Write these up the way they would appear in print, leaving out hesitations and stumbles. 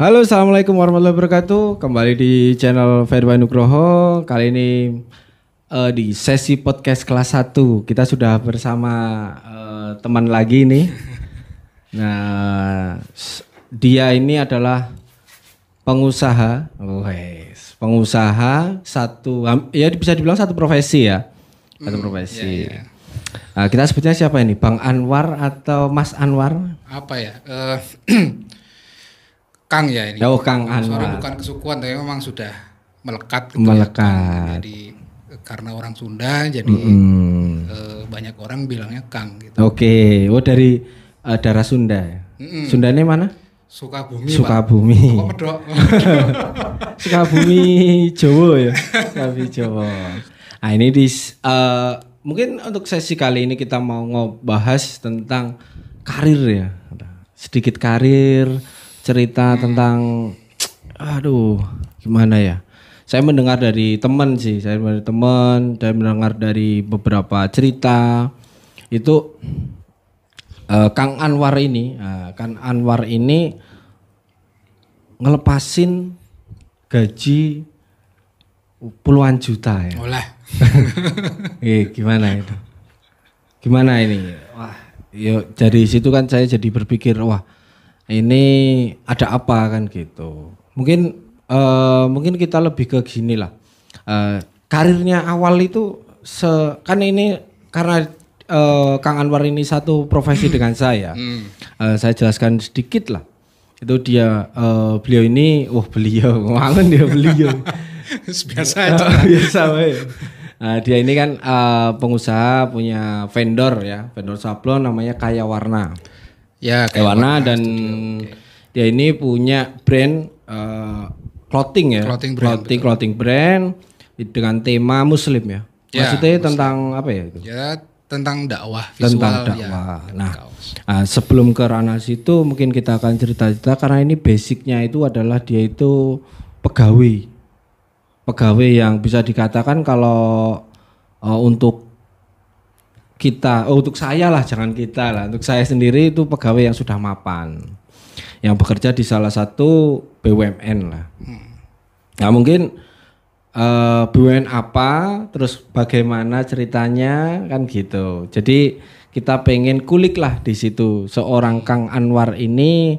Halo, assalamualaikum warahmatullahi wabarakatuh. Kembali di channel Ferry Nugroho. Kali ini di sesi podcast kelas 1 kita sudah bersama teman lagi nih. Nah, dia ini adalah pengusaha, pengusaha satu, ya bisa dibilang satu profesi ya, satu profesi. Iya. Nah, kita sebutnya siapa ini? Bang Anwar atau Mas Anwar? Apa ya? Kang ya ini. Oh, Kang Anwar. Soalnya bukan kesukuan, tapi memang sudah melekat. Gitu Melekat. Ya, jadi karena orang Sunda, jadi banyak orang bilangnya Kang. Gitu. Oke, oh dari daerah Sunda ya. Sundanya mana? Sukabumi. Sukabumi. Pak. Medok. Sukabumi Jawa ya. Sukabumi Jawa. Nah ini mungkin untuk sesi kali ini kita mau ngebahas tentang karir ya. Sedikit karir, cerita tentang, gimana ya. Saya mendengar dari teman sih, saya mendengar dari beberapa cerita. Itu Kang Anwar ini ngelepasin gaji puluhan juta ya. Olah. Gimana itu? Gimana ini? Wah, yuk dari situ kan saya jadi berpikir, wah ini ada apa kan gitu. Mungkin kita lebih ke gini lah. Karirnya awal itu kan ini karena Kang Anwar ini satu profesi dengan saya. Saya jelaskan sedikit lah. Itu beliau ini, ngomongin beliau. Biasa aja. Biasa wae. Dia ini kan pengusaha punya vendor sablon namanya Kaya Warna. Ya, Kaya Warna dan dia ini punya brand clothing ya. Clothing brand dengan tema muslim ya. Maksudnya muslim. Tentang apa ya itu? Ya, tentang dakwah visual. Tentang dakwah. Ya, sebelum ke ranah situ mungkin kita akan cerita-cerita karena ini basicnya itu adalah dia itu pegawai yang bisa dikatakan kalau untuk kita, untuk saya lah, jangan kita lah, untuk saya sendiri itu pegawai yang sudah mapan, yang bekerja di salah satu BUMN lah. Nah mungkin BUMN apa, terus bagaimana ceritanya kan gitu. Jadi kita pengen kulik lah di situ seorang Kang Anwar ini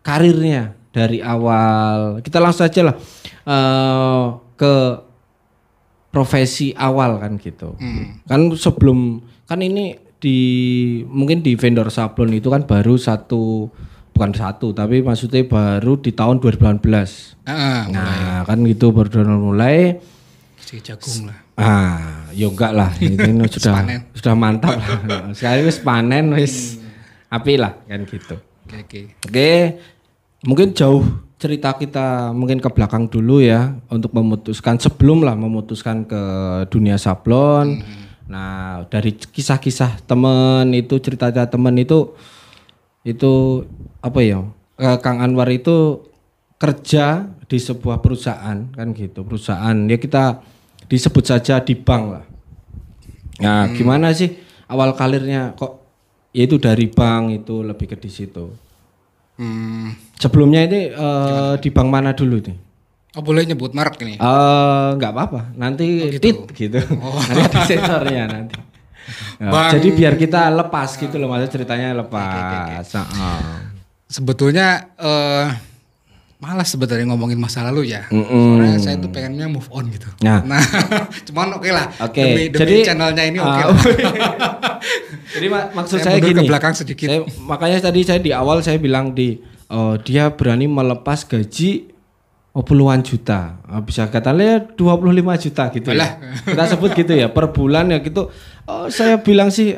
karirnya dari awal. Kita langsung aja lah ke profesi awal kan gitu. Kan sebelum kan ini mungkin di vendor sablon itu kan bukan satu tapi maksudnya baru di tahun 2018. Nah, kan gitu baru mulai si jagung lah. Ya enggak lah, ini sudah mantap lah. Sekali wis panen wis api lah kan gitu. Oke. Mungkin jauh cerita kita mungkin ke belakang dulu ya untuk sebelum memutuskan ke dunia sablon. Nah, dari kisah-kisah teman itu, cerita-cerita teman itu apa ya? Kang Anwar itu kerja di sebuah perusahaan kan gitu. Perusahaan ya kita disebut saja di bank lah. Nah, gimana sih awal karirnya kok yaitu dari bank itu lebih ke di situ. Sebelumnya ini di bank mana dulu nih? Oh, boleh nyebut merek nih? Enggak apa-apa. Nanti gitu. Nanti ada sensornya nanti. Jadi biar kita lepas gitu loh, maksudnya ceritanya lepas. Sebetulnya malas sebetulnya ngomongin masa lalu ya. Soalnya saya tuh pengennya move on gitu. Nah cuman oke lah. Demi jadi, channelnya ini oke lah. Jadi maksud saya gini. Ke belakang sedikit. Makanya tadi saya di awal saya bilang dia berani melepas gaji puluhan juta. Bisa katanya 25 juta gitu ya. Kita sebut gitu ya per bulan ya gitu. Saya bilang sih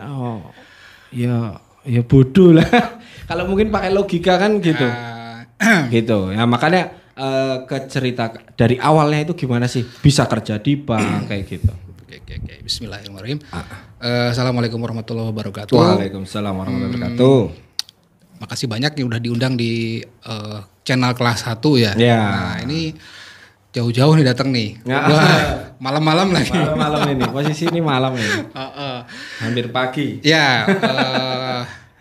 ya bodoh lah. Kalau mungkin pakai logika kan gitu. Gitu. Ya makanya ke cerita dari awalnya itu gimana sih bisa kerja di bank kayak gitu. Oke. Bismillahirrahmanirrahim. Assalamualaikum warahmatullahi wabarakatuh. Waalaikumsalam warahmatullahi wabarakatuh. Makasih banyak yang udah diundang di channel kelas 1 ya. Nah, ini jauh-jauh nih datang nih. Wah, malam-malam lagi. Malam-malam ini. Posisi ini malam ini. Hampir pagi. Ya,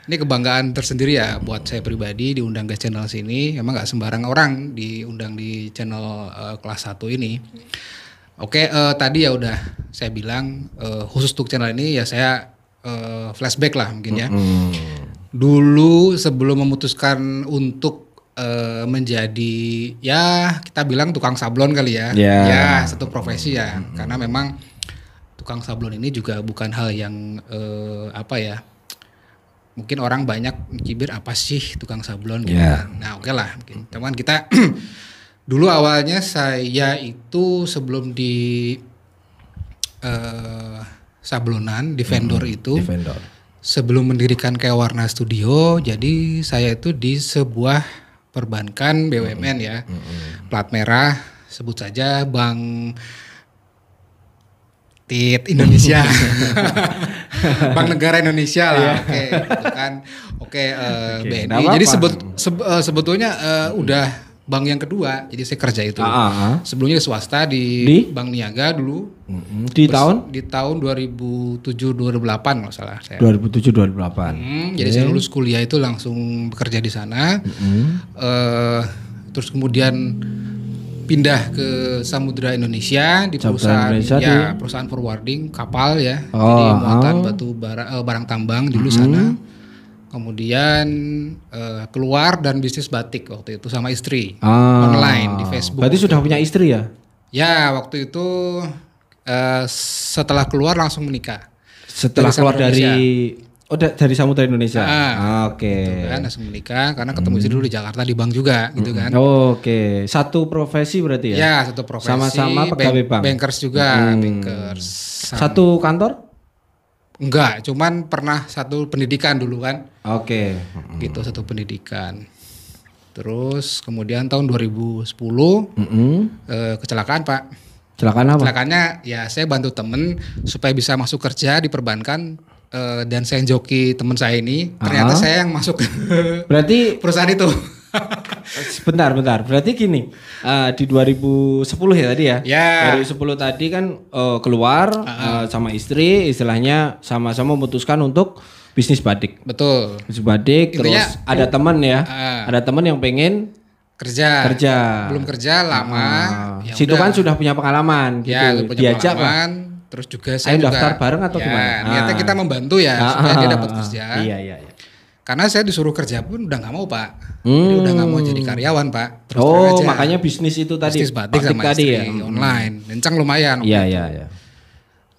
Ini kebanggaan tersendiri ya buat saya pribadi diundang ke channel sini. Emang nggak sembarang orang diundang di channel kelas 1 ini. Oke, tadi ya udah saya bilang khusus untuk channel ini ya saya flashback lah mungkin ya. Dulu sebelum memutuskan untuk menjadi ya kita bilang tukang sablon kali ya. Ya satu profesi ya. Karena memang tukang sablon ini juga bukan hal yang apa ya. Mungkin orang banyak mencibir apa sih tukang sablon gitu kan. Nah oke lah mungkin. Teman kita dulu awalnya saya itu sebelum di sablonan di vendor itu. Di vendor. Sebelum mendirikan kayak Warna Studio, jadi saya itu di sebuah perbankan BUMN ya. Plat merah, sebut saja Bank Indonesia. Bank Negara Indonesia lah. Oke, gitu kan. Oke, BNI. Jadi sebetulnya udah bank yang kedua. Jadi saya kerja itu. Sebelumnya swasta di Bank Niaga dulu. Di tahun 2007 2008 kalau salah saya. 2007 2008. Jadi saya lulus kuliah itu langsung bekerja di sana. Terus kemudian pindah ke Samudra Indonesia di perusahaan perusahaan forwarding kapal ya. Jadi muatan batu barang tambang dulu sana. Kemudian keluar dan bisnis batik waktu itu sama istri online di Facebook. Berarti sudah punya istri ya? Ya, waktu itu setelah keluar langsung menikah. Setelah keluar dari Samudra Indonesia. Oke. Gitu kan, langsung menikah karena ketemu istri dulu di Jakarta di bank juga gitu kan. Oke. Satu profesi berarti ya? Ya, satu profesi. Sama-sama pegawai bank. Bankers juga, bankers. Satu kantor? Enggak, cuman pernah satu pendidikan dulu kan. Oke. Gitu, satu pendidikan. Terus kemudian tahun 2010 kecelakaan Pak. Kecelakaan apa? Kecelakaannya ya saya bantu temen supaya bisa masuk kerja di perbankan. Dan saya joki teman saya ini ternyata saya yang masuk berarti perusahaan itu. Bentar. Berarti gini, di 2010 ya tadi ya? Ya. 2010 tadi kan keluar sama istri, istilahnya sama-sama memutuskan untuk bisnis batik. Betul. Bisnis batik. Intinya, terus ada teman ya, ada teman yang pengen kerja. Belum kerja lama. Situ kan sudah punya pengalaman. Ya, gitu. punya Diajak pengalaman. Lah. Terus juga saya daftar bareng atau gimana? Niatnya kita membantu ya supaya dia dapat kerja. Iya. Karena saya disuruh kerja pun udah nggak mau Pak. Jadi udah nggak mau jadi karyawan Pak. Terus makanya bisnis itu tadi. Bisnis batik sama istri ya? Online. Kencang lumayan. Iya.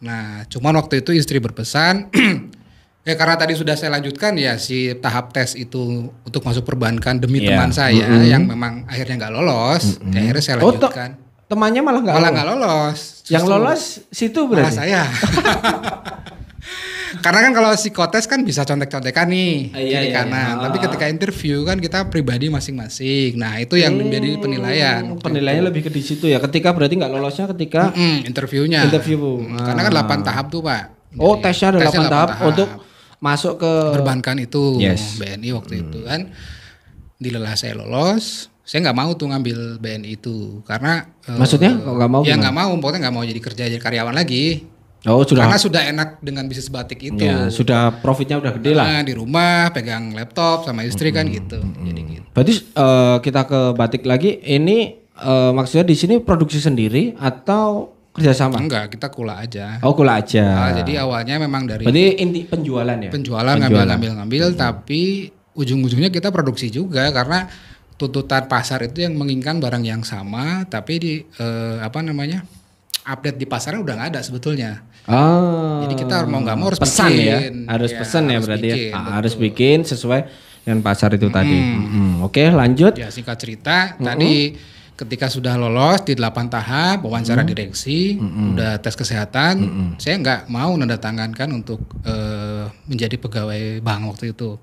Nah cuman waktu itu istri berpesan. Ya karena tadi sudah saya lanjutkan ya si tahap tes itu untuk masuk perbankan demi teman saya yang memang akhirnya nggak lolos. Akhirnya saya lanjutkan. Temannya malah nggak lolos. Yang lolos situ berarti? Malah saya. Karena kan kalau psikotes kan bisa contek-contekan nih kiri kanan. Tapi ketika interview kan kita pribadi masing-masing. Nah itu yang menjadi penilaian. Penilaiannya lebih ke di situ ya. Ketika berarti nggak lolosnya ketika interviewnya. Karena kan 8 tahap tuh Pak. Jadi, tesnya ada 8 tahap untuk masuk ke perbankan itu. BNI waktu itu kan. Dilelah saya lolos. Saya nggak mau tuh ngambil BNI itu karena maksudnya nggak mau? Ya nggak mau, pokoknya nggak mau jadi karyawan lagi. Karena sudah enak dengan bisnis batik itu. Ya, sudah profitnya udah gede lah. Di rumah pegang laptop sama istri kan gitu. Jadi gitu. Berarti kita ke batik lagi. Ini maksudnya di sini produksi sendiri atau kerjasama? Enggak, kita kula aja. Kula aja. Jadi awalnya memang dari. Berarti inti penjualan ya? Penjualan. ngambil, tapi ujung-ujungnya kita produksi juga karena tuntutan pasar itu yang menginginkan barang yang sama, tapi di update di pasarnya udah nggak ada sebetulnya. Jadi kita mau nggak mau harus pesan bikin. Ya, harus pesan ya berarti bikin, ya. Harus bikin sesuai dengan pasar itu tadi. Oke, lanjut. Ya singkat cerita, tadi ketika sudah lolos di 8 tahap wawancara direksi, udah tes kesehatan, saya nggak mau nandatangankan untuk menjadi pegawai bank waktu itu.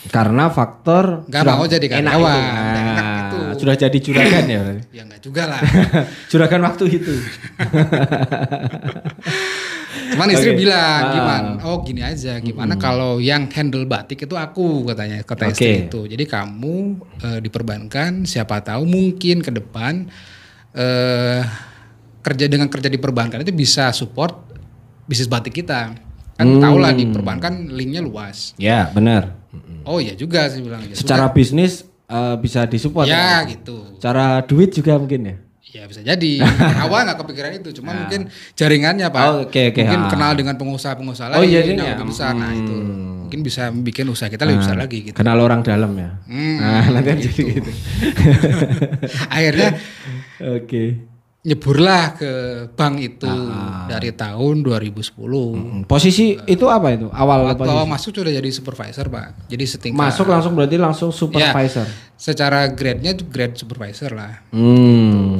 Karena faktor nggak mau jadi karyawan, enak itu. Sudah jadi juragan ya? Ya nggak juga lah. Juragan waktu itu. Cuman istri bilang gimana? Gini aja, gimana kalau yang handle batik itu aku katanya, kata istri itu. Jadi kamu diperbankan, siapa tahu mungkin ke depan kerja di perbankan itu bisa support bisnis batik kita. Kan tau lah di perbankan linknya luas. Ya benar. Oh iya juga sih bilang. Ya, Secara bisnis bisa disupport. ya gitu. Cara duit juga mungkin ya. Ya bisa jadi. Awal nggak kepikiran itu, cuman mungkin jaringannya Pak. Oh, oke. Mungkin kenal dengan pengusaha-pengusaha lain yang lebih besar. Nah itu mungkin bisa bikin usaha kita lebih besar lagi gitu. Kenal orang dalam ya. Nah, nanti kan jadi gitu. Akhirnya Oke. nyeburlah ke bank itu dari tahun 2010. Posisi itu apa itu? Awal Waktu awal masuk sudah jadi supervisor Pak. Jadi setingkat. Masuk langsung berarti langsung supervisor. Ya, secara grade-nya grade supervisor lah.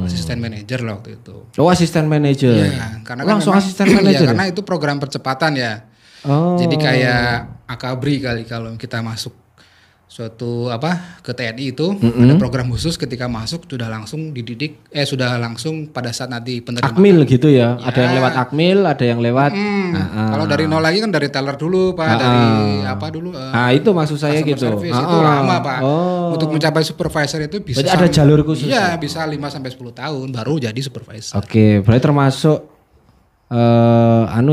Asisten manajer lah waktu itu. Oh, asisten manajer. Iya, karena langsung kan memang, asisten manajer. Ya, karena itu program percepatan ya. Oh. Jadi kayak akabri kali kalau kita masuk suatu ke TNI itu ada program khusus ketika masuk sudah langsung dididik sudah langsung pada saat nanti penerimaan. Akmil gitu ya. Ada yang lewat Akmil, ada yang lewat kalau dari nol lagi kan dari teller dulu Pak, dari dulu itu maksud saya customer gitu. service itu lama Pak. Untuk mencapai supervisor itu bisa berarti ada jalur khusus. Iya, bisa 5 sampai 10 tahun baru jadi supervisor. Oke, berarti termasuk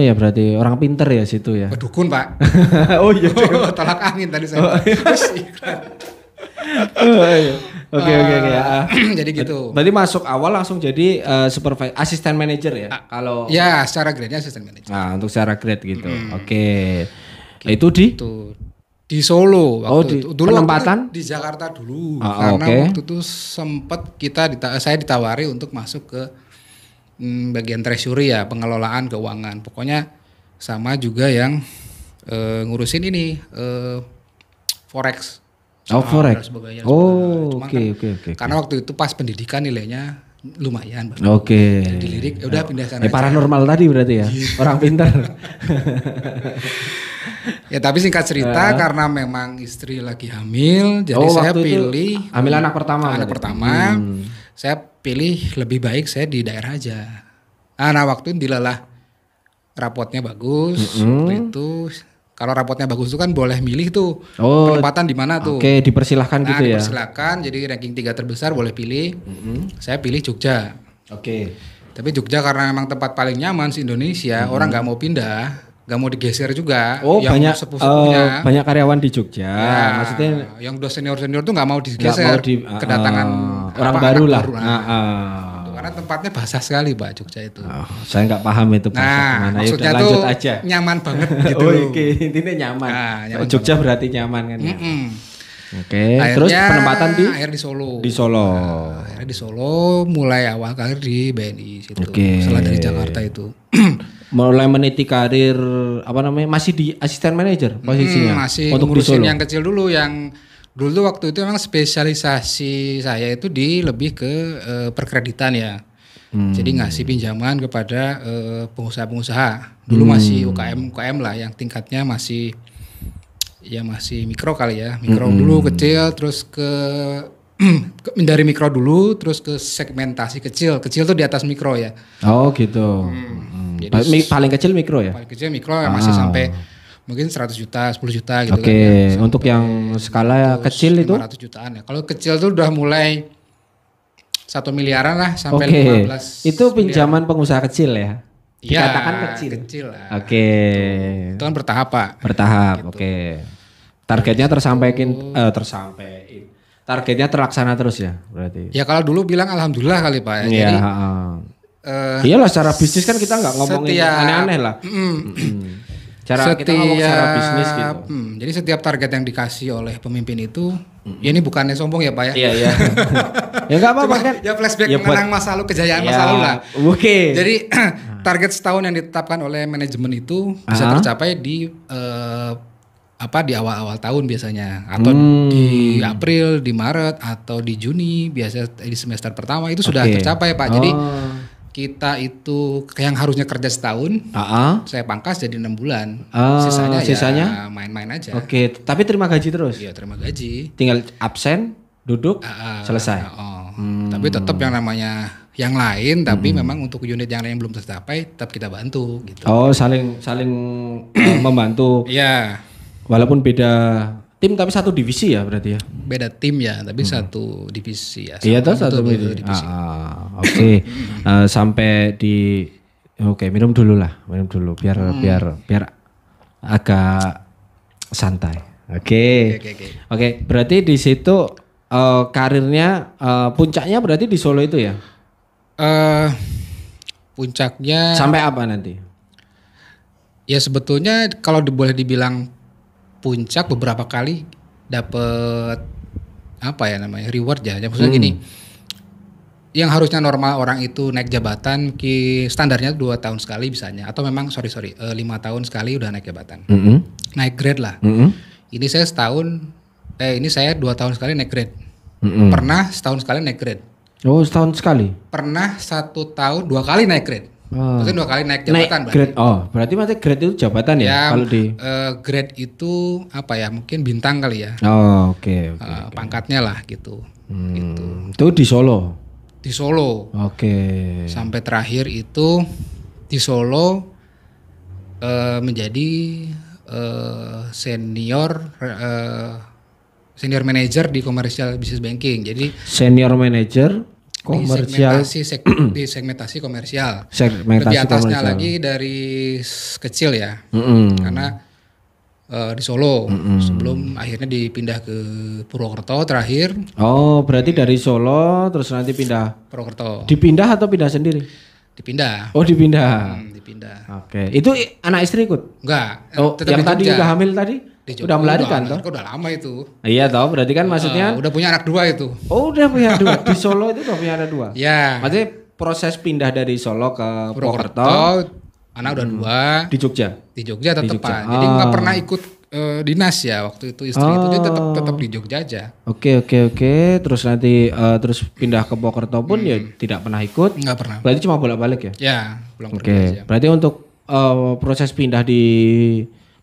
ya berarti orang pinter ya situ ya. Pedukun Pak. Oh iya. Tolak angin tadi saya. Oke. Jadi gitu. Berarti masuk awal langsung jadi supervisor, asisten manager ya. Kalau ya secara grade-nya asisten manager. Nah, untuk secara grade gitu. Oke. Itu di Solo waktu itu. Dulu penempatan di Jakarta dulu. Karena waktu itu sempat saya ditawari untuk masuk ke bagian treasury ya, pengelolaan keuangan. Pokoknya sama juga yang ngurusin ini forex. Forex. Oke. Karena waktu itu pas pendidikan nilainya lumayan. Oke. Jadi dilirik udah pindah sana. Paranormal tadi berarti ya. Orang pintar. Ya tapi singkat cerita karena memang istri lagi hamil, jadi saya pilih hamil anak pertama. Saya pilih lebih baik saya di daerah aja. Nah waktu itu dilalah rapotnya bagus, waktu itu kalau rapotnya bagus itu kan boleh milih tuh penempatan di mana tuh. Oke, dipersilahkan gitu ya. Dipersilahkan, jadi ranking 3 terbesar boleh pilih. Saya pilih Jogja. Oke. Tapi Jogja karena memang tempat paling nyaman di Indonesia, orang nggak mau pindah. Gak mau digeser juga. Banyak banyak karyawan di Jogja. Ya, maksudnya yang udah senior tuh nggak mau digeser. Kedatangan orang baru lah. Karena tempatnya basah sekali Pak Jogja itu. Saya nggak paham itu basah gimana. Maksudnya lanjut tuh aja. Nyaman banget gitu. Intinya nyaman. Nyaman Jogja banget. Berarti nyaman kan ya. Oke. Terus penempatan di Solo. Akhirnya di Solo mulai awal karir di BNI situ. Setelah dari Jakarta itu. Mulai meniti karir masih di asisten manajer posisinya. Masih untuk ngurusin yang kecil dulu, yang dulu waktu itu memang spesialisasi saya itu lebih ke perkreditan ya. Jadi ngasih pinjaman kepada pengusaha-pengusaha. Dulu masih UKM lah yang tingkatnya masih mikro kali ya. Mikro dulu kecil, terus dari mikro dulu terus ke segmentasi kecil tuh di atas mikro ya. Oh gitu. Jadi paling kecil mikro ya? Paling kecil mikro masih sampai mungkin 100 juta, 10 juta gitu kan. Oke, untuk yang skala kecil itu? 500 jutaan ya. Kalau kecil tuh udah mulai 1 miliaran lah sampai 15. Itu pinjaman pengusaha kecil ya? Iya, dikatakan kecil lah. Oke. Itu kan bertahap Pak. Bertahap, oke. Targetnya tersampaikan. Targetnya terlaksana terus ya berarti? Ya kalau dulu bilang alhamdulillah kali Pak. Iya. Jadi iyalah secara bisnis kan kita nggak ngomongin aneh-aneh lah. Kita ngomong secara bisnis gitu. Jadi setiap target yang dikasih oleh pemimpin itu, ya ini bukannya sombong ya Pak ya. Iya. Ya nggak apa-apa kan. Ya flashback mengenang masa lalu, kejayaan masa lalu lah. Oke. Jadi target setahun yang ditetapkan oleh manajemen itu bisa tercapai di awal-awal tahun biasanya, atau di April, di Maret, atau di Juni, biasa di semester pertama itu sudah tercapai Pak. Jadi kita itu yang harusnya kerja setahun, saya pangkas jadi 6 bulan. Sisanya ya main-main aja. Oke, tapi terima gaji terus? Iya, terima gaji. Tinggal absen, duduk, selesai. Tapi tetap yang namanya yang lain, tapi memang untuk unit yang lain belum tercapai, tetap kita bantu gitu. Oh, saling membantu. Iya. Walaupun beda tim tapi satu divisi ya berarti ya. Beda tim ya, tapi satu divisi ya. Iya tuh satu divisi. Oke. Sampai di minum dulu biar agak santai. Oke. Oke. Oke, berarti di situ karirnya puncaknya berarti di Solo itu ya? Puncaknya Sampai apa nanti? ya sebetulnya kalau boleh dibilang puncak, beberapa kali dapet apa ya namanya reward ya. Maksudnya gini, yang harusnya normal orang itu naik jabatan standarnya 2 tahun sekali bisanya, atau memang 5 tahun sekali udah naik jabatan, naik grade lah. Ini saya ini saya 2 tahun sekali naik grade. Pernah setahun sekali naik grade. Oh, setahun sekali? Pernah 1 tahun 2 kali naik grade. Maksudnya 2 kali naik jabatan. Naik grade. Berarti grade itu jabatan ya? Kalau di grade itu apa ya? Mungkin bintang kali ya. Oh, oke. Pangkatnya lah gitu. Gitu. Itu di Solo. Di Solo. Oke. Sampai terakhir itu di Solo menjadi senior manager di commercial business banking. Jadi senior manager komersial di segmentasi komersial. Segmentasi lebih atasnya komersial. lagi dari kecil ya. Karena di Solo sebelum akhirnya dipindah ke Purwokerto terakhir. Oh, berarti dari Solo terus nanti pindah Purwokerto. Dipindah atau pindah sendiri? Dipindah. Oh, dipindah. Dipindah. Oke. Itu anak istri ikut? Enggak. Oh, tetap yang tadi udah hamil tadi? Udah melahirkan toh? Udah lama itu. Iya toh, berarti kan maksudnya udah punya anak 2 itu. Oh, udah punya 2. Di Solo itu udah punya anak 2. Ya. Maksudnya proses pindah dari Solo ke Purwokerto, anak udah 2 di Jogja. Di Jogja tetepan. Jogja. Jadi nggak pernah ikut dinas ya waktu itu istri itu, dia tetap di Jogja aja. Oke. Terus nanti terus pindah ke Purwokerto pun ya tidak pernah ikut. Nggak pernah. Berarti cuma bolak-balik ya? Ya, pulang pergi Oke. aja. Berarti untuk proses pindah di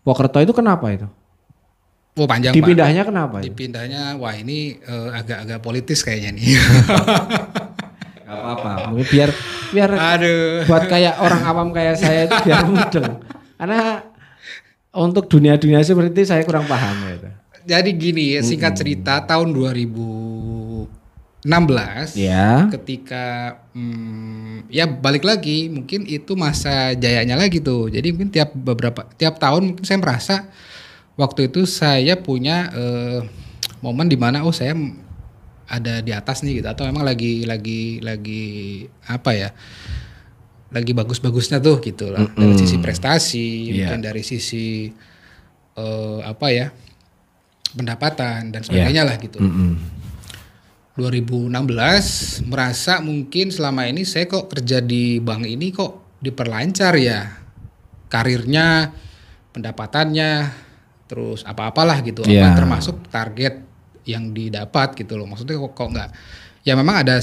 Purwokerto itu kenapa itu? Oh, panjang, Dipindahnya Pak. Kenapa? Dipindahnya, wah ini agak-agak politis kayaknya nih. Gak apa-apa. Mungkin biar Aduh. buat kayak orang awam kayak saya itu biar mudeng. Karena untuk dunia-dunia seperti itu saya kurang paham gitu. Jadi gini, singkat cerita tahun 2016 ya. Ketika ya balik lagi, mungkin itu masa jayanya lagi tuh. Jadi mungkin tiap tahun mungkin saya merasa waktu itu saya punya momen di mana saya ada di atas nih gitu, atau memang lagi apa ya, lagi bagus-bagusnya tuh gitu lah. Dari sisi prestasi, mungkin dari sisi apa ya, pendapatan dan sebagainya lah gitu. 2016 merasa mungkin selama ini saya kok kerja di bank ini kok diperlancar ya karirnya, pendapatannya, terus apa-apalah gitu, termasuk target yang didapat gitu loh. Maksudnya kok nggak, ya memang ada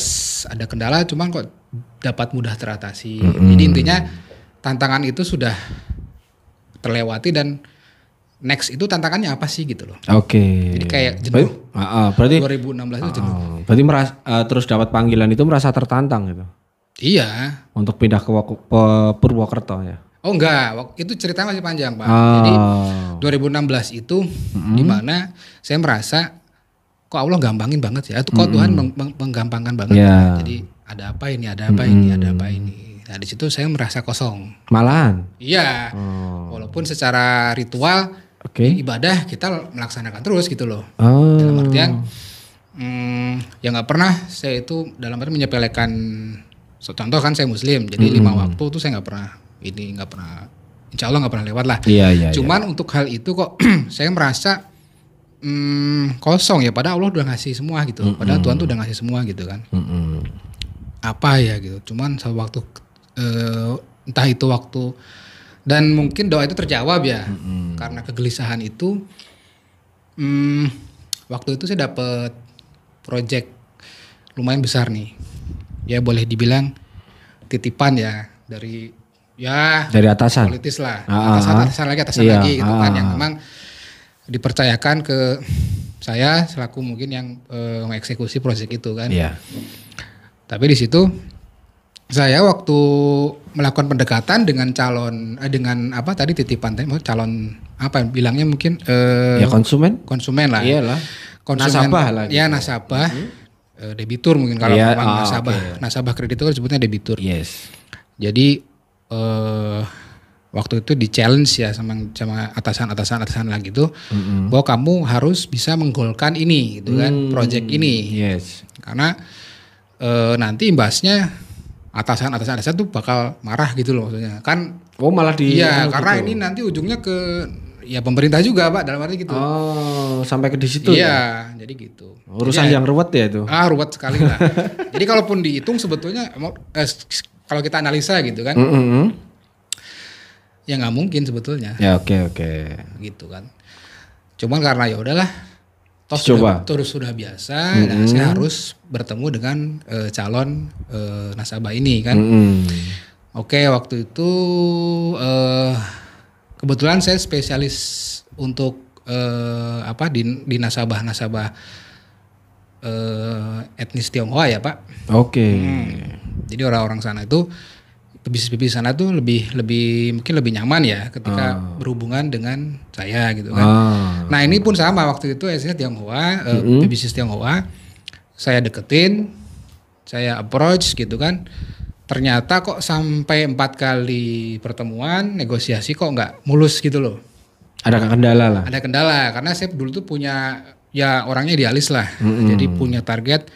kendala, cuman kok dapat mudah teratasi. Jadi intinya tantangan itu sudah terlewati dan next itu tantangannya apa sih gitu loh. Oke. Jadi kayak jenuh. Berarti 2016 itu jenuh. Berarti terus dapat panggilan itu merasa tertantang gitu. Iya. Untuk pindah ke Purwokerto ya. Oh enggak, itu ceritanya masih panjang Pak. Jadi 2016 itu dimana saya merasa kok Allah gampangin banget ya. Kok Tuhan menggampangkan banget. Ya. Jadi ada apa ini, ada apa ini, ada apa ini. Nah di situ saya merasa kosong. Malahan? Iya. Walaupun secara ritual ibadah kita melaksanakan terus gitu loh. Dalam artian ya nggak pernah saya itu dalam arti menyepelekan. Contoh kan saya Muslim, jadi 5 waktu tuh saya nggak pernah insya Allah nggak pernah lewat lah. Iya. Cuman untuk hal itu kok saya merasa kosong ya, padahal Allah udah ngasih semua gitu. Padahal Tuhan tuh udah ngasih semua gitu kan. Apa ya gitu. Cuman waktu entah itu waktu dan mungkin doa itu terjawab ya. Karena kegelisahan itu waktu itu saya dapat project lumayan besar nih. Ya boleh dibilang titipan ya dari atasan. Politis lah. Atasan lagi gitu kan, yang memang dipercayakan ke saya selaku mungkin yang mengeksekusi proyek itu kan. Iya. Tapi di situ saya waktu melakukan pendekatan dengan dengan apa tadi titipan calon apa bilangnya mungkin ya konsumen lah. Iyalah. Nasabah lah. Gitu. Ya nasabah. Debitur mungkin kalau memang nasabah. Okay. Nasabah kredit itu kan sebutnya debitur. Yes. Jadi waktu itu di challenge ya sama atasan lagi tuh, bahwa kamu harus bisa menggolkan ini gitu kan, project ini. Yes. Karena nanti imbasnya atasan tuh bakal marah gitu loh maksudnya. Kan malah iya, karena ini nanti ujungnya ke ya pemerintah juga Pak, dalam arti gitu. Oh, sampai ke di situ ya. Jadi gitu. Urusan yang ruwet ya itu. Ruwet sekali lah. Jadi kalaupun dihitung sebetulnya kalau kita analisa gitu kan. Ya nggak mungkin sebetulnya. Ya oke. Gitu kan. Cuman karena ya udahlah. Terus sudah biasa, nah saya harus bertemu dengan calon nasabah ini kan. Oke, waktu itu kebetulan saya spesialis untuk di nasabah etnis Tionghoa ya Pak. Oke. Jadi orang-orang sana itu bisnis sana tuh lebih mungkin lebih nyaman ya ketika berhubungan dengan saya gitu kan. Nah ini pun sama waktu itu esnya Tionghoa, bisnis Tionghoa, saya deketin, saya approach gitu kan. Ternyata kok sampai 4 kali pertemuan negosiasi kok nggak mulus gitu loh. Ada kendala lah. Ada kendala karena saya dulu tuh punya ya orangnya idealis lah. Jadi punya target.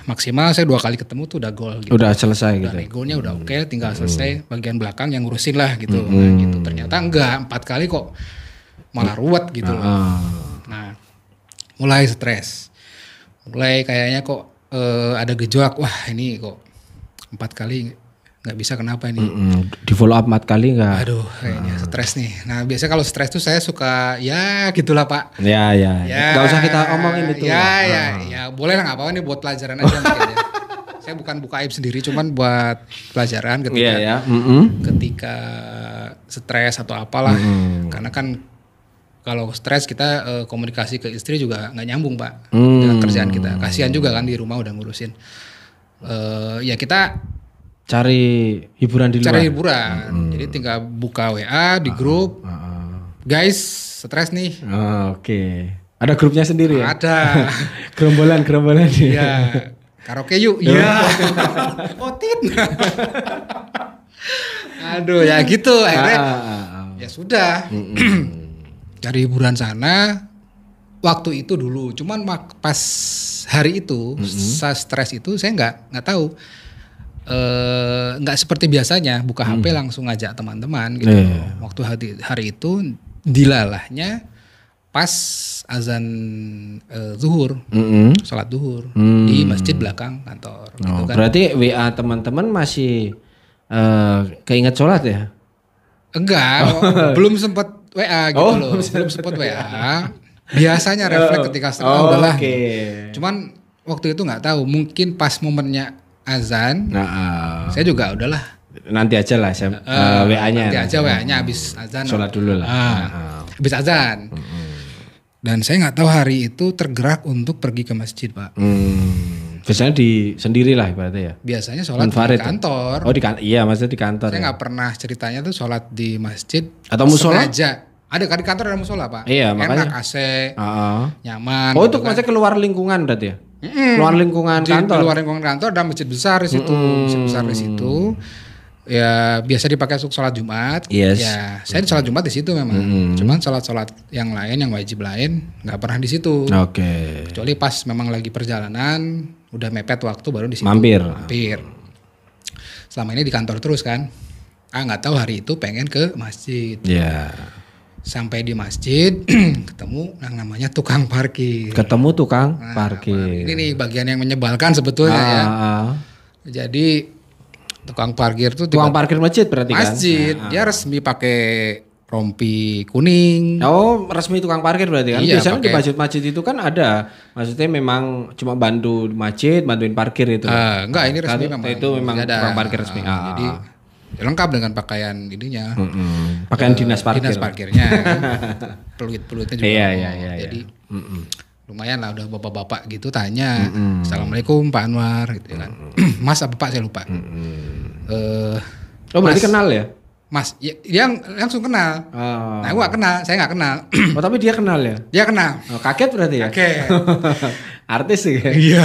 Maksimal saya 2 kali ketemu tuh udah goal gitu. Udah selesai udah gitu. Negonya udah oke, tinggal selesai bagian belakang yang ngurusin lah gitu. Nah, gitu. Ternyata enggak, 4 kali kok malah ruwet gitu loh. Nah, mulai stres. Mulai kayaknya kok ada gejolak, wah ini kok 4 kali nggak bisa, kenapa ini? Di follow up 4 kali nggak? Aduh, kayaknya stres nih. Nah biasanya kalau stres tuh saya suka ya gitulah Pak. Ya. Nggak usah kita omongin itu. Ya boleh lah, nggak apa-apa, ini buat pelajaran aja mungkin ya. Saya bukan buka aib sendiri, cuman buat pelajaran ketika stres atau apalah. Karena kan kalau stres kita komunikasi ke istri juga nggak nyambung Pak dengan kerjaan kita. Kasihan juga kan di rumah udah ngurusin. Ya kita cari hiburan di luar. Jadi tinggal buka WA di grup. Guys, stres nih. Oke. Ada grupnya sendiri ya? Ada. gerombolan. Iya. Karaoke yuk. Iya. Otin. Aduh, ya gitu akhirnya. Ya sudah. Cari hiburan sana. Waktu itu dulu, cuman pas hari itu, saya stres itu saya nggak tahu. Nggak seperti biasanya buka HP langsung ngajak teman-teman gitu. Waktu hari itu dilalahnya pas azan zuhur, sholat zuhur di masjid belakang kantor. Gitu kan. Berarti WA teman-teman masih keinget sholat ya? Enggak, belum sempat WA gitu loh, belum sempat WA. Biasanya refleks ketika setelah udahlah. Cuman waktu itu nggak tahu, mungkin pas momennya azan, saya juga udahlah. Nanti aja lah WA-nya. Nanti aja WA-nya habis azan. Sholat dulu lah. Habis azan. Dan saya nggak tahu hari itu tergerak untuk pergi ke masjid Pak. Biasanya sendiri lah berarti ya? Biasanya sholat di kantor. Iya maksudnya di kantor. Saya nggak pernah ceritanya tuh sholat di masjid. Atau musola? Sengaja. Ada di kantor ada musola Pak. Iya makanya. Enak, AC, nyaman. Oh itu gitu maksudnya keluar lingkungan berarti ya? Keluar lingkungan kantor. Keluar lingkungan kantor ada masjid besar di situ, masjid besar di situ. Ya biasa dipakai untuk sholat Jumat. Yes. Ya saya sholat Jumat di situ memang. Cuman sholat yang lain yang wajib lain nggak pernah di situ. Oke. Kecuali pas memang lagi perjalanan, udah mepet waktu baru di situ. Mampir. Selama ini di kantor terus kan. Nggak tahu hari itu pengen ke masjid. Ya. Sampai di masjid ketemu yang namanya tukang parkir. Parkir. Ini nih bagian yang menyebalkan sebetulnya ya. Jadi tukang parkir tuh tukang parkir masjid berarti kan? Masjid. Dia resmi pakai rompi kuning. Oh, resmi tukang parkir berarti kan? Iya, biasanya di masjid-masjid itu kan ada. Maksudnya memang cuma bantu masjid, bantuin parkir itu. Enggak, ini resmi memang. Itu memang tukang parkir resmi. Jadi lengkap dengan pakaian ininya. Pakaian dinas parkir. Dinas parkirnya. Peluit-peluitnya juga. Iya. Jadi lumayan lah udah bapak-bapak gitu tanya. Assalamualaikum Pak Anwar gitu kan. Mas apa Pak, saya lupa. Berarti kenal ya? Mas, dia langsung kenal. Nah, aku gak kenal, saya gak kenal. Tapi dia kenal ya? Dia kenal. Kaget berarti ya? Kaget. Artis sih ya? Iya.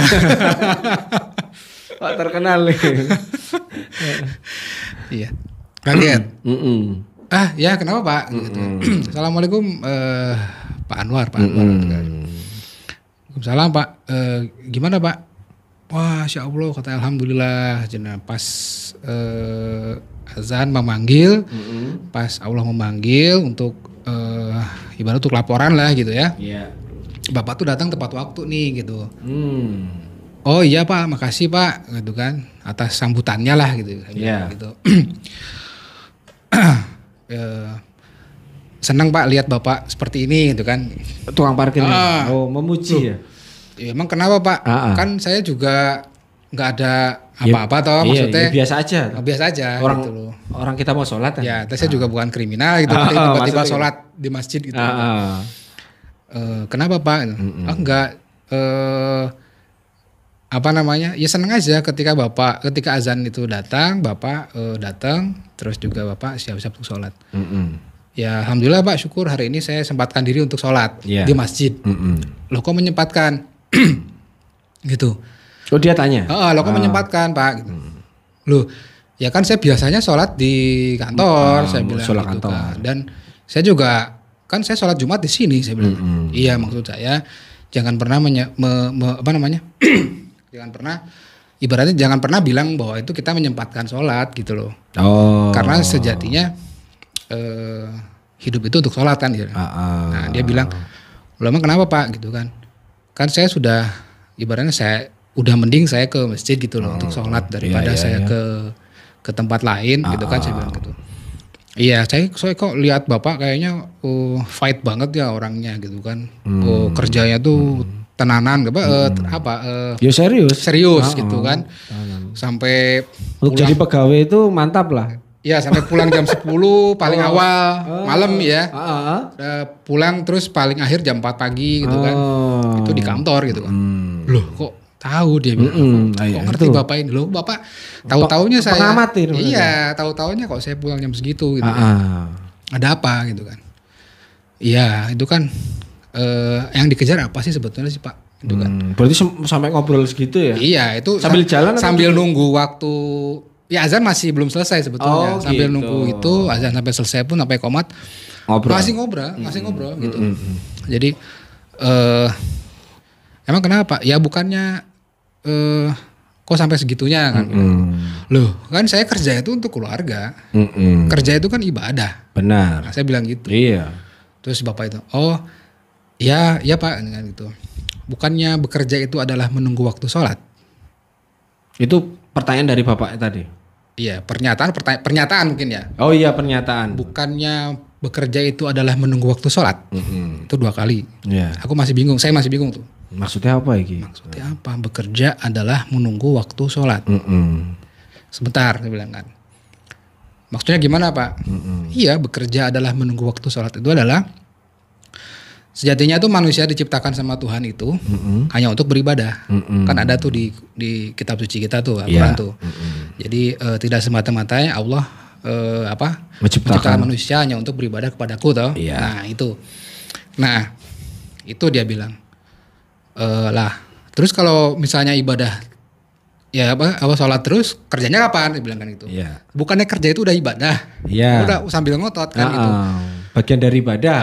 Pak terkenal nih. Iya. Kaget. Ah ya kenapa Pak? Gitu. Assalamualaikum Pak Anwar. Waalaikumsalam Pak. Gimana Pak? Wah, Insya Allah kata alhamdulillah. Jenah pas azan memanggil, pas Allah memanggil untuk ibarat untuk laporan lah gitu ya. Iya. Bapak tuh datang tepat waktu nih gitu. Oh iya Pak, makasih Pak, gitu kan atas sambutannya lah gitu. Iya. Gitu. Senang Pak lihat Bapak seperti ini gitu kan. Tukang parkirnya. Memuji ya. Ya, emang kenapa Pak? Kan saya juga nggak ada apa-apa toh maksudnya. Iya, biasa aja. Biasa aja Orang gitu loh. Orang kita mau sholat kan. Ya, saya juga bukan kriminal gitu. Tiba-tiba sholat di masjid gitu. Kenapa Pak? Enggak. Apa namanya? Ya senang aja ketika azan itu datang, Bapak datang, terus juga Bapak siap-siap untuk sholat. Ya alhamdulillah Pak, syukur hari ini saya sempatkan diri untuk sholat di masjid. Loh kok menyempatkan? Gitu. Oh dia tanya? Loh kok menyempatkan Pak? Gitu. Loh ya kan saya biasanya sholat di kantor, saya bilang sholat gitu kantor. kan. Dan saya juga kan saya sholat Jumat di sini, saya bilang. Iya maksud saya jangan pernah apa namanya? Jangan pernah bilang bahwa itu kita menyempatkan sholat gitu loh. Karena sejatinya hidup itu untuk sholat kan gitu. Nah dia bilang, "Loh emang kenapa Pak?" gitu kan. Kan saya sudah ibaratnya saya udah mending saya ke masjid gitu loh untuk sholat daripada saya ke tempat lain gitu kan, saya bilang gitu. Iya, saya kok lihat Bapak kayaknya fight banget ya orangnya gitu kan. Kerjanya tuh tenanan ya serius gitu kan. Sampai untuk jadi pegawai itu mantap lah. Ya sampai pulang jam 10 paling awal malam ya. Pulang terus paling akhir jam 4 pagi gitu kan. Itu di kantor gitu kan. Loh kok tahu dia bilang. Kok ngerti Bapak ini? Loh Bapak tahu-taunya saya. Pengamatir. Iya, tahu-taunya kok saya pulang jam segitu gitu kan. Ada apa gitu kan. Iya, itu kan yang dikejar apa sih sebetulnya sih Pak? Gitu kan. Berarti sampai ngobrol segitu ya? Iya, itu sambil jalan sambil nunggu waktu. Ya azan masih belum selesai sebetulnya. Sambil nunggu itu azan sampai selesai pun sampai komat masih ngobrol gitu. Jadi emang kenapa? Ya bukannya kok sampai segitunya kan? Loh, kan saya kerja itu untuk keluarga. Kerja itu kan ibadah. Benar. Nah, saya bilang gitu. Iya. Terus Bapak itu, "Oh, ya Pak," kan gitu. Bukannya bekerja itu adalah menunggu waktu sholat? Itu pertanyaan dari Bapak tadi? Iya, pernyataan mungkin ya. Oh iya, pernyataan. Bukannya bekerja itu adalah menunggu waktu sholat? Itu 2 kali. Yeah. Aku masih bingung, saya masih bingung tuh. Maksudnya apa ini? Maksudnya apa? Bekerja adalah menunggu waktu sholat. Sebentar, saya bilang kan. Maksudnya gimana Pak? Iya, bekerja adalah menunggu waktu sholat itu adalah sejatinya tuh manusia diciptakan sama Tuhan itu hanya untuk beribadah. Kan ada tuh di kitab suci kita tuh Al-Quran tuh. Jadi tidak semata-matanya Allah menciptakan manusia hanya untuk beribadah kepadaku toh. Nah itu. Nah itu dia bilang. Terus kalau misalnya ibadah ya sholat terus kerjanya kapan? Dia bilang kan gitu. Bukannya kerja itu udah ibadah. Udah sambil ngotot kan gitu. Bagian dari ibadah.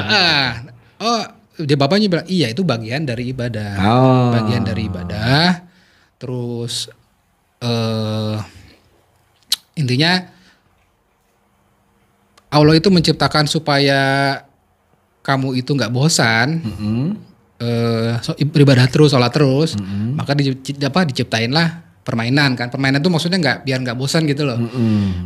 Dia bapaknya bilang iya itu bagian dari ibadah. Bagian dari ibadah. Terus intinya Allah itu menciptakan supaya kamu itu nggak bosan. Beribadah terus, sholat terus. Maka diciptainlah permainan kan. Permainan itu maksudnya biar nggak bosan gitu loh.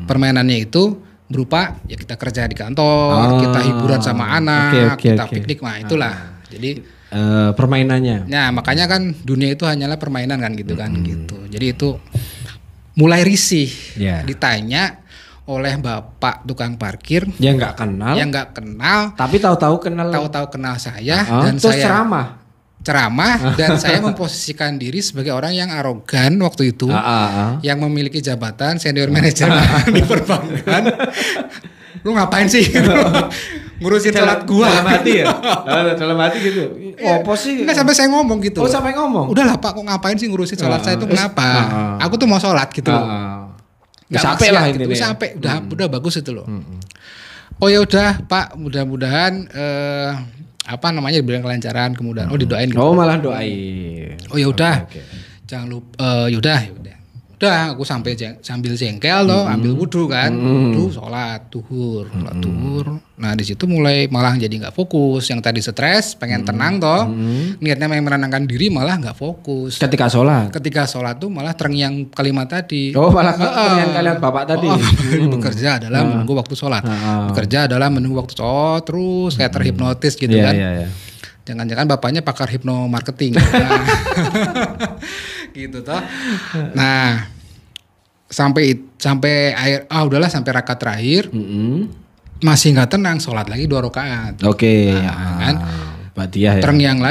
Permainannya itu berupa ya kita kerja di kantor, kita hiburan sama anak, kita piknik, nah itulah. Jadi permainannya. Nah makanya kan dunia itu hanyalah permainan kan gitu kan gitu. Jadi itu mulai risih ditanya oleh bapak tukang parkir yang nggak kenal, tapi tahu-tahu kenal saya dan terus saya ceramah dan saya memposisikan diri sebagai orang yang arogan waktu itu, yang memiliki jabatan senior manager di perbankan. Lu ngapain sih ngurusin sholat gua? Dalam hati ya? Dalam hati gitu. Apa sih? Enggak sampai saya ngomong gitu. Oh sampai ngomong? Udahlah Pak, kok ngapain sih ngurusin sholat saya itu kenapa? Aku tuh mau sholat gitu. nggak sampai lah gitu. ini. Sampai udah bagus itu loh. Oh ya udah Pak, mudah-mudahan apa namanya dibilang kelancaran, kemudahan. Oh didoain gitu. Oh malah doain. Oh ya udah. Oke. Jangan lupa yaudah. Udah aku sambil jengkel loh, ambil wudhu kan. Wudhu, sholat duhur. Nah di situ mulai malah jadi nggak fokus. Yang tadi stres, pengen tenang toh. Niatnya memang menenangkan diri malah nggak fokus. Ketika sholat Tuh malah terngiang kalimat tadi. Oh malah terngiang kalimat bapak tadi. Bekerja adalah menunggu waktu sholat. Bekerja adalah menunggu waktu sholat. Terus kayak terhipnotis gitu kan. Iya. Jangan-jangan bapaknya pakar hipno marketing. Nah, gitu toh. Nah, sampai akhir udahlah sampai rakaat terakhir. Masih nggak tenang, sholat lagi 2 rakaat. Oke. Kan? Badiah ya. Terngiang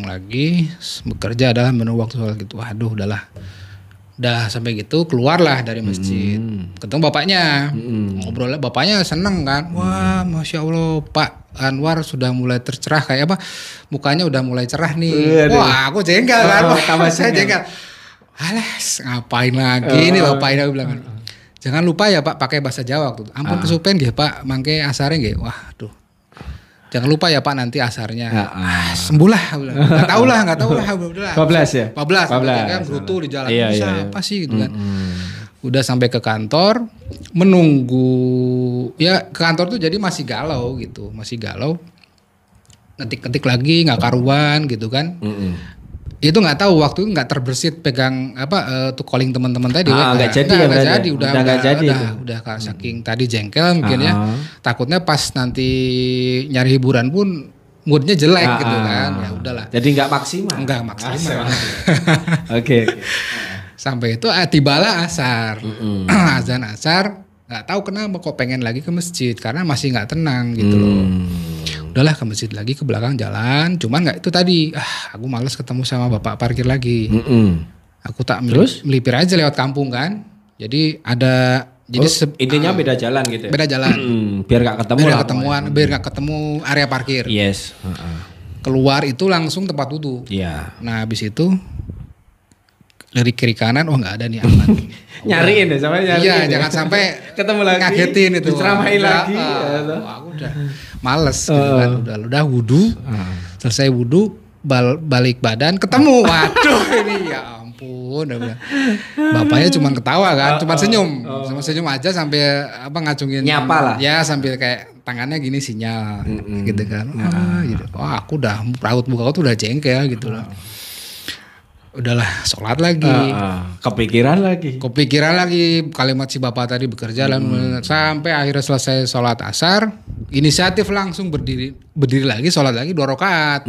lagi, bekerja adalah menunggu waktu sholat gitu. Waduh, udahlah. Udah sampai gitu keluarlah dari masjid. Ketemu bapaknya. Ngobrol, bapaknya seneng kan. Wah, Masya Allah Pak Anwar sudah mulai tercerah kayak apa? Mukanya udah mulai cerah nih. Wah, aku jengkel kan. Saya jengkel. Alas, ngapain lagi ini bapaknya bilang kan. Jangan lupa ya Pak pakai bahasa Jawa waktu itu. Ampun kesupen nggih Pak, mangke asare nggih. Wah, aduh. Jangan lupa ya Pak nanti asarnya. Sembulah. Enggak tahu lah. Udah. 14 ya? 14. Kan brutu di jalan. Bisa apa sih gitu kan. Udah sampai ke kantor, menunggu. Ya ke kantor tuh jadi masih galau gitu. Ngetik-ngetik lagi nggak karuan gitu kan. Itu nggak tahu waktu itu nggak terbersit pegang tuh calling teman-teman tadi. Nggak jadi. Udah saking tadi jengkel mungkin ya. Takutnya pas nanti nyari hiburan pun moodnya jelek gitu kan. Ya udahlah. Jadi nggak maksimal. Oke. Sampai itu tibalah asar. Azan asar. Nggak tahu kenapa kok pengen lagi ke masjid karena masih nggak tenang gitu loh. Udahlah ke masjid lagi, ke belakang jalan. Cuman nggak itu tadi. Aku malas ketemu sama bapak parkir lagi. Aku tak melipir aja lewat kampung kan. Jadi ada. Intinya beda jalan gitu ya? Beda jalan. Biar nggak ketemu biar nggak ketemu area parkir. Yes. Keluar itu langsung tempat wudhu. Iya. Nah habis itu dari kiri kanan, nggak ada nih aman. Nyariin ya, sampai nyariin. Iya, jangan sampai ketemu lagi. Ngagetin itu. Diceramain lagi. Aku udah males gitu kan. Udah wudhu. Selesai wudhu, balik badan ketemu. Waduh ini ya ampun. Bapaknya cuma ketawa kan, cuma senyum. Cuma senyum aja sampai ngacungin. Nyapa lah. Ya sambil kayak tangannya gini sinyal gitu kan. Gitu. Wah aku udah raut muka aku tuh udah jengkel gitu loh. Udahlah sholat lagi. Kepikiran lagi kalimat si bapak tadi bekerja sampai akhirnya selesai sholat asar. Inisiatif langsung berdiri lagi sholat lagi 2 rakaat.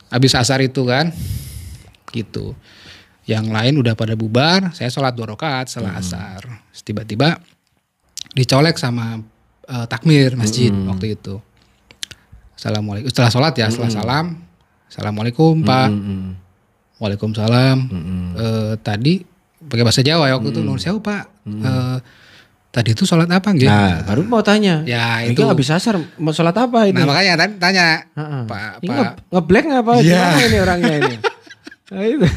Habis asar itu kan gitu. Yang lain udah pada bubar, saya sholat 2 rakaat setelah asar. Tiba-tiba dicolek sama takmir masjid waktu itu. Assalamualaikum. Setelah sholat ya, setelah salam. Assalamualaikum Pak. Waalaikumsalam. Tadi pakai bahasa Jawa ya waktu itu. Nuhun sewu Pak. Tadi itu sholat apa gitu? Nah baru mau tanya. Ya itu itu. Habis asar mau sholat apa ini? Nah makanya tanya. Pak. Ngeblank apa? Ya. Gimana ini orangnya ini? Nah, itu.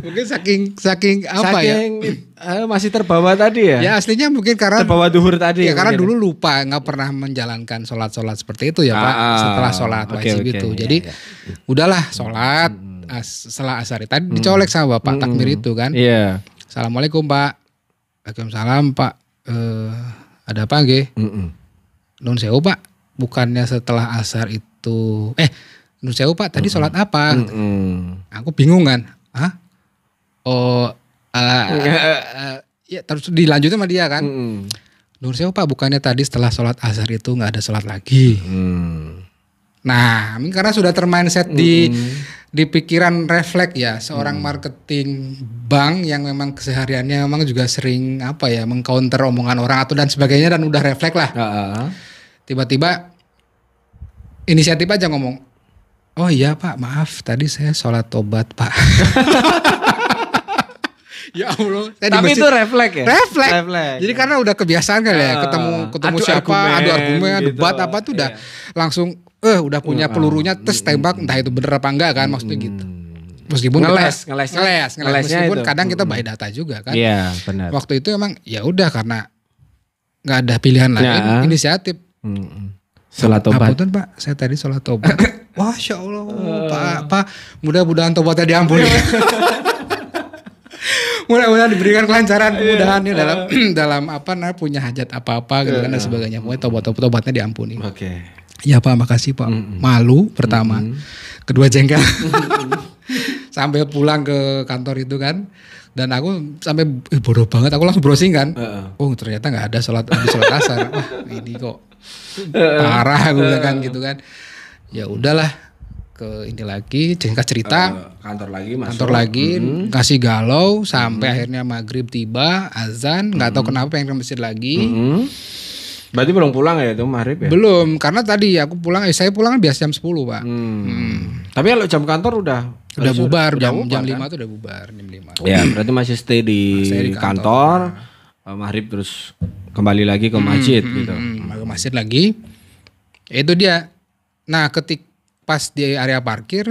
Mungkin saking apa ya? Masih terbawa tadi ya? Ya aslinya mungkin karena terbawa duhur tadi. Ya karena dulu lupa nggak pernah menjalankan sholat seperti itu ya Pak. Setelah sholat wajib itu. Jadi udahlah sholat. Setelah asar tadi dicolek sama bapak takmir itu kan. Iya. Assalamualaikum Pak. Waalaikumsalam Pak. Ada apa nggih? Nun sewu Pak. Bukannya setelah asar itu nun sewu Pak tadi sholat apa? Aku bingung kan. Ya terus dilanjutin sama dia kan. Nun sewu Pak bukannya tadi setelah sholat asar itu nggak ada sholat lagi. Nah, karena sudah termindset di pikiran refleks ya seorang marketing bank yang memang kesehariannya memang juga sering mengcounter omongan orang atau dan sebagainya dan udah refleks lah. Tiba-tiba inisiatif aja ngomong, oh iya Pak maaf tadi saya sholat tobat Pak. Ya Allah. Tapi itu refleks ya? Refleks. Jadi karena udah kebiasaan kali ya ketemu siapa, adu argumen, gitu. debat apa tuh udah langsung udah punya pelurunya terus tembak entah itu bener apa enggak kan maksudnya gitu. Meskipun ngelesnya meskipun itu. kadang kita by data juga kan. Iya, benar. Waktu itu emang ya udah karena nggak ada pilihan lain, inisiatif. Sholat tobat. Apunten Pak, saya tadi sholat tobat. Masya Allah, Pak, mudah-mudahan tobatnya diampuni. Mudah-mudahan diberikan kelancaran, kemudahan dalam punya hajat apa-apa gitu kan dan sebagainya. Pokoknya tobatnya diampuni. Oke. Ya Pak, makasih Pak. Malu pertama, kedua jengkel. Sampai pulang ke kantor itu kan. Dan aku sampai bodoh banget, aku langsung browsing kan. Oh ternyata nggak ada sholat asar. Wah ini kok parah gue bilang kan gitu kan. Ya udahlah ke ini lagi, singkat cerita kantor lagi kasih galau sampai akhirnya maghrib tiba, azan, nggak tahu kenapa pengen ke masjid lagi. Berarti belum pulang ya itu maghrib ya? Belum, karena tadi aku pulang, saya pulang biasa jam 10 Pak. Tapi kalau jam kantor udah bubar, jam kan? 5 tuh udah bubar, jam 5. Ya berarti masih stay di kantor, maghrib terus kembali lagi ke masjid gitu. Ke masjid lagi, itu dia. Nah pas di area parkir,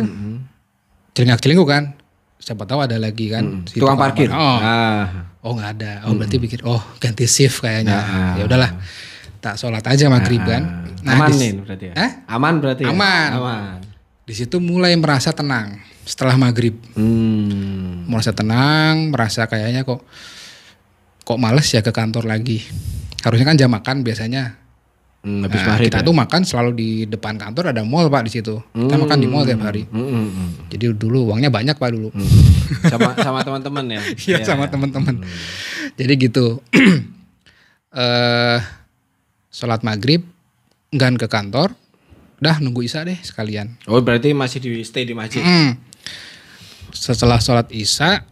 celingak-celinguk kan, siapa tahu ada lagi kan. Tukang parkir? Oh nggak ada, berarti pikir, ganti shift kayaknya. Ya udahlah. Tak sholat aja maghrib kan. Nah, aman nih berarti ya? Aman berarti ya? Aman. Di situ mulai merasa tenang setelah maghrib. Merasa tenang, merasa kayaknya kok males ya ke kantor lagi. Harusnya kan jam makan biasanya. Habis maghrib kita tuh makan selalu di depan kantor ada mall Pak di situ. Kita makan di mall tiap hari. Jadi dulu uangnya banyak Pak dulu. sama teman-teman ya? Iya sama teman-teman. Jadi gitu. Sholat maghrib, enggan ke kantor, udah nunggu isya deh sekalian. Oh berarti masih stay di masjid? Setelah sholat isya,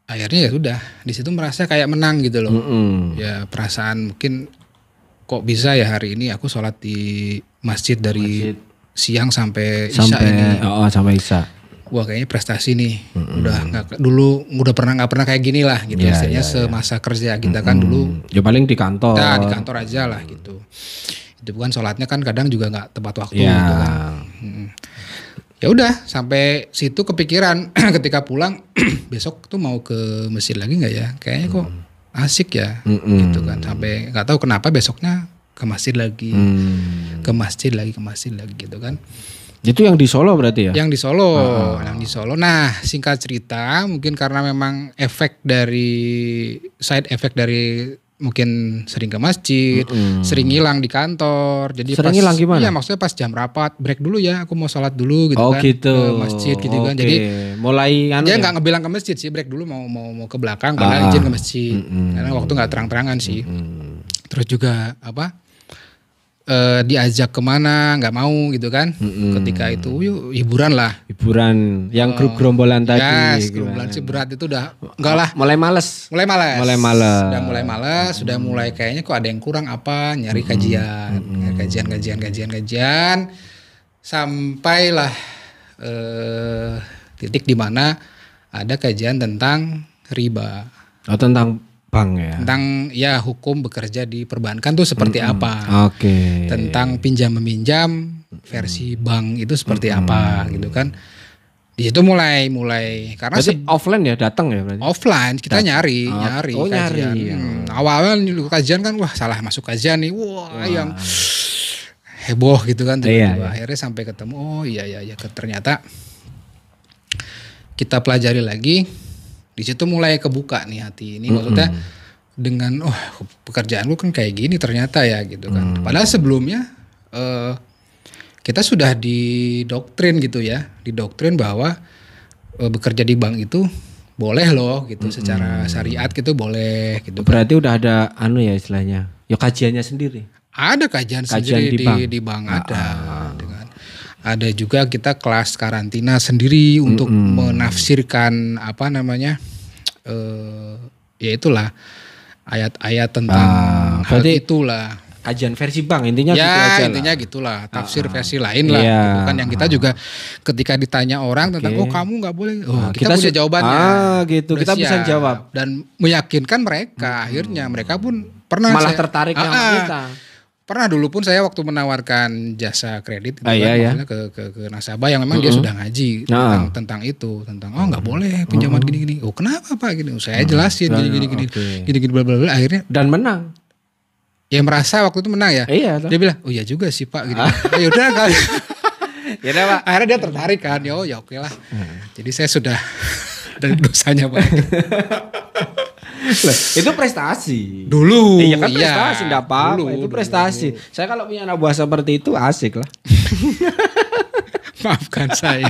akhirnya ya sudah di situ merasa kayak menang gitu loh. Ya perasaan mungkin kok bisa ya hari ini aku sholat di masjid dari siang sampai isya ini. Sampai isya. Wah kayaknya prestasi nih. Udah nggak pernah kayak gini lah gitu. Istilahnya semasa kerja kita kan dulu. Ya paling di kantor. Nah, di kantor aja lah gitu. Itu bukan sholatnya kan kadang juga nggak tepat waktu gitu kan. Ya udah sampai situ kepikiran ketika pulang besok tuh mau ke masjid lagi nggak ya? Kayaknya kok asik ya gitu kan. Sampai nggak tahu kenapa besoknya ke masjid lagi, ke masjid lagi gitu kan. Itu yang di Solo berarti ya? Yang di Solo. Nah, singkat cerita, mungkin karena memang side effect dari mungkin sering ke masjid, sering hilang di kantor. Jadi sering hilang gimana? Iya, maksudnya pas jam rapat, break dulu ya, aku mau sholat dulu gitu kan. Gitu. Ke masjid gitu kan. Jadi mulai dia nggak ngebilang ke masjid sih, break dulu mau ke belakang, padahal izin ke masjid. Karena waktu nggak terang-terangan sih. Terus juga diajak kemana nggak mau gitu kan. Ketika itu yuk hiburan yang grup gerombolan tadi gerombolan si berat itu udah enggak lah, mulai males sudah mulai kayaknya kok ada yang kurang apa, nyari kajian sampailah titik di mana ada kajian tentang riba. Tentang bank ya. Tentang ya hukum bekerja di perbankan tuh seperti apa. Tentang pinjam meminjam versi bank itu seperti apa gitu kan. Di situ mulai karena offline ya datang ya berarti. Offline kita nyari kajian. Awalnya kajian kan wah salah masuk kajian nih. Wah yang heboh gitu kan tiba-tiba. Akhirnya sampai ketemu oh iya ternyata kita pelajari lagi. Di situ mulai kebuka nih hati ini, maksudnya dengan pekerjaan lu kan kayak gini ternyata ya gitu kan. Padahal sebelumnya kita sudah didoktrin gitu ya, bahwa bekerja di bank itu boleh loh gitu, secara syariat gitu boleh gitu. Berarti udah ada ya istilahnya, ya kajiannya sendiri. Ada kajian sendiri di bank ada. Ada juga kita kelas karantina sendiri untuk menafsirkan ya itulah ayat-ayat tentang hal itulah. Kajian versi bank intinya ya, gitu aja lah. Intinya gitulah, tafsir versi lain lah. Gitu kan yang kita juga ketika ditanya orang tentang kamu nggak boleh, kita punya jawabannya. Gitu, kita bisa jawab dan meyakinkan mereka. Akhirnya mereka pun pernah malah tertarik sama kita. Pernah dulu pun saya waktu menawarkan jasa kredit gitu iya. maksudnya ke nasabah yang memang dia sudah ngaji tentang itu, tentang nggak boleh pinjaman gini-gini. Oh kenapa Pak gini? Saya jelasin gini bla bla bla, akhirnya dan menang. Ya merasa waktu itu menang ya. Iya. Dia bilang, "Oh iya juga sih Pak." Gitu. Ya udah kali. Ya udah, Pak. Akhirnya dia tertarik kan. Ya oke lah. Jadi saya sudah dari dosanya Pak. Loh, itu prestasi. Dulu. Iya kan prestasi, enggak apa-apa. Itu prestasi. Dulu. Saya kalau punya anak buah seperti itu asik lah. Maafkan saya.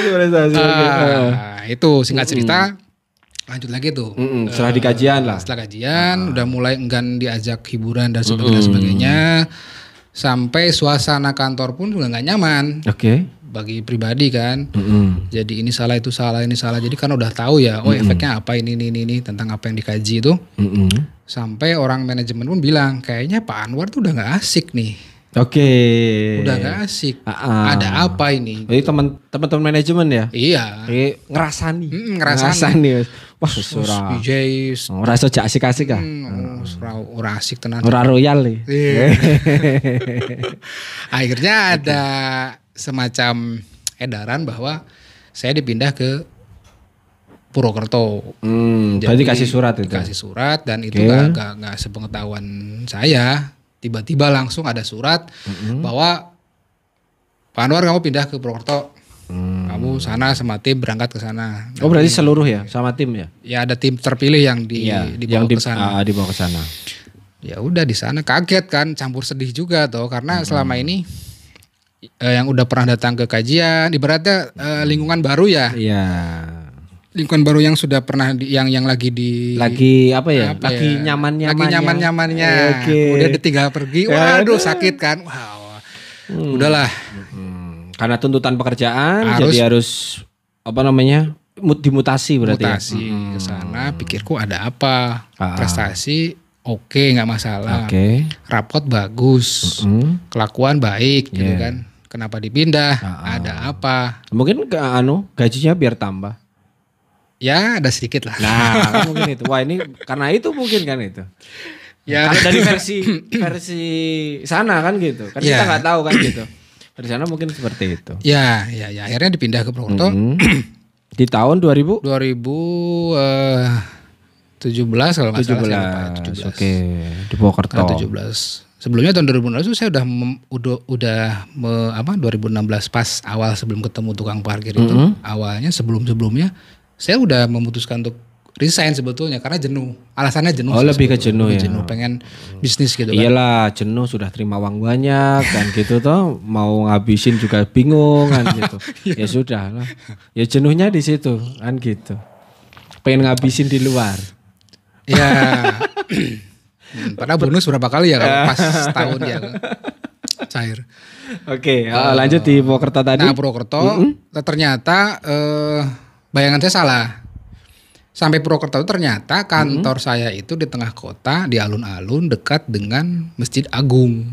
Itu prestasi. Itu singkat cerita. Lanjut lagi tuh. Setelah di kajian lah. Setelah kajian udah mulai enggan diajak hiburan dan sebagainya. Sampai suasana kantor pun juga nggak nyaman. Oke. Bagi pribadi kan. Jadi ini salah itu salah ini salah. Jadi kan udah tahu ya. Oh efeknya apa ini tentang apa yang dikaji itu. Sampai orang manajemen pun bilang kayaknya Pak Anwar tuh udah nggak asik nih. Oke. Udah nggak asik. Ada apa ini? Jadi teman-teman manajemen ya? Iya. Ngerasani. Ngerasani. Wah, surah. PJ. Rasa jak asik-asik ah. Ora asik tenan. Ora royal nih. Akhirnya ada semacam edaran bahwa saya dipindah ke Purwokerto. Berarti kasih surat itu. Kasih surat dan itu nggak sepengetahuan saya. Tiba-tiba langsung ada surat bahwa Pak Anwar kamu pindah ke Purwokerto. Kamu sana sama tim berangkat ke sana. Oh berarti seluruh ya sama tim ya? Ya ada tim terpilih yang dibawa ke sana. Dibawa ke sana. Ya udah di sana kaget kan, campur sedih juga toh karena selama ini yang udah pernah datang ke kajian, ibaratnya lingkungan baru ya. Iya. Lingkungan baru yang sudah pernah yang lagi apa ya? Lagi nyaman-nyamannya. Lagi nyaman-nyamannya. Okay. Kemudian ditinggal pergi. Waduh sakit kan. Wow. Udahlah. Karena tuntutan pekerjaan jadi harus apa namanya? Dimutasi berarti. Mutasi ke sana, pikirku ada apa? Prestasi oke, nggak masalah. Rapot bagus. Kelakuan baik gitu kan. Kenapa dipindah? Ada apa? Mungkin gajinya biar tambah. Ya ada sedikit lah. Nah mungkin itu. Wah ini karena itu mungkin kan itu. Ya dari versi sana kan gitu. Kan kita nggak tahu kan gitu. Dari sana mungkin seperti itu. Ya. Akhirnya dipindah ke Purwokerto. Di tahun 2017 kalau nggak salah. 17. Oke. Di Purwokerto. 17. Sebelumnya tahun 2016 itu saya udah 2016 pas awal sebelum ketemu tukang parkir itu. Awalnya sebelumnya saya udah memutuskan untuk resign sebetulnya karena jenuh. Alasannya jenuh. Oh lebih ke jenuh ya. Jenuh, pengen bisnis gitu kan. Iyalah jenuh sudah terima uang banyak kan gitu toh. Mau ngabisin juga bingung kan gitu. Ya sudah lah. Ya jenuhnya di situ kan gitu. Pengen ngabisin di luar. Ya. Padahal bonus berapa kali ya kalau pas tahun ya. Cair. Oke, lanjut di Purwokerto tadi. Nah Purwokerto ternyata bayangan saya salah. Sampai Purwokerto ternyata kantor saya itu di tengah kota, di alun-alun dekat dengan Masjid Agung.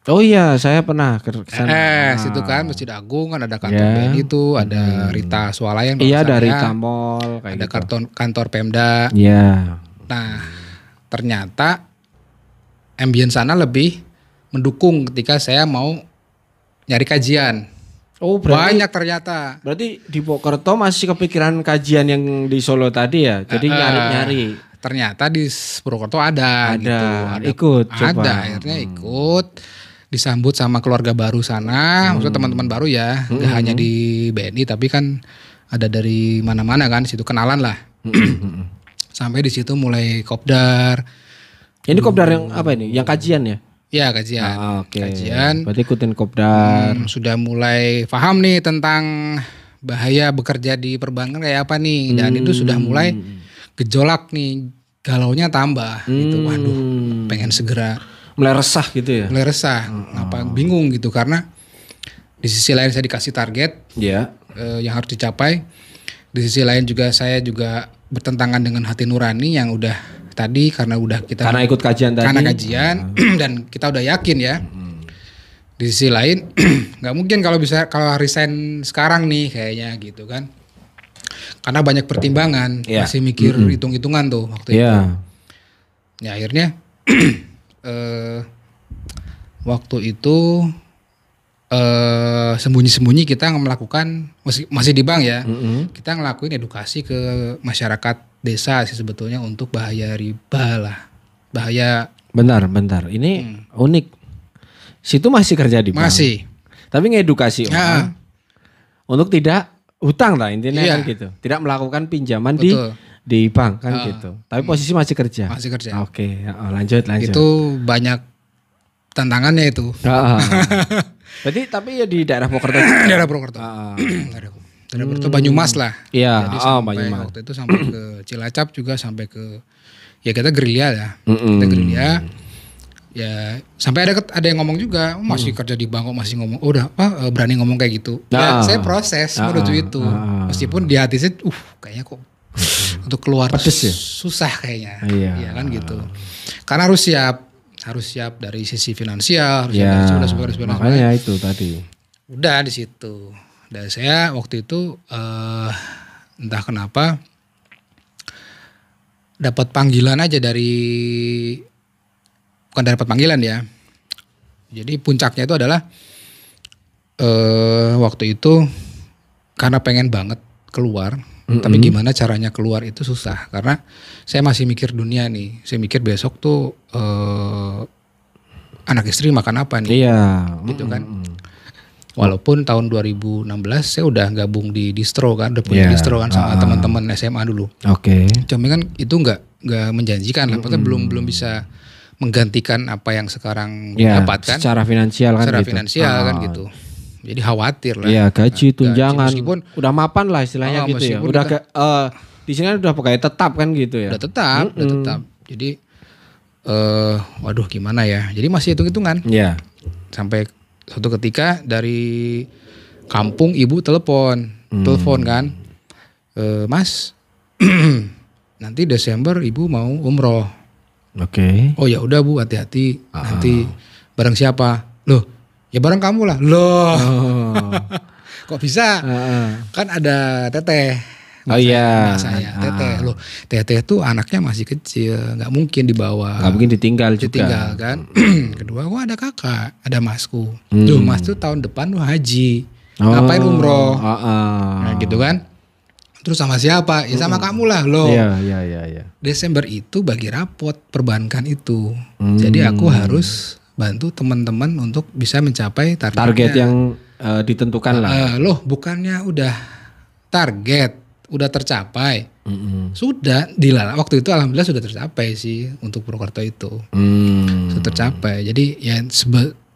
Oh iya, saya pernah ke sana. Situ kan Masjid Agung kan ada kantor BNI itu, ada Rita Swalayan. Iya, ada Rita Mall kayak ada gitu. kantor Pemda. Iya. Nah, ternyata ambience sana lebih mendukung ketika saya mau nyari kajian. Oh banyak ternyata. Berarti di Purwokerto masih kepikiran kajian yang di Solo tadi ya. Jadi nyari-nyari. Ternyata di Purwokerto ada gitu. Ikut. Akhirnya ikut. Disambut sama keluarga baru sana. Maksudnya teman-teman baru ya. Gak hanya di BNI tapi kan ada dari mana-mana kan. Di situ kenalan lah. Sampai di situ mulai kopdar. Ini kopdar yang apa ini? Yang kajian ya? Ya kajian. Kajian. Berarti ikutin kopdar. Sudah mulai paham nih tentang bahaya bekerja di perbankan kayak apa nih. Dan itu sudah mulai gejolak nih. Galaunya tambah gitu. Waduh pengen segera. Mulai resah gitu ya? Mulai resah. Bingung gitu karena di sisi lain saya dikasih target. Yang harus dicapai. Di sisi lain juga saya juga bertentangan dengan hati nurani yang udah tadi karena ikut kajian tadi. Karena kajian dan kita udah yakin ya. Di sisi lain nggak mungkin kalau resign sekarang nih kayaknya gitu kan. Karena banyak pertimbangan, masih mikir hitung-hitungan tuh waktu itu. Ya akhirnya waktu itu sembunyi-sembunyi kita melakukan masih di bank ya. Kita ngelakuin edukasi ke masyarakat desa sih sebetulnya untuk bahaya riba lah. Bahaya. Bentar. Ini unik. Situ masih kerja di bank. Masih. Tapi ngedukasi orang untuk tidak hutang lah intinya kan gitu. Tidak melakukan pinjaman di bank kan gitu. Tapi posisi masih kerja. Masih kerja. Oke, lanjut. Itu banyak tantangannya itu. Berarti tapi ya di daerah Purwokerto. Daerah Purwokerto. Daerah Purwokerto Banyumas lah. Iya, Jadi sampai Banyumas. waktu itu sampai ke Cilacap juga sampai ke ya kita gerilya ya. Kita gerilya. Ya sampai ada yang ngomong juga masih kerja di bank kok masih ngomong udah berani ngomong kayak gitu. Ya saya proses menuju itu. Meskipun di hati saya kayaknya kok untuk keluar pedes ya? Susah kayaknya. Iya kan gitu. Karena harus siap dari sisi finansial, harus siap dari sisi makanya itu tadi. Udah di situ. Dan saya waktu itu entah kenapa dapat panggilan aja bukan dapat panggilan ya. Jadi puncaknya itu adalah waktu itu karena pengen banget keluar, tapi gimana caranya keluar itu susah karena saya masih mikir dunia nih. Saya mikir besok tuh anak istri makan apa nih? Iya. Gitu kan. Walaupun tahun 2016 saya udah gabung di distro kan, udah punya distro kan sama teman-teman SMA dulu. Oke. Cuma kan itu nggak menjanjikan lah, maksudnya belum bisa menggantikan apa yang sekarang dapatkan secara finansial kan secara gitu. finansial kan gitu. Jadi khawatir lah. Iya, gaji tunjangan meskipun udah mapan lah istilahnya gitu ya. Udah di sini kan udah pakai tetap kan gitu ya. Udah tetap. Jadi waduh gimana ya. Jadi masih hitung-hitungan. Iya. Sampai suatu ketika dari kampung ibu telepon kan. Mas nanti Desember ibu mau umroh. Oke. Oh ya udah Bu, hati-hati. Nanti bareng siapa? Loh, ya bareng kamu lah. Loh. Kok bisa? Kan ada Teteh. Saya Teteh. Loh, Teteh tuh anaknya masih kecil, nggak mungkin dibawa. Nggak mungkin ditinggal juga. Ditinggal kan. Kedua, ada kakak, ada masku. Duh, mas tuh tahun depan tuh haji. Ngapain umroh? Nah, gitu kan. Terus sama siapa? Ya sama kamu lah loh. Iya. Desember itu bagi rapot perbankan itu. Jadi aku harus bantu teman-teman untuk bisa mencapai target yang ditentukan lah. Loh bukannya udah target, udah tercapai. Sudah waktu itu alhamdulillah sudah tercapai sih untuk Purwokerto itu. Sudah tercapai. Jadi ya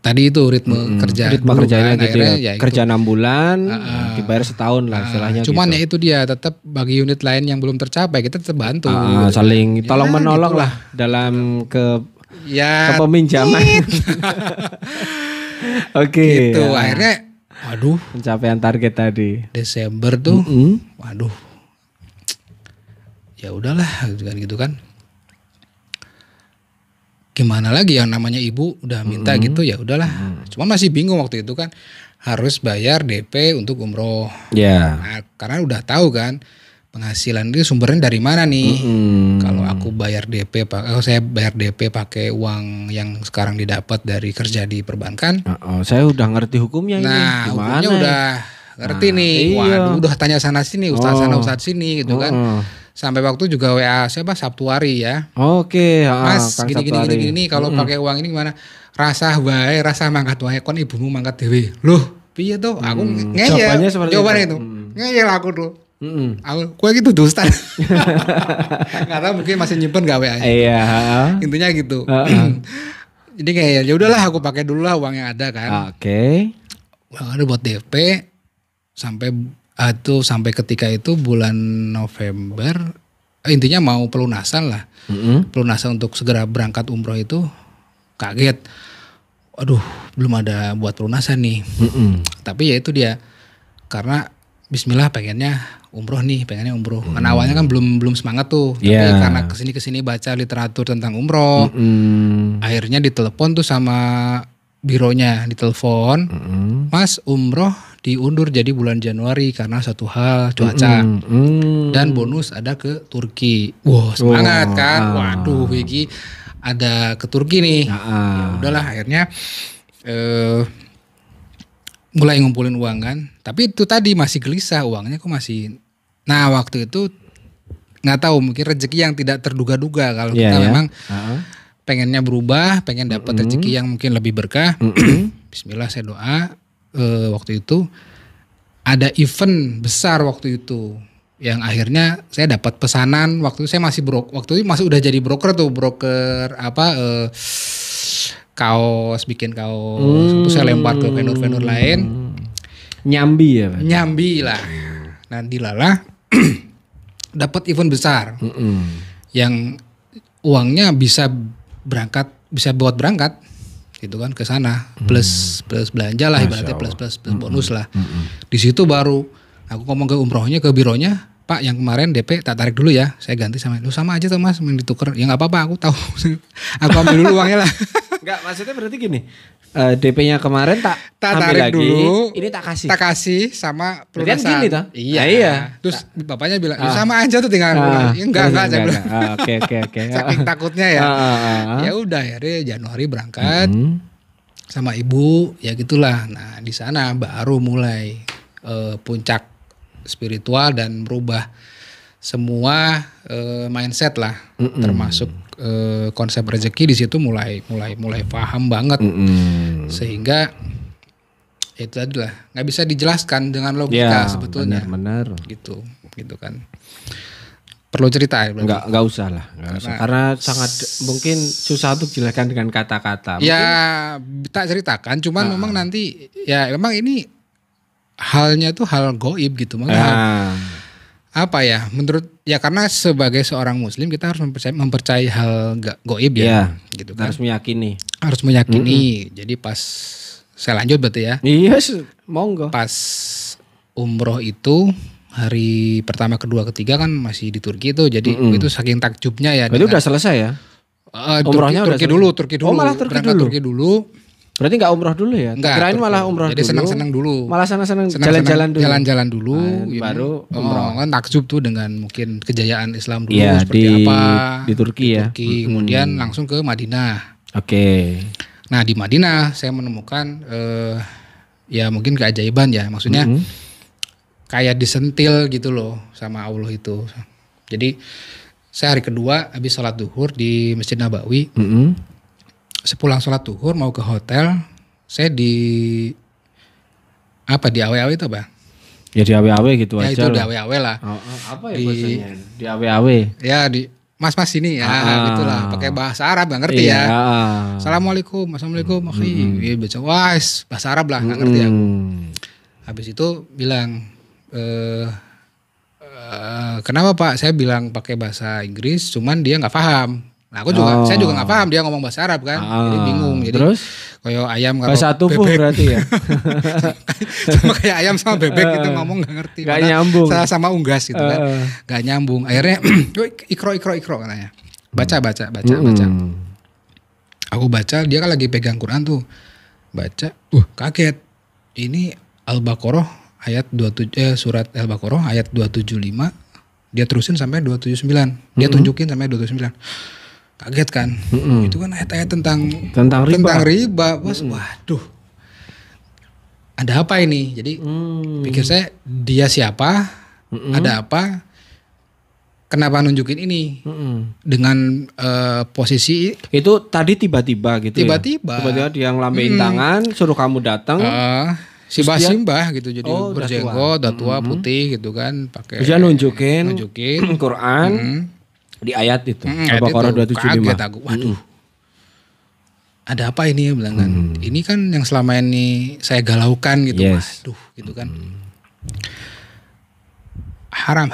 tadi itu ritme kerjanya kan, gitu ya kerja 6 bulan dibayar setahun lah istilahnya cuman gitu. Ya itu dia tetap bagi unit lain yang belum tercapai kita tetap bantu saling tolong menolong gitu lah dalam kepeminjaman. Oke. Gitu akhirnya waduh pencapaian target tadi Desember tuh waduh ya udahlah gitu kan. Gimana lagi yang namanya ibu udah minta gitu ya udahlah. Cuman masih bingung waktu itu kan harus bayar DP untuk umroh. Nah, karena udah tahu kan penghasilan itu sumbernya dari mana nih. Kalau aku bayar DP, saya bayar DP pakai uang yang sekarang didapat dari kerja di perbankan. Saya udah ngerti hukumnya ini. Nah, hukumnya udah ngerti nih. Waduh, udah tanya sana sini, ustaz sana ustaz sini gitu kan. Sampai waktu juga WA siapa Sabtuari ya. Oke, Mas gini kalau pakai uang ini gimana? Rasa mangkat wae kon ibumu mangkat dhewe. Loh, piye tuh? Aku ngeyel. Jawabannya itu. Ngeyel aku tuh. Aku kue gitu dusta. Enggak tahu mungkin masih nyimpen gak WA-nya. Iya. Intinya gitu. Jadi kayak ya udahlah aku pakai dulu lah uang yang ada kan. Oke. Uang ada buat DP sampai ketika itu bulan November intinya mau pelunasan lah. Pelunasan untuk segera berangkat umroh itu kaget. Aduh, belum ada buat pelunasan nih. Tapi ya itu dia. Karena bismillah pengennya umroh. Karena awalnya kan belum semangat tuh. Tapi karena kesini baca literatur tentang umroh. Akhirnya ditelepon tuh sama bironya, ditelepon. Mas umroh diundur jadi bulan Januari karena satu hal cuaca. Dan bonus ada ke Turki. Wah, semangat kan. Waduh, Wiki ada ke Turki nih. Ya udahlah, akhirnya mulai ngumpulin uang kan. Tapi itu tadi masih gelisah, uangnya kok masih. Nah, waktu itu nggak tahu, mungkin rezeki yang tidak terduga-duga kalau kita memang pengennya berubah, pengen dapat rezeki yang mungkin lebih berkah. Bismillah, saya doa. Waktu itu ada event besar waktu itu yang akhirnya saya dapat pesanan. Waktu itu saya masih waktu itu masih udah jadi broker kaos, bikin kaos. Terus saya lempar ke vendor-vendor lain. Nyambi ya, Pak? Nyambi lah. Nanti lala dapat event besar yang uangnya bisa buat berangkat gitu kan ke sana, plus belanja lah, ibaratnya plus bonus lah. Di situ baru aku ngomong ke umrohnya, ke bironya, Pak yang kemarin DP tak tarik dulu ya, saya ganti sama lu, sama aja tuh Mas, main ditukar. Ya nggak apa-apa, aku tahu. Aku ambil dulu uangnya lah. Enggak, maksudnya berarti gini, DP-nya kemarin tak ambil tarik lagi, dulu, ini tak kasih. Tak kasih sama Kan pelunasan. gini toh? Iya. Terus bapaknya bilang, sama aja tuh tinggal. Enggak, saya bilang. Oke. Saking takutnya ya. Ya udah, akhirnya Januari berangkat sama ibu, ya gitulah. Nah di sana baru mulai puncak spiritual dan merubah semua mindset lah, termasuk konsep rezeki. Di situ mulai paham banget, sehingga itu adalah nggak bisa dijelaskan dengan logika sebetulnya. Benar. Gitu kan. Perlu cerita ya? Enggak usah lah. Karena sangat mungkin susah untuk dijelaskan dengan kata-kata. Ya tak ceritakan, cuman memang nanti ya memang ini halnya tuh hal goib gitu. Apa ya, menurut ya, karena sebagai seorang muslim kita harus mempercayai hal goib ya, gitu kan. Harus meyakini. Jadi pas saya lanjut berarti ya. Iya, monggo. Pas umroh itu hari pertama, kedua, ketiga kan masih di Turki tuh. Jadi itu saking takjubnya ya. Itu udah selesai ya? Umrohnya Turki dulu. Oh, malah Turki dulu. Berarti nggak umroh dulu ya? Kirain malah umroh jadi dulu. Jadi senang-senang dulu. Malah senang-senang jalan-jalan dulu. Baru umroh. Kan takjub tuh dengan mungkin kejayaan Islam dulu seperti apa. Di Turki ya. Kemudian langsung ke Madinah. Oke. Nah di Madinah saya menemukan ya mungkin keajaiban ya. Maksudnya kayak disentil gitu loh sama Allah itu. Jadi saya hari kedua habis sholat duhur di Masjid Nabawi. Sepulang sholat duhur mau ke hotel, saya di awe-awe itu apa? Ya di awe-awe gitu ya, aja. Ya itu di awe-awe lah. Apa ya bahasanya? Di awe-awe. Ya di mas-mas ini ya gitulah, pakai bahasa Arab nggak ngerti ya. Assalamualaikum. Iya baca bahasa Arab lah, nggak ngerti aku. Habis itu bilang kenapa Pak? Saya bilang pakai bahasa Inggris, cuman dia nggak paham. Nah aku juga, saya juga nggak paham dia ngomong bahasa Arab kan, jadi bingung. Jadi terus kayak ayam bahasa tubuh bebek. Berarti ya. Sama kayak ayam sama bebek gitu ngomong nggak ngerti. Gak nyambung. Sama unggas gitu kan, nggak nyambung. Akhirnya ikro katanya. Baca. Aku baca, dia kan lagi pegang Quran tuh, baca. Kaget. Ini Al-Baqarah ayat 27 surat Al-Baqarah ayat 275. Dia terusin sampai 279. Dia tunjukin sampai 279. Kaget kan? Itu kan ayat-ayat tentang riba. Waduh. Ada apa ini? Jadi pikir saya, dia siapa? Ada apa? Kenapa nunjukin ini? Dengan posisi itu tadi tiba-tiba gitu. Tiba-tiba dia ngelambein tangan, suruh kamu datang. Simbah gitu, jadi berjenggot, udah tua, putih gitu kan, pakai. Dia nunjukin Quran di ayat itu. Al-Baqarah 275. Kaget aku, waduh. Ada apa ini ya bilang kan? Ini kan yang selama ini saya galaukan gitu, waduh, gitu kan. Haram.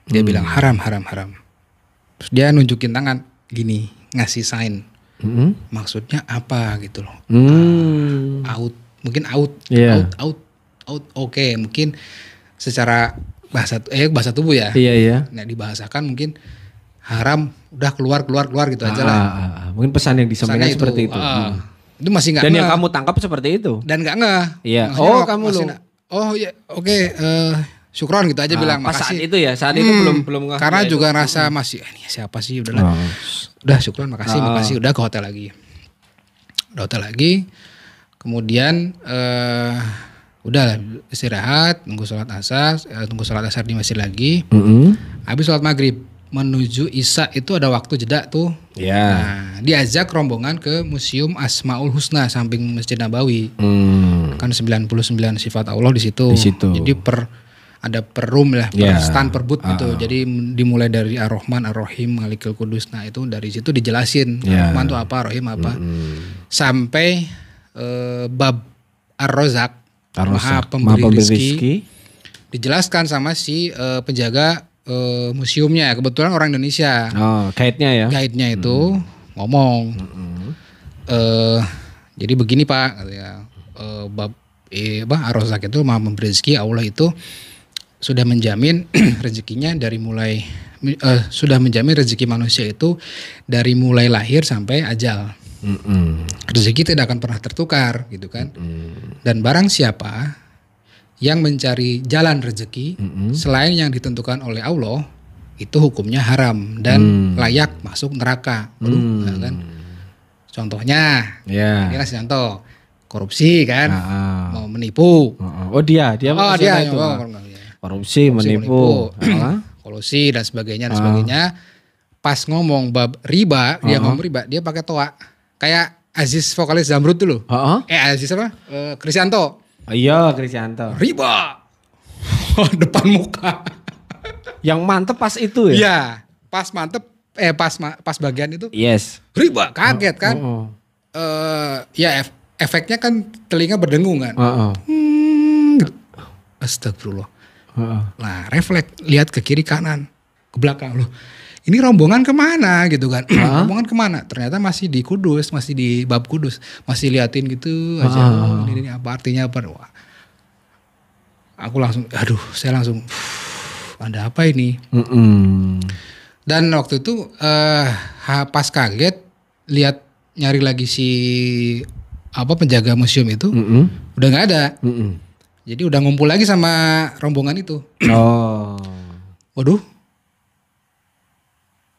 Dia bilang haram. Terus dia nunjukin tangan gini, ngasih sign. Maksudnya apa gitu loh. Out. Mungkin out. Oke, mungkin secara bahasa tubuh ya. Iya. Nah, dibahasakan mungkin haram, udah keluar gitu aja lah. Mungkin pesan yang disampaikan seperti itu. Itu masih nggak Dan yang ngeh. kamu tangkap seperti itu. Dan nggak ngeh. Iya. Maksudnya Oh, kamu masih lu. Oh ya, oke. Syukron gitu aja bilang Pas saat makasih. itu ya, saat itu belum ngeh. Karena Ya, itu. juga rasa masih ini siapa sih udahlah. Udah syukron makasih udah ke hotel lagi. Udah hotel lagi. Kemudian udah istirahat, tunggu sholat asar di masjid lagi. Habis sholat maghrib menuju isya itu ada waktu jeda tuh. Ya. Nah, diajak rombongan ke Museum Asmaul Husna samping Masjid Nabawi. Kan 99 sifat Allah di situ. Di situ. Jadi ada per room lah, per stand per booth gitu. Jadi dimulai dari Ar-Rahman, Ar-Rahim, Malikul Qudus. Nah, itu dari situ dijelasin Ar-Rahman itu apa, Ar-Rahim apa. Sampai bab Ar-Razak, Maha Pemberi Rizki, dijelaskan sama si penjaga museumnya. Kebetulan orang Indonesia. Oh, guide-nya ya. Guide-nya itu ngomong. Jadi begini Pak, katanya, bab Ar-Razak itu Maha Pemberi Rizki, Allah itu sudah menjamin rezekinya dari mulai sudah menjamin rezeki manusia itu dari mulai lahir sampai ajal. Rezeki tidak akan pernah tertukar gitu kan. Dan barang siapa yang mencari jalan rezeki selain yang ditentukan oleh Allah, itu hukumnya haram dan layak masuk neraka. Ya kan? Contohnya, ini kasih contoh, korupsi kan, mau menipu. Oh dia itu. Korupsi, menipu. Kolusi dan sebagainya. Pas ngomong bab riba, dia ngomong riba, dia pakai toa. Kayak Aziz vokalis Zamrud dulu. Aziz apa? Kristianto. Iya, Kristianto. Riba. Depan muka. Yang mantep pas itu ya? Iya, pas mantep pas bagian itu. Yes. Riba, kaget kan? Ya efeknya kan telinga berdengung kan. Astagfirullah. Nah, refleks lihat ke kiri kanan, ke belakang loh. Ini rombongan kemana gitu kan? Rombongan kemana? Ternyata masih di Kudus, masih di bab Kudus, masih liatin gitu aja. Ini apa artinya apa? Wah. Aku langsung, saya langsung, ada apa ini? Dan waktu itu pas kaget lihat nyari lagi si penjaga museum itu, udah nggak ada. Jadi udah ngumpul lagi sama rombongan itu. Waduh,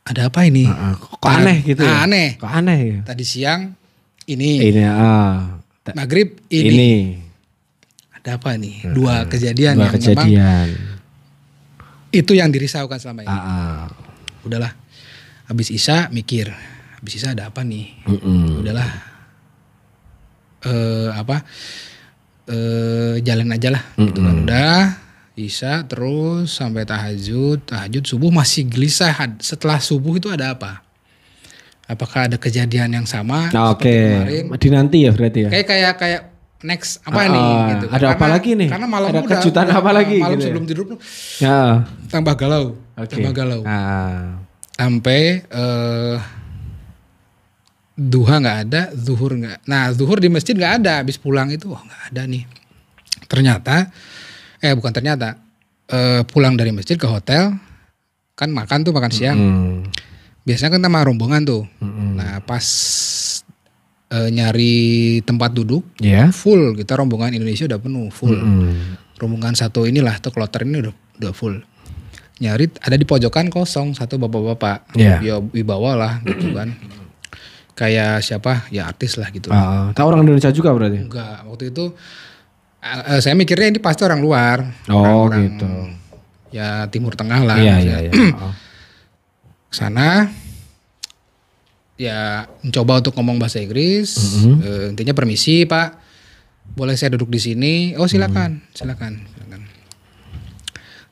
ada apa ini? Kok aneh gitu ya? Aneh. Kok aneh ya? Tadi siang ini. Maghrib ini. Ada apa nih? Dua kejadian yang memang itu yang dirisaukan selama ini. Udahlah. Habis Isya mikir. Habis Isya ada apa nih? Udahlah. Jalan aja lah gitu kan. Udah Isya terus sampai tahajud subuh masih gelisah. Setelah subuh itu ada apa? Apakah ada kejadian yang sama seperti kemarin? Dinanti ya berarti ya. Kayak next apa nih gitu. Ada apa lagi nih? Karena malam ada kejutan apa lagi malam gitu sebelum tidur ya. tambah galau. Sampai duha nggak ada, zuhur nggak. Nah zuhur di masjid nggak ada, habis pulang itu nggak ada nih. Ternyata, pulang dari masjid ke hotel, kan makan siang. Biasanya kan sama rombongan tuh. Nah pas nyari tempat duduk, full. Kita rombongan Indonesia udah penuh, full. Rombongan satu inilah, tuh kloter ini udah full. Nyari ada di pojokan kosong, satu bapak-bapak. Ya wibawa lah gitu kan. Kayak siapa ya artis lah gitu. Tahu orang Indonesia juga berarti? Enggak, waktu itu saya mikirnya ini pasti orang luar. Orang gitu. Ya Timur Tengah lah. Iya. Sana ya mencoba untuk ngomong bahasa Inggris. Intinya permisi Pak, boleh saya duduk di sini? Oh silakan.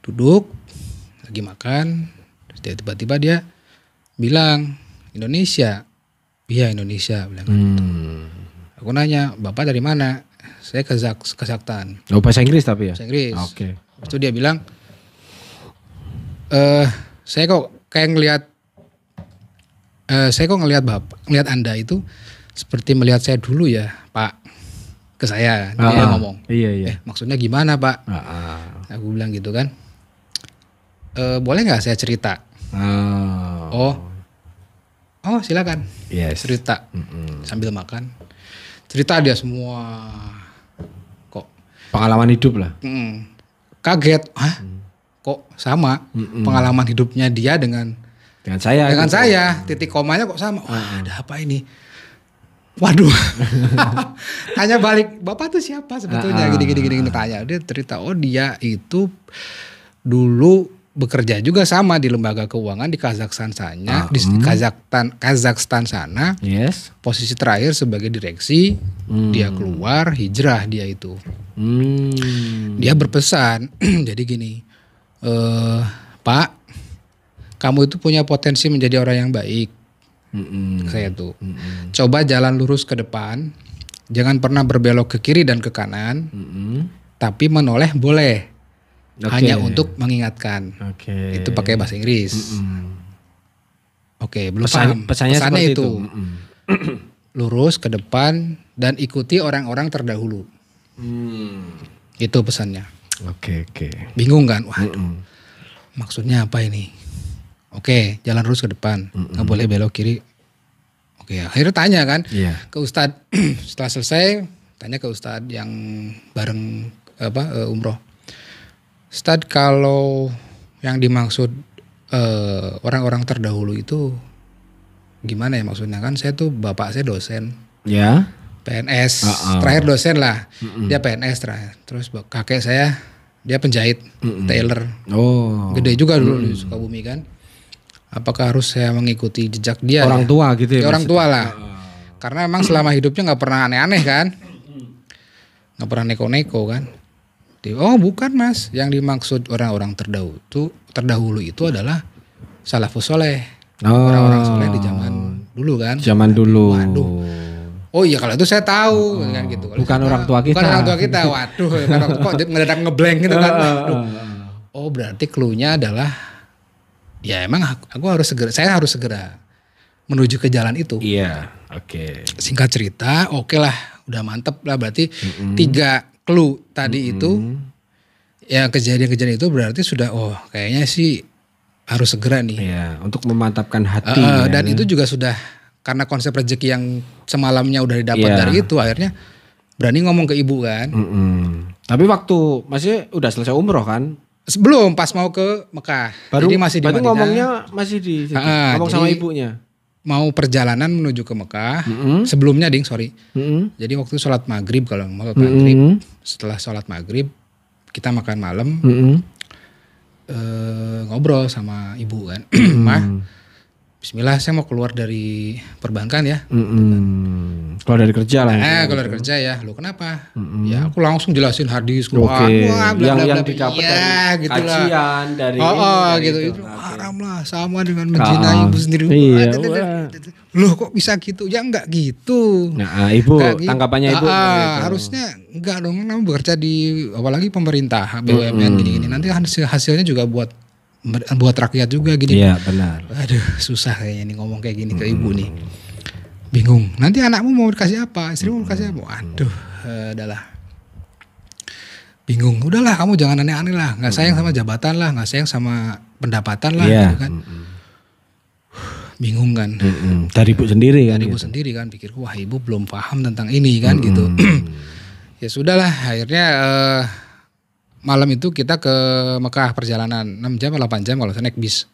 Duduk lagi makan. Tiba-tiba dia bilang Indonesia. Iya Indonesia bilang gitu. Aku nanya, Bapak dari mana? Saya Kazakhstan. Bahasa Inggris tapi ya? Bahasa Inggris. Oke. Terus itu dia bilang, saya kok ngelihat Bapak, ngelihat Anda itu seperti melihat saya dulu ya, Pak. Ke saya, dia ngomong. Iya. Maksudnya gimana Pak? Aku bilang gitu kan. Boleh nggak saya cerita? Oh silakan. Yes. Cerita sambil makan. cerita dia semua. Kok Pengalaman hidup lah. kaget, kok sama pengalaman hidupnya dia dengan saya. dengan gitu. saya, titik komanya kok sama. Wah, ada apa ini? Waduh. Tanya balik, Bapak tuh siapa sebetulnya? Gini tanya. Dia cerita, oh dia itu dulu bekerja juga sama di lembaga keuangan di Kazakhstan sana, di Kazakhstan sana. Yes. Posisi terakhir sebagai direksi, dia keluar hijrah dia itu. Dia berpesan, jadi gini, Pak, kamu itu punya potensi menjadi orang yang baik. Saya tuh, coba jalan lurus ke depan, jangan pernah berbelok ke kiri dan ke kanan, tapi menoleh boleh. Hanya untuk mengingatkan. Itu pakai bahasa Inggris. Belum paham. Pesannya itu. Lurus ke depan dan ikuti orang-orang terdahulu. Itu pesannya. Bingung kan? Waduh. Maksudnya apa ini? Jalan lurus ke depan. Nggak boleh belok kiri. Akhirnya tanya kan ke Ustadz. Setelah selesai, tanya ke Ustadz yang bareng umroh. Ustadz, kalau yang dimaksud orang-orang terdahulu itu gimana ya maksudnya? Kan saya tuh bapak saya dosen, PNS, terakhir dosen lah, dia PNS terakhir. Terus kakek saya dia penjahit, tailor, gede juga dulu di Sukabumi kan. Apakah harus saya mengikuti jejak dia? Orang tua gitu ya? Orang tua lah, karena emang selama hidupnya nggak pernah aneh-aneh kan, nggak pernah neko-neko kan. Oh bukan mas, yang dimaksud orang-orang terdahulu itu adalah salafus soleh, orang-orang soleh di zaman dulu kan. Zaman dulu. Waduh. Oh iya kalau itu saya tahu kan gitu. Bukan orang tua kita. Bukan orang tua kita. Waduh, kok mendadak ngeblank gitu kan. Oh berarti cluenya adalah ya emang saya harus segera menuju ke jalan itu. Iya. Singkat cerita, lah, udah mantep lah berarti 3 clue tadi itu, ya kejadian-kejadian itu berarti sudah kayaknya sih harus segera nih. Iya, untuk memantapkan hati. Dan itu juga sudah karena konsep rezeki yang semalamnya udah didapat dari itu, akhirnya berani ngomong ke ibu kan. Tapi waktu masih udah selesai umroh kan? Sebelum pas mau ke Mekah. Jadi masih di Madinah. Ngomongnya masih di situ. Ngomong sama ibunya. Mau perjalanan menuju ke Mekah, sebelumnya jadi waktu sholat maghrib, kalau mau sholat maghrib, setelah sholat maghrib kita makan malam, ngobrol sama ibu kan, Mah, Bismillah saya mau keluar dari perbankan ya. Keluar dari kerja lah. Keluar dari kerja ya. Lo kenapa? Ya aku langsung jelasin hadis. Yang didapat dari gitu kajian lah. dari gitu. Itu haram lah, sama dengan menzinai ibu sendiri. Loh kok bisa gitu? Ya enggak gitu. Nah ibu gitu. Tanggapannya ibu harusnya enggak dong. Kamu bekerja di apalagi pemerintah BUMN gini-gini. Nanti hasilnya juga buat rakyat juga gini. Iya benar. Aduh susah kayaknya nih ngomong kayak gini ke ibu nih. Bingung. Nanti anakmu mau dikasih apa? Istrimu mau dikasih apa? Aduh, udahlah. Bingung. Udahlah kamu jangan aneh-aneh lah. Gak sayang sama jabatan lah. Gak sayang sama pendapatan lah. Gitu kan. Bingung kan. Dari ibu sendiri kan. Dari ibu sendiri kan. Pikir wah ibu belum paham tentang ini kan gitu. Ya sudahlah akhirnya malam itu kita ke Mekah perjalanan 6 jam atau 8 jam kalau saya naik bis.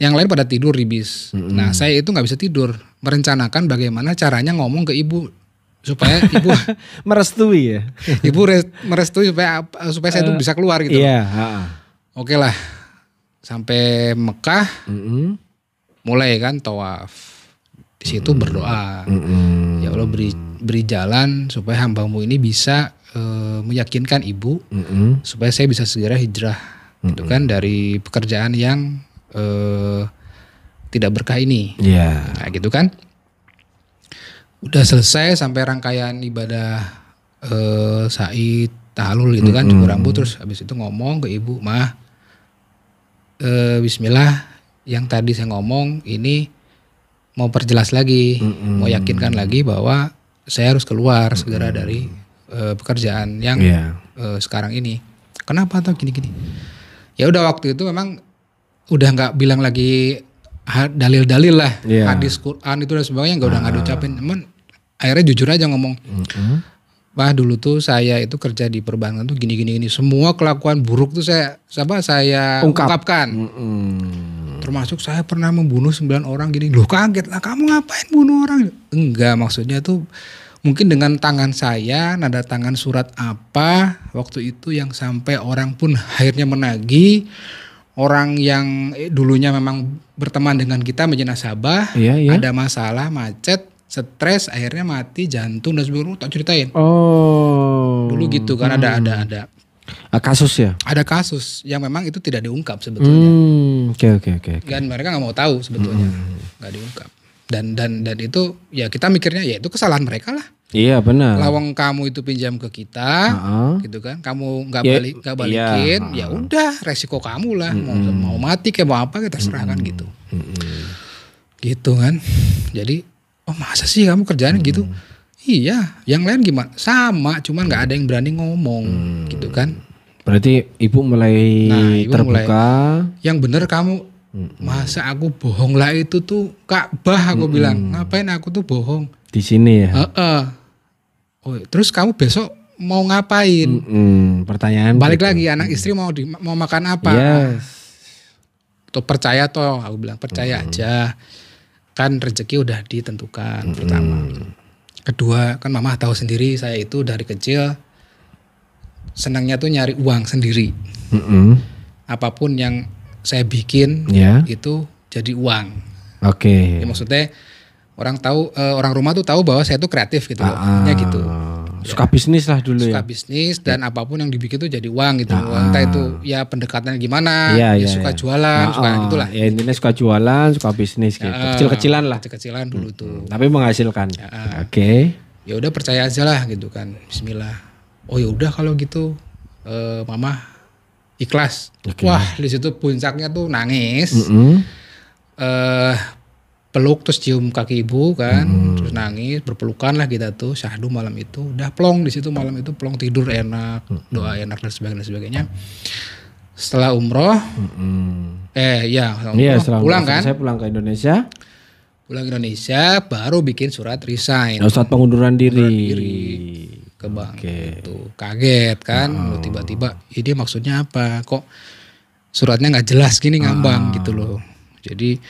Yang lain pada tidur di bis. Nah saya itu gak bisa tidur. Merencanakan bagaimana caranya ngomong ke ibu. Supaya ibu merestui ya. Ibu merestui supaya saya itu bisa keluar gitu. Oke lah. Sampai Mekah. Mulai kan tawaf. Di situ berdoa. Ya Allah beri jalan supaya hambamu ini bisa meyakinkan ibu supaya saya bisa segera hijrah gitu kan dari pekerjaan yang tidak berkah ini. Nah, gitu kan. Udah selesai sampai rangkaian ibadah sa'i tahlul gitu kan, cukur rambut, terus habis itu ngomong ke ibu, Mah, Bismillah, yang tadi saya ngomong ini mau perjelas lagi, mau yakinkan lagi bahwa saya harus keluar segera dari pekerjaan yang sekarang ini. Kenapa atau gini-gini? Ya udah waktu itu memang udah nggak bilang lagi dalil-dalil lah, hadis Quran itu dan sebagainya, nggak udah nggak diucapin. Cuman akhirnya jujur aja ngomong, Pak dulu tuh saya itu kerja di perbankan tuh gini. Semua kelakuan buruk tuh saya ungkapkan. Termasuk saya pernah membunuh 9 orang gini. Loh kaget lah, kamu ngapain bunuh orang? Enggak, maksudnya tuh mungkin dengan tangan saya, nada tangan surat apa waktu itu yang sampai orang pun akhirnya menagih. Orang yang dulunya memang berteman dengan kita menjadi nasabah, ada masalah, macet, stres, akhirnya mati, jantung dan sebagainya, tak ceritain. Dulu gitu kan ada kasus ya? Ada kasus yang memang itu tidak diungkap sebetulnya. Oke. Dan mereka nggak mau tahu sebetulnya, nggak diungkap. Dan itu ya kita mikirnya ya itu kesalahan mereka lah. Iya benar. Lawang kamu itu pinjam ke kita, gitu kan? Kamu nggak balikin, ya udah resiko kamu lah. Mau mati kayak mau apa kita serahkan gitu. Gitu kan? Jadi, oh masa sih kamu kerjaan gitu? Iya, yang lain gimana? Sama, cuman nggak ada yang berani ngomong, gitu kan? Berarti ibu mulai terbuka. Yang bener kamu, masa aku bohong lah itu tuh Ka'bah aku bilang. Ngapain aku tuh bohong? Di sini ya? Oh, terus kamu besok mau ngapain? Pertanyaan. Balik lagi anak istri mau makan apa? Tuh percaya toh, aku bilang percaya aja. Kan rezeki udah ditentukan pertama. Kedua, kan mama tahu sendiri saya itu dari kecil senangnya tuh nyari uang sendiri. Apapun yang saya bikin itu jadi uang. Oke. Ya, maksudnya orang rumah tuh tahu bahwa saya tuh kreatif gitu loh. Gitu. Suka bisnis lah dulu suka bisnis dan apapun yang dibikin tuh jadi uang gitu. Entah itu ya pendekatannya gimana, suka jualan, suka gitulah. Ya intinya suka jualan, suka bisnis gitu. Kecil-kecilan lah. Kecil-kecilan dulu tuh. Tapi menghasilkan. Oke. Ya udah percaya aja lah gitu kan. Bismillah. Oh ya udah kalau gitu mama ikhlas. Wah, di situ puncaknya tuh nangis. Peluk terus cium kaki ibu kan, terus nangis, berpelukan lah kita tuh syahdu malam itu. Udah plong di situ malam itu, plong tidur enak, doa enak dan sebagainya. Setelah umroh, pulang kan? Saya pulang ke Indonesia. Pulang ke Indonesia, baru bikin surat resign. Surat pengunduran diri. Ke bank itu. Kaget kan, tiba-tiba, ini maksudnya apa? Kok suratnya nggak jelas gini ngambang gitu loh. Jadi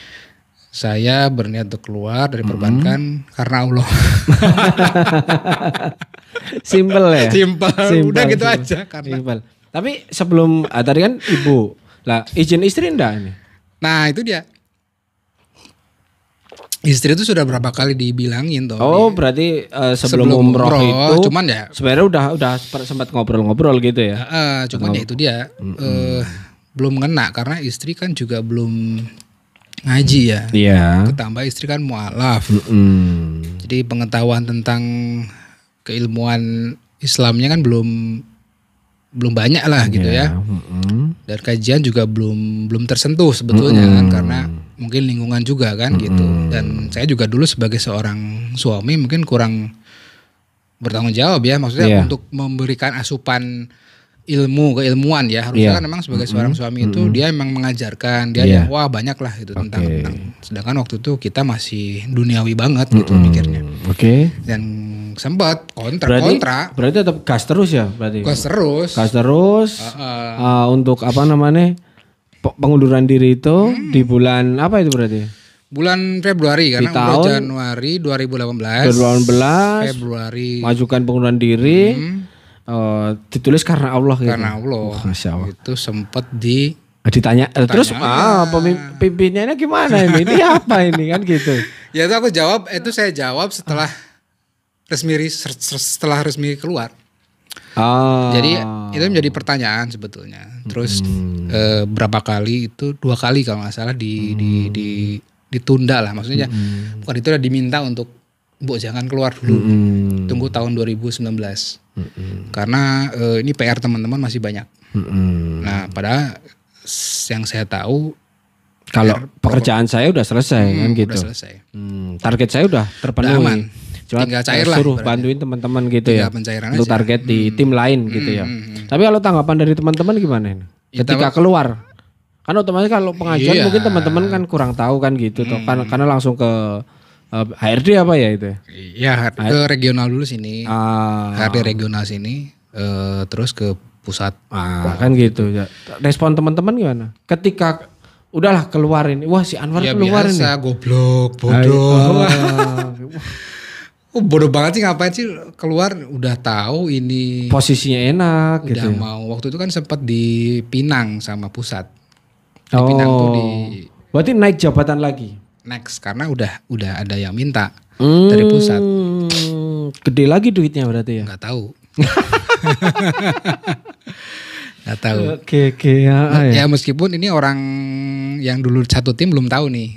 saya berniat untuk keluar dari perbankan karena Allah. Simple ya. Simple. Udah gitu aja karena. Simple. Tapi sebelum tadi kan ibu lah izin istri enggak ini? Nah itu dia. Istri itu sudah berapa kali dibilangin toh. Oh berarti sebelum umroh itu. Cuman ya. Sebenarnya udah sempat ngobrol-ngobrol gitu ya. Cuman ya itu dia. Belum ngena karena istri kan juga belum ngaji ya. Ketambah istri kan mualaf. Jadi pengetahuan tentang keilmuan Islamnya kan belum banyak lah gitu ya. Dan kajian juga belum tersentuh sebetulnya kan karena mungkin lingkungan juga kan gitu. Dan saya juga dulu sebagai seorang suami mungkin kurang bertanggung jawab ya, maksudnya untuk memberikan asupan keilmuan ya, harusnya kan memang sebagai seorang suami itu dia memang mengajarkan dia wah banyak lah itu tentang sedangkan waktu itu kita masih duniawi banget gitu mikirnya. Dan sempat kontra. Berarti tetap gas terus ya berarti. Gas terus. Untuk apa namanya pengunduran diri itu di bulan apa itu berarti? Bulan Februari karena umroh Januari 2018. Februari majukan pengunduran diri. Ditulis karena Allah gitu. Karena Allah. Masya Allah. Itu sempat ditanya terus pimpinannya gimana ini? Ini apa ini kan gitu. Ya itu saya jawab setelah resmi keluar. Jadi itu menjadi pertanyaan sebetulnya. Terus berapa kali itu 2 kali kalau nggak salah ditunda lah, maksudnya bukan itu udah diminta untuk Bu jangan keluar dulu, tunggu tahun 2019 karena ini PR teman-teman masih banyak. Nah padahal yang saya tahu kalau pekerjaan saya udah selesai kan gitu. Udah selesai. Target saya udah terpenuhi. Udah aman. Cuma tinggal cair lah. Suruh bantuin teman-teman gitu ya. Untuk aja. Target di tim lain gitu ya. Tapi kalau tanggapan dari teman-teman gimana ini? Ketika keluar, kan otomatis kalau pengajian mungkin teman-teman kan kurang tahu kan gitu toh. Karena langsung ke HRD apa ya itu? Iya, ke regional dulu sini. HRD regional sini, terus ke pusat. Kan gitu ya. Respon teman-teman gimana? Ketika udahlah keluarin, wah si Anwar Ya keluar biasa, nih. goblok, bodoh. Bodoh banget sih, ngapain sih keluar udah tahu ini Posisinya enak udah gitu. mau. Waktu itu kan sempat di Pinang sama pusat. Di Pinang tuh di Berarti naik jabatan lagi. next karena udah ada yang minta dari pusat. Gede lagi duitnya berarti ya. Nggak tahu. Nggak tahu. Oke ya. Ya meskipun ini orang yang dulu satu tim belum tahu nih.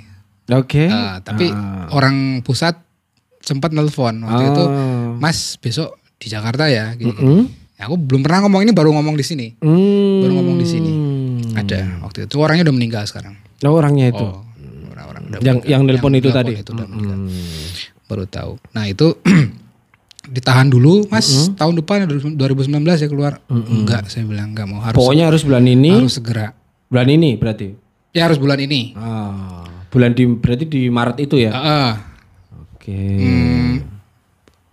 Oke. Tapi orang pusat sempat nelpon waktu itu, Mas besok di Jakarta ya. Gini. Ya, aku belum pernah ngomong ini, baru ngomong di sini. Baru ngomong di sini. Ada waktu itu orangnya udah meninggal sekarang. Oh, orangnya itu. Orang udah yang nelpon itu tadi. Itu udah meninggal. Baru tahu. Nah itu ditahan dulu Mas, tahun depan 2019 ya keluar. Enggak, saya bilang enggak mau, harus. Pokoknya harus bulan ini. Harus segera. Bulan ini berarti. Ya harus bulan ini. Berarti di Maret itu ya. Oke.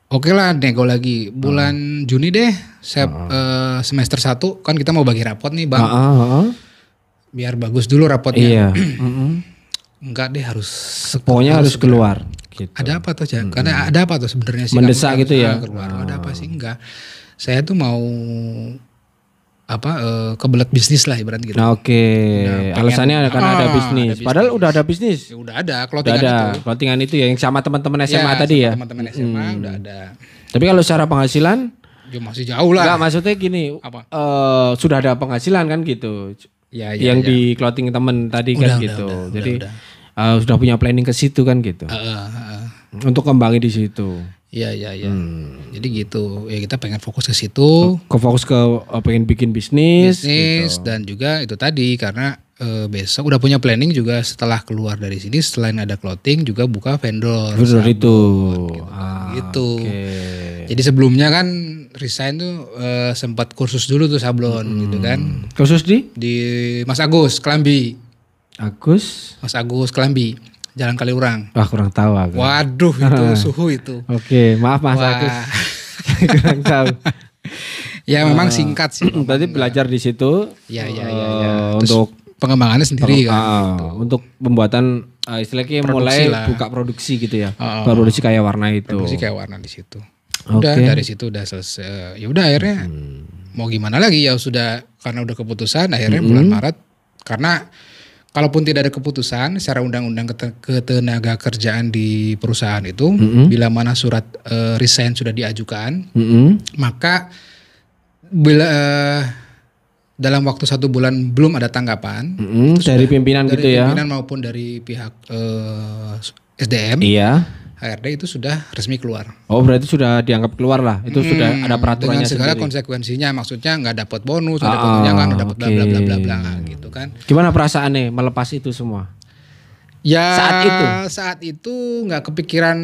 Oke lah, nego lagi bulan Juni deh. Semester 1 kan kita mau bagi rapot nih Bang. Biar bagus dulu rapotnya. Iya. Enggak deh, harus. Pokoknya harus keluar. Gitu. Ada apa tuh Karena ada apa tuh sebenarnya sih? Mendesak gitu ya. Keluar. Ada apa sih? Enggak. Saya tuh mau kebelet bisnis lah ibarat gitu. Nah, oke. Alasannya karena ada bisnis. Padahal udah ada bisnis. Ya, udah ada clothingan itu. Clothingan itu ya yang sama teman-teman SMA tadi ya. Teman-teman SMA udah ada. Tapi kalau secara penghasilan ya masih jauh lah. Enggak, maksudnya gini. Apa? Sudah ada penghasilan kan gitu. Ya, yang di clothing temen tadi kan gitu. Jadi sudah punya planning ke situ kan gitu. Untuk kembangin di situ. Iya. Jadi gitu. Ya kita pengen fokus ke situ. Fokus ke pengen bikin bisnis gitu. Dan juga itu tadi karena besok udah punya planning juga setelah keluar dari sini, selain ada clothing juga buka vendor. Vendor itu. Gitu. Jadi sebelumnya kan resign tuh sempat kursus dulu tuh sablon gitu kan. Kursus di Mas Agus Kelambi. Mas Agus Kelambi. Jalan Kaliurang. Wah, kurang tahu aku. Waduh, itu suhu itu. Oke, maaf Mas Agus. Kurang tahu. Ya memang singkat sih. Tadi belajar di situ. Ya. Untuk pengembangannya sendiri kan. Untuk pembuatan istilahnya mulai buka produksi gitu ya. Produksi kayak warna itu. Produksi kayak warna di situ. Udah dari situ udah selesai. Ya udah akhirnya mau gimana lagi ya, sudah karena udah keputusan akhirnya bulan Maret, karena kalaupun tidak ada keputusan secara undang-undang ketenaga kerjaan di perusahaan itu, bila mana surat resign sudah diajukan, maka bila dalam waktu 1 bulan belum ada tanggapan dari pimpinan gitu ya, pimpinan maupun dari pihak SDM, HRD itu sudah resmi keluar. Oh, berarti sudah dianggap keluar lah. Itu sudah ada peraturannya dengan segala sendiri. Konsekuensinya, maksudnya nggak dapat bonus, ada tunjangan, nggak dapat bla bla bla bla bla gitu kan. Gimana perasaannya melepas itu semua? Ya saat itu nggak kepikiran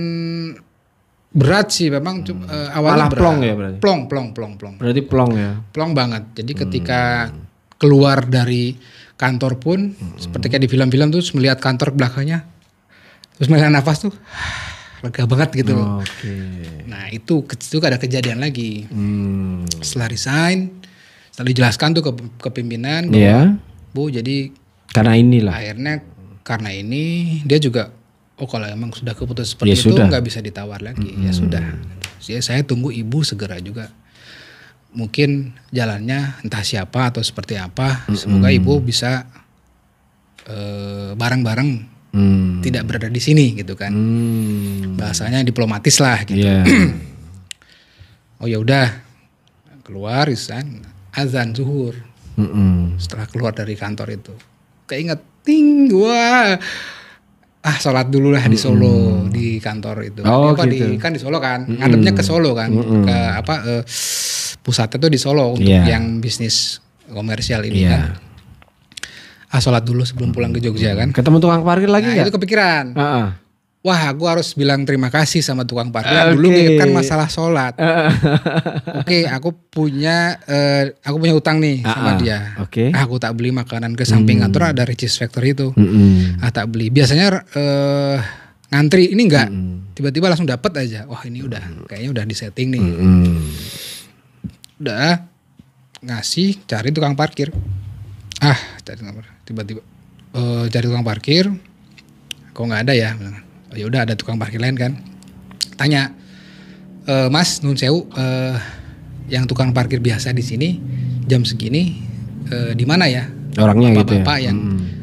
berat sih, memang awalnya malah berat. Plong ya berarti. Plong. Berarti plong ya. Plong banget. Jadi ketika keluar dari kantor pun seperti kayak di film-film tuh, melihat kantor belakangnya, terus melihat nafas tuh lega banget gitu loh. Nah itu ada kejadian lagi. Setelah resign, setelah dijelaskan tuh ke pimpinan bahwa Bu, jadi karena inilah. Akhirnya karena ini dia juga, kalau emang sudah keputus seperti itu nggak bisa ditawar lagi. Ya sudah. Saya tunggu Ibu segera juga. Mungkin jalannya entah siapa atau seperti apa. Semoga Ibu bisa bareng-bareng. Tidak berada di sini gitu kan. Bahasanya diplomatis lah gitu. Oh ya udah, keluar resign, azan zuhur. Setelah keluar dari kantor itu keinget, wah, sholat dulu lah di Solo, di kantor itu. Gitu. Kan di Solo kan, ngadepnya ke Solo kan, ke pusatnya tuh di Solo untuk yang bisnis komersial ini kan. Sholat dulu sebelum pulang ke Jogja kan. Ketemu tukang parkir lagi nggak? Itu kepikiran. Wah, aku harus bilang terima kasih sama tukang parkir. Dulu kan masalah sholat. Aku punya utang nih sama dia. Aku tak beli makanan ke samping kantor, ada Ricis Factory itu. Tak beli. Biasanya ngantri, ini enggak. Tiba-tiba langsung dapat aja. Wah ini udah kayaknya udah disetting nih. Udah ngasih cari tukang parkir. Cari nomor. Tiba-tiba cari tukang parkir. Kok nggak ada ya? Oh ya udah ada tukang parkir lain kan. Tanya, Mas nun sewu, yang tukang parkir biasa di sini jam segini di mana ya? Orangnya gitu ya. Bapak yang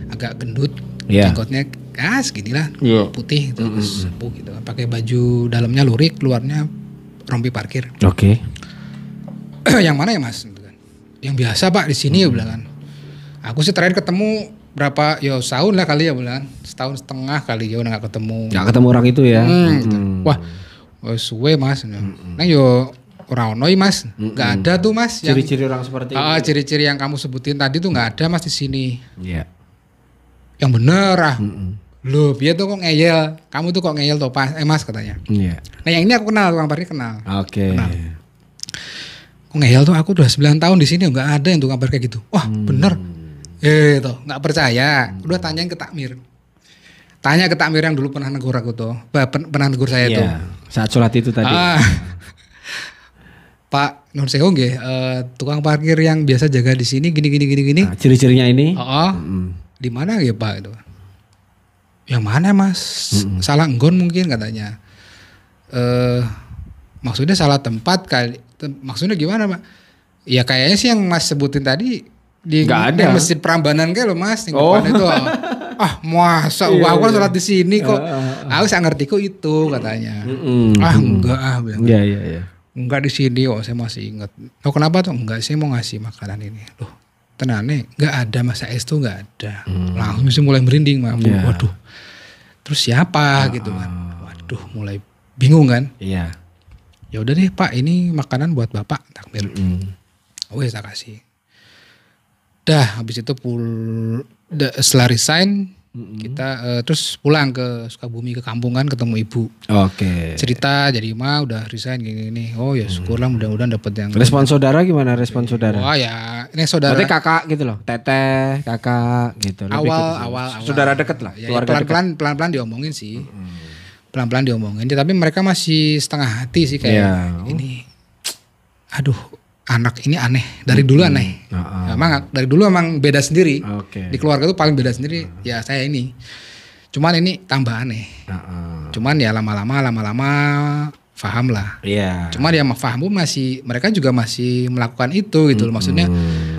agak gendut, jenggotnya seginilah, putih terus sepuh gitu. Pakai baju dalamnya lurik, luarnya rompi parkir. Oke. Yang mana ya Mas? Yang biasa Pak di sini ya bilang kan. Aku sih terakhir ketemu berapa ya setahun lah kali ya bilang. Setahun setengah kali ya udah gak ketemu. Gak ketemu orang itu ya. Gitu. Wah suwe Mas. Nah yo ora ono Mas. Gak ada tuh Mas. Ciri-ciri orang seperti itu. Ciri-ciri yang kamu sebutin tadi tuh gak ada Mas di sini. Iya. Yang bener Loh dia tuh kok ngeyel. Kamu tuh kok ngeyel tuh Mas katanya. Iya. Nah yang ini aku kenal, tukang parkir kenal. Oke. Kok ngeyel tuh aku udah 9 tahun di sini nggak ada yang tukang parkir kayak gitu. Wah bener. Tuh nggak percaya. Udah tanyain ke takmir. Tanya ke takmir yang dulu pernah negur aku tuh. Pernah negur saya tuh. Saat sholat itu tadi. Pak Nur Sewu nggih, tukang parkir yang biasa jaga di sini gini. Nah, ciri-cirinya ini? Di mana ya Pak itu? Yang mana Mas? Salah nggon mungkin katanya. Maksudnya salah tempat kali. Maksudnya gimana Pak? Ya kayaknya sih yang Mas sebutin tadi di Masjid Prambanan kayak lo Mas. Yang depan itu. Masa aku kan sholat di sini kok. Aku nggak ngerti kok itu katanya. Enggak bilang. Iya. Enggak di sini kok, saya masih ingat. Oh kenapa tuh? Enggak, saya mau ngasih makanan ini. Loh tenane enggak ada Mas es tuh enggak ada. Langsung sih mulai merinding Mas. Waduh. Terus siapa gitu kan. Waduh mulai bingung kan. Iya. Ya udah deh Pak, ini makanan buat Bapak takmir. Wes tak kasih. Dah habis itu setelah resign kita terus pulang ke Sukabumi ke kampung kan ketemu ibu. Oke. Cerita jadi udah resign gini. Oh ya syukurlah mudah-mudahan dapat yang. Respon saudara gimana respon saudara? Wah ya ini saudara. Berarti kakak gitu loh, teteh, kakak gitu. Awal. Saudara deket lah, ya, pelan-pelan diomongin sih. Pelan-pelan diomongin, tapi mereka masih setengah hati sih kayak ini. Aduh, anak ini aneh. Dari dulu aneh. Emang dari dulu emang beda sendiri. Di keluarga tuh paling beda sendiri. Ya saya ini. Cuman ini tambah aneh. Cuman ya lama-lama paham lah. Cuman ya paham masih mereka juga masih melakukan itu gitu loh. Maksudnya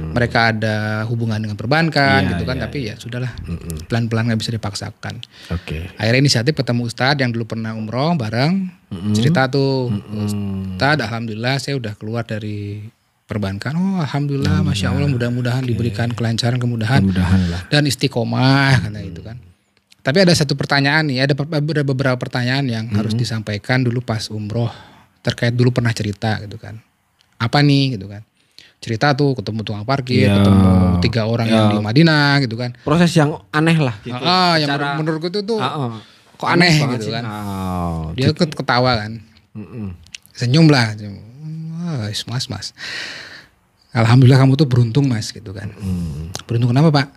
mereka ada hubungan dengan perbankan gitu kan. Tapi ya sudahlah. Pelan-pelan gak bisa dipaksakan. Akhirnya inisiatif ketemu Ustadz yang dulu pernah umroh bareng. Cerita tuh. Ustadz alhamdulillah saya udah keluar dari perbankan. Oh alhamdulillah, masya Allah, mudah-mudahan diberikan kelancaran, kemudahan dan istiqomah karena itu kan. Tapi ada satu pertanyaan nih, ada beberapa pertanyaan yang harus disampaikan dulu pas umroh terkait dulu pernah cerita gitu kan. Apa nih gitu kan? Cerita tuh ketemu tukang parkir, ketemu 3 orang yang di Madinah gitu kan. Proses yang aneh lah gitu. Yang menurutku itu tuh kok aneh gitu kan. Dia ketawa kan. Senyum lah. Mas. Alhamdulillah kamu tuh beruntung Mas gitu kan. Beruntung kenapa Pak?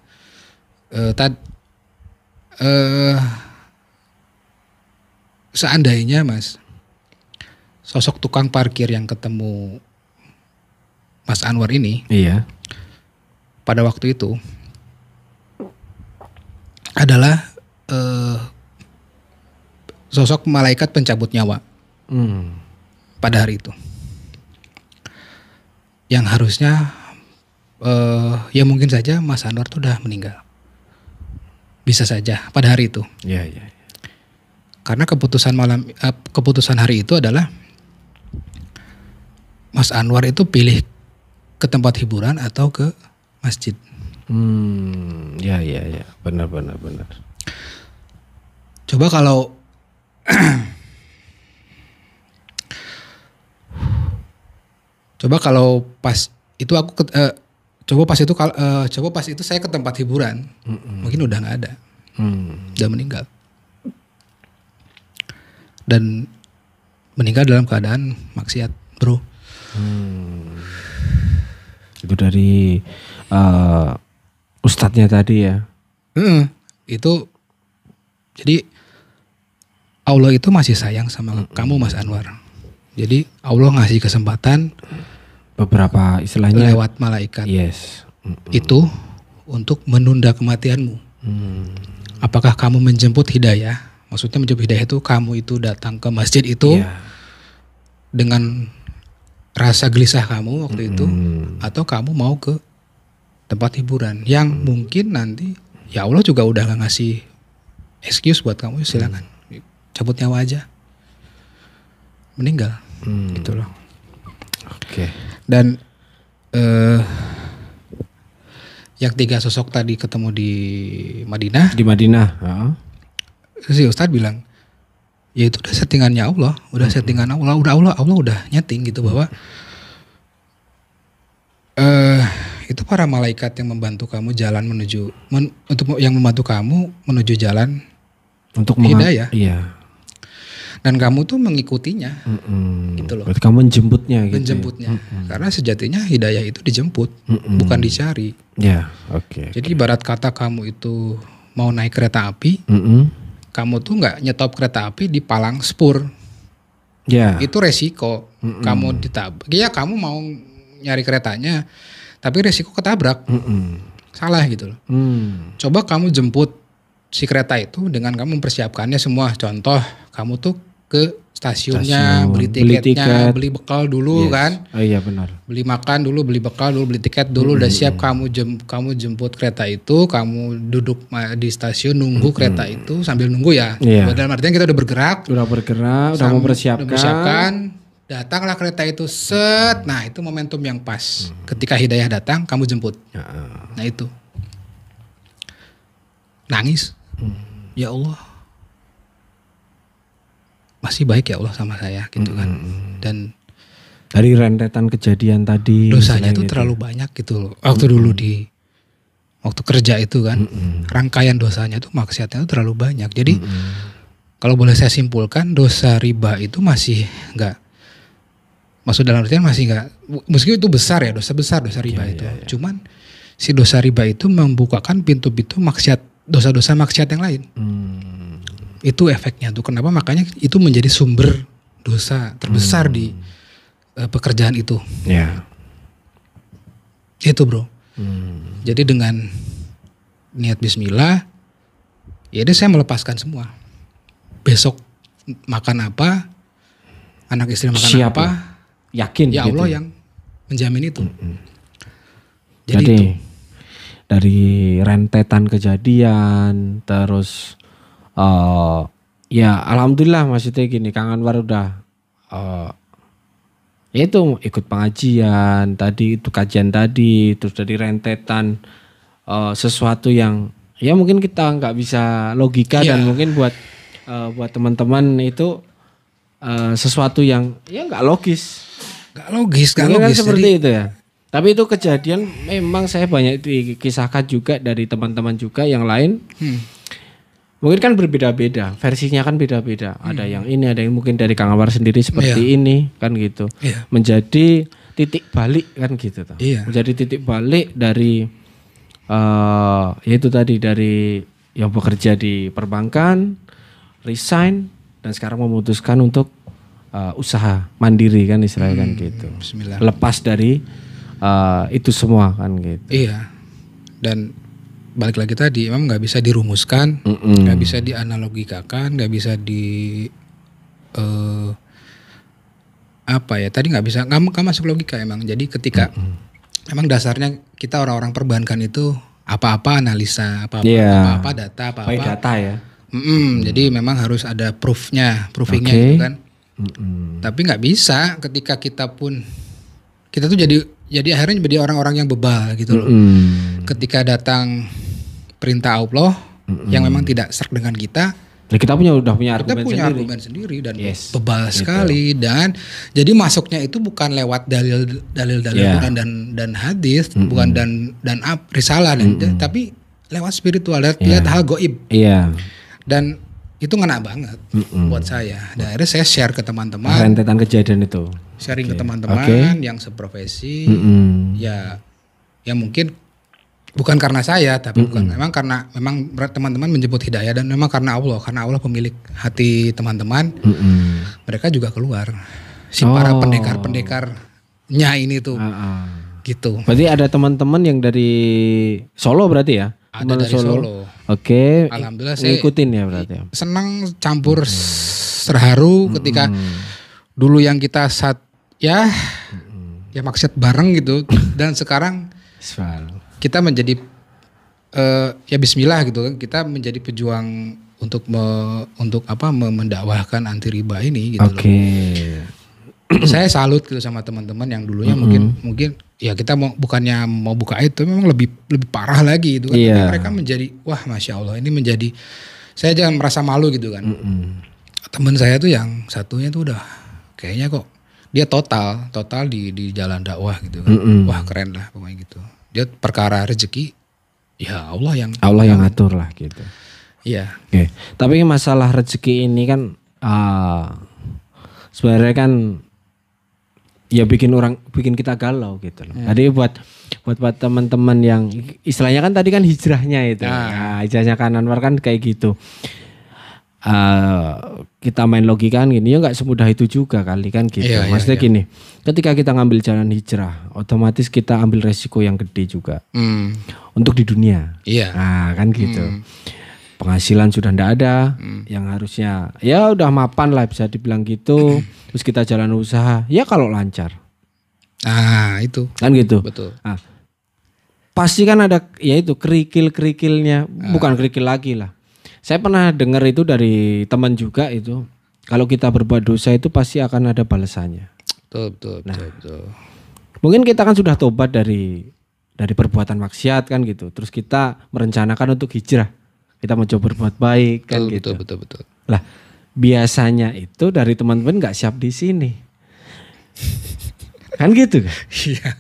Seandainya Mas sosok tukang parkir yang ketemu Mas Anwar ini pada waktu itu adalah sosok malaikat pencabut nyawa pada hari itu. Yang harusnya ya mungkin saja Mas Anwar tuh udah meninggal. Bisa saja pada hari itu. Karena keputusan hari itu adalah Mas Anwar itu pilih ke tempat hiburan atau ke masjid. Benar. Coba kalau pas itu aku coba pas itu saya ke tempat hiburan, mungkin udah nggak ada, udah meninggal, dan meninggal dalam keadaan maksiat, bro. Itu dari ustadznya tadi ya. Itu jadi Allah itu masih sayang sama kamu Mas Anwar. Jadi Allah ngasih kesempatan Beberapa istilahnya lewat malaikat yes. itu untuk menunda kematianmu. Apakah kamu menjemput hidayah? Maksudnya menjemput hidayah itu kamu itu datang ke masjid itu Iya. dengan rasa gelisah kamu waktu itu, atau kamu mau ke tempat hiburan yang mungkin nanti ya Allah juga udah gak ngasih excuse buat kamu, silakan cabut nyawa aja, meninggal gitu loh. Oke. Dan yang 3 sosok tadi ketemu di Madinah, Di Madinah. Heeh. si Ustadz bilang ya itu udah settingannya Allah, udah settingan Allah, Allah udah nyeting gitu bahwa itu para malaikat yang membantu kamu jalan menuju untuk yang membantu kamu menuju jalan Untuk hidayah. Iya. Dan kamu tuh mengikutinya gitu loh. Berarti kamu menjemputnya gitu. Menjemputnya. Karena sejatinya hidayah itu dijemput, bukan dicari. Ya, oke. Jadi ibarat kata kamu itu mau naik kereta api, kamu tuh nggak nyetop kereta api di palang spur. Ya. Itu resiko. Kamu ditabrak. Iya kamu mau nyari keretanya, tapi resiko ketabrak. Salah gitu loh. Coba kamu jemput si kereta itu dengan kamu mempersiapkannya semua. Contoh, kamu tuh ke stasiunnya, beli tiketnya, beli bekal dulu kan. Oh iya benar. Beli makan dulu, beli bekal dulu, beli tiket dulu, udah siap kamu jemput kereta itu, kamu duduk di stasiun nunggu kereta itu sambil nunggu ya. Iya. Dalam artian kita udah bergerak, udah mempersiapkan. Datanglah kereta itu set. Nah, itu momentum yang pas. Ketika hidayah datang, kamu jemput. Nah, itu. Nangis. Ya Allah. Masih baik ya Allah sama saya gitu kan. Dan dari rentetan kejadian tadi dosanya tuh terlalu banyak gitu loh. Waktu dulu waktu kerja itu kan, rangkaian dosanya tuh maksiatnya tuh terlalu banyak. Jadi kalau boleh saya simpulkan, dosa riba itu masih enggak, maksud dalam artian masih enggak, meskipun itu besar ya, dosa besar dosa riba itu. Cuman si dosa riba itu membukakan pintu-pintu maksiat, dosa-dosa maksiat yang lain. Itu efeknya tuh. Kenapa makanya itu menjadi sumber dosa terbesar di pekerjaan itu. Ya. Itu bro. Jadi dengan niat bismillah, ya deh saya melepaskan semua. Besok makan apa, anak istri makan Siap apa, yakin ya gitu. Allah yang menjamin itu. Jadi itu. Dari rentetan kejadian terus ya alhamdulillah maksudnya gini, Kang Anwar udah ya itu ikut pengajian tadi, itu kajian tadi, terus dari rentetan sesuatu yang ya mungkin kita nggak bisa logika dan mungkin buat teman-teman itu sesuatu yang ya nggak logis. Nggak logis. Kan seperti itu ya. Tapi itu kejadian memang saya banyak dikisahkan juga dari teman-teman juga yang lain. Mungkin kan berbeda-beda, versinya kan beda-beda. Ada yang ini, ada yang mungkin dari Kang Anwar sendiri seperti ini kan gitu. Menjadi titik balik kan gitu. Menjadi titik balik dari yaitu tadi dari yang bekerja di perbankan, resign dan sekarang memutuskan untuk usaha mandiri kan istilahnya kan gitu. Bismillah. Lepas dari itu semua kan gitu. Iya. Dan balik lagi tadi, memang nggak bisa dirumuskan, nggak bisa dianalogikakan, nggak bisa apa ya? Tadi nggak bisa, nggak masuk logika emang. Jadi ketika memang dasarnya kita orang-orang perbankan itu apa-apa analisa, apa-apa data, apa-apa. Data ya. Jadi memang harus ada proofingnya gitu kan. Tapi nggak bisa ketika kita tuh jadi akhirnya jadi orang-orang yang bebal gitu loh. Ketika datang perintah Allah yang memang tidak serk dengan kita, ya kita udah punya argumen sendiri dan bebal sekali. Dan jadi masuknya itu bukan lewat dalil Quran dan hadis, bukan dan risalah tapi lewat spiritual, lihat hal goib. Dan itu ngena banget buat saya. Dan akhirnya saya share ke teman-teman. Rentetan kejadian itu. Sharing ke teman-teman yang seprofesi, ya mungkin Bukan karena saya, tapi bukan. Memang karena teman-teman menjemput hidayah dan memang karena Allah pemilik hati teman-teman. Mereka juga keluar. Si para pendekar-pendekarnya ini tuh. Gitu. Berarti ada teman-teman yang dari Solo berarti ya? Ada dari Solo. Oke. Alhamdulillah saya ngikutin ya berarti. Senang campur terharu ketika dulu yang kita ya maksiat bareng gitu dan sekarang kita menjadi ya bismillah gitu kan, kita menjadi pejuang untuk mendakwahkan anti riba ini gitu loh. Saya salut gitu sama teman-teman yang dulunya mungkin ya kita bukannya mau buka itu, memang lebih parah lagi gitu kan. Tapi mereka menjadi wah masya Allah, ini menjadi saya jangan merasa malu gitu kan. Teman saya tuh yang satunya tuh udah kayaknya kok dia total di jalan dakwah gitu kan. Wah keren lah pokoknya gitu. Dia perkara rezeki ya Allah yang atur lah gitu. Iya. Oke. Tapi masalah rezeki ini kan sebenarnya kan ya bikin kita galau gitu loh. Jadi buat teman-teman yang istilahnya kan tadi kan hijrahnya itu. Nah, hijrahnya Kang Anwar kan kayak gitu. Kita main logika kan gini, ya nggak semudah itu juga kali kan gitu. Maksudnya gini, ketika kita ngambil jalan hijrah, otomatis kita ambil resiko yang gede juga untuk di dunia. Nah kan gitu. Penghasilan sudah ndak ada, yang harusnya ya udah mapan lah bisa dibilang gitu. Terus kita jalan usaha, ya kalau lancar. Itu kan gitu. Betul. Pasti kan ada ya itu kerikil-kerikilnya, bukan kerikil lagi lah. Saya pernah dengar itu dari teman juga itu, kalau kita berbuat dosa itu pasti akan ada balasannya. Betul. Mungkin kita kan sudah tobat dari perbuatan maksiat kan gitu. Terus kita merencanakan untuk hijrah. Kita mau coba berbuat baik kan gitu. Betul. Lah, biasanya itu dari teman-teman nggak siap di sini. Kan gitu kan?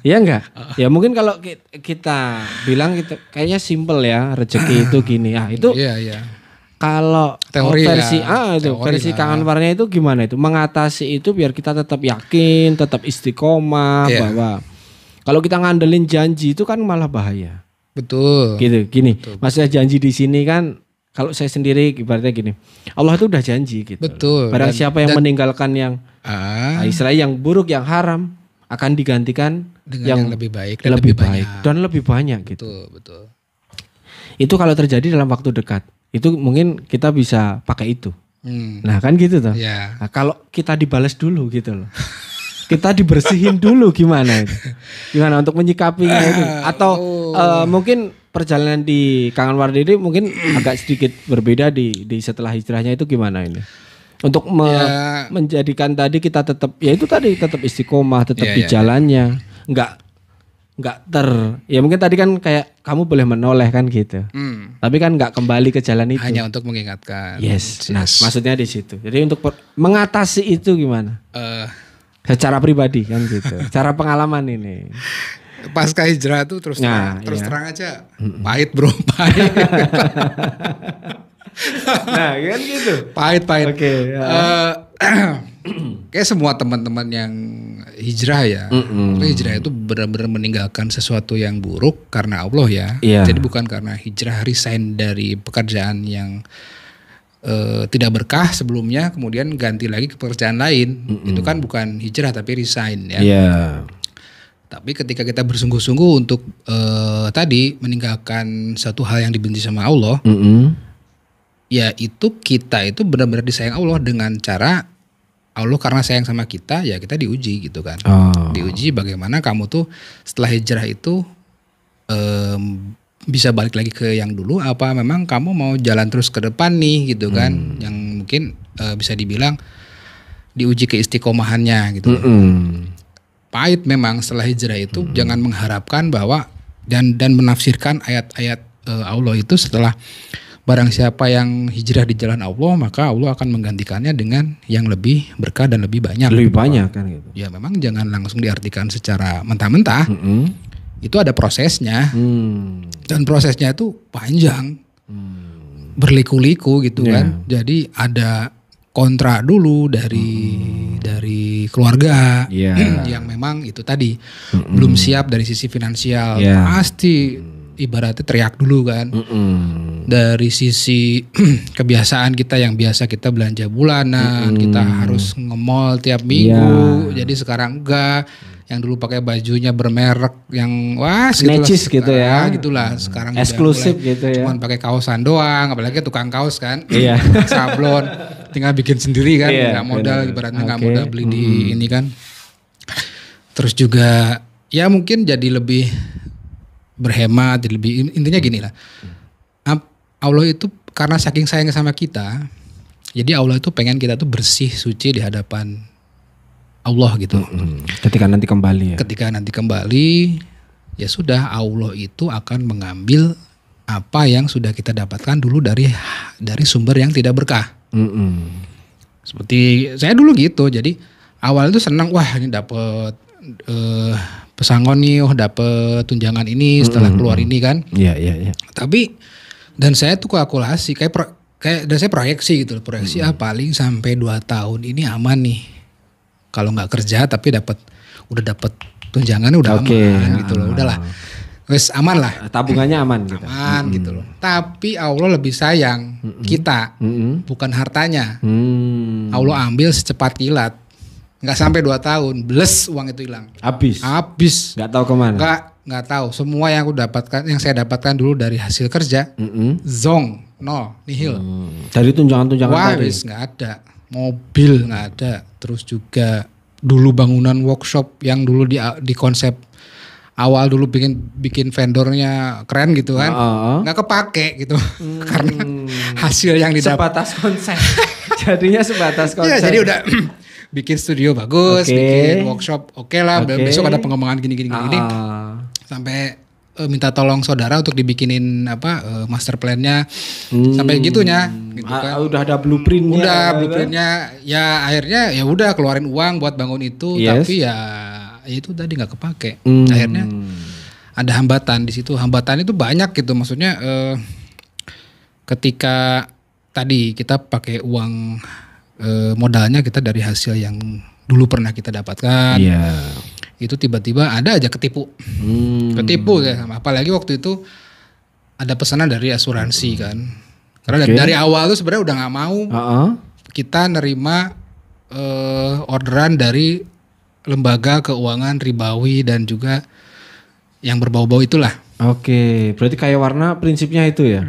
Iya enggak? Ya mungkin kalau kita bilang gitu, kayaknya simple ya, rezeki itu gini. Itu Iya. Kalau teori versi versi Kang Anwarnya itu gimana itu? Mengatasi itu biar kita tetap yakin, tetap istiqomah bahwa kalau kita ngandelin janji itu kan malah bahaya. Betul. Gitu, gini. Maksudnya janji di sini kan kalau saya sendiri ibaratnya gini. Allah itu udah janji gitu. Betul. Barang siapa yang meninggalkan yang istilahnya yang buruk, yang haram akan digantikan dengan yang lebih baik dan lebih baik dan lebih banyak gitu. Betul. Itu kalau terjadi dalam waktu dekat. Itu mungkin kita bisa pakai itu. Nah kan gitu toh. Nah, kalau kita dibalas dulu gitu loh. Kita dibersihin dulu gimana itu? Gimana untuk menyikapinya itu? Atau mungkin perjalanan di Kang Anwar ini mungkin agak sedikit berbeda di setelah hijrahnya itu gimana ini? Untuk menjadikan tadi kita tetap tetap istiqomah, tetap di jalannya. Ya mungkin tadi kan kayak kamu boleh menoleh kan gitu. Tapi kan nggak kembali ke jalan itu. Hanya untuk mengingatkan. Yes. Nah, maksudnya di situ. Jadi untuk mengatasi itu gimana? Secara pribadi kan gitu. Cara pengalaman ini. Pasca hijrah tuh terus terang aja. Pahit bro, pahit. Nah kan gitu. Pahit. Oke. Kayak semua teman-teman yang hijrah ya. Hijrah itu benar-benar meninggalkan sesuatu yang buruk karena Allah ya. Jadi bukan karena hijrah resign dari pekerjaan yang tidak berkah sebelumnya kemudian ganti lagi ke pekerjaan lain. Itu kan bukan hijrah tapi resign ya. Tapi ketika kita bersungguh-sungguh untuk tadi meninggalkan satu hal yang dibenci sama Allah, ya itu kita itu benar-benar disayang Allah dengan cara Allah karena sayang sama kita ya kita diuji gitu kan. Diuji bagaimana kamu tuh setelah hijrah itu bisa balik lagi ke yang dulu apa memang kamu mau jalan terus ke depan nih gitu kan. Yang mungkin bisa dibilang diuji keistiqomahannya gitu. Pahit memang setelah hijrah itu jangan mengharapkan bahwa dan menafsirkan ayat-ayat Allah itu setelah barang siapa yang hijrah di jalan Allah maka Allah akan menggantikannya dengan yang lebih berkah dan lebih banyak. Lebih banyak kan gitu. Ya memang jangan langsung diartikan secara mentah-mentah. Itu ada prosesnya. Dan prosesnya itu panjang. Berliku-liku gitu kan. Jadi ada kontra dulu dari keluarga yang memang itu tadi belum siap dari sisi finansial. Pasti ibaratnya teriak dulu kan. Dari sisi kebiasaan kita yang biasa kita belanja bulanan, kita harus nge-mall tiap minggu. Jadi sekarang enggak. Yang dulu pakai bajunya bermerek yang necis gitu ya. Gitulah. Sekarang eksklusif gitu ya. Cuman pakai kaosan doang, apalagi tukang kaos kan. Iya. Sablon, tinggal bikin sendiri kan, nggak modal ibaratnya nggak modal beli di ini kan. Terus juga ya mungkin jadi lebih berhemat, jadi lebih intinya gini lah. Allah itu karena saking sayangnya sama kita, jadi Allah itu pengen kita tuh bersih, suci di hadapan Allah gitu. Ketika nanti kembali ya. Ketika nanti kembali, ya sudah Allah itu akan mengambil apa yang sudah kita dapatkan dulu dari sumber yang tidak berkah. Seperti saya dulu gitu, jadi awal itu senang, wah ini dapet pesangon nih, dapet tunjangan ini setelah keluar ini kan. Iya. Tapi dan saya tuh kalkulasi dan saya proyeksi gitu loh, proyeksi paling sampai 2 tahun ini aman nih. Kalau nggak kerja tapi udah dapat tunjangannya udah aman gitu loh, udahlah. Wes aman lah. Tabungannya aman gitu. Aman gitu loh. Tapi Allah lebih sayang kita, bukan hartanya. Allah ambil secepat kilat. Nggak sampai 2 tahun, bles uang itu hilang. Habis. Nggak tahu kemana. Nggak tahu. Semua yang yang saya dapatkan dulu dari hasil kerja, zong, nol, nihil. Dari tunjangan-tunjangan wah, tadi. Wis nggak ada. Mobil nggak ada. Terus juga dulu bangunan workshop yang dulu di konsep awal dulu bikin vendornya keren gitu kan, nggak kepake gitu karena hasil yang didapat sebatas konsep. Jadinya sebatas konsep. Ya, jadi udah bikin studio bagus, bikin workshop oke lah. Besok ada pengembangan gini. Sampai minta tolong saudara untuk dibikinin master plan-nya sampai gitunya. Gitu kan. Udah ada blueprint-nya. Udah blueprint-nya. Ya akhirnya ya udah keluarin uang buat bangun itu, tapi ya itu tadi nggak kepake. Akhirnya ada hambatan di situ. Hambatan itu banyak gitu. Maksudnya ketika tadi kita pakai uang modalnya kita dari hasil yang dulu pernah kita dapatkan. Itu tiba-tiba ada aja ketipu ya. Apalagi waktu itu ada pesanan dari asuransi kan. Karena dari awal tuh sebenarnya udah nggak mau kita nerima orderan dari lembaga keuangan ribawi dan juga yang berbau-bau itulah. Oke, berarti kayak warna prinsipnya itu ya?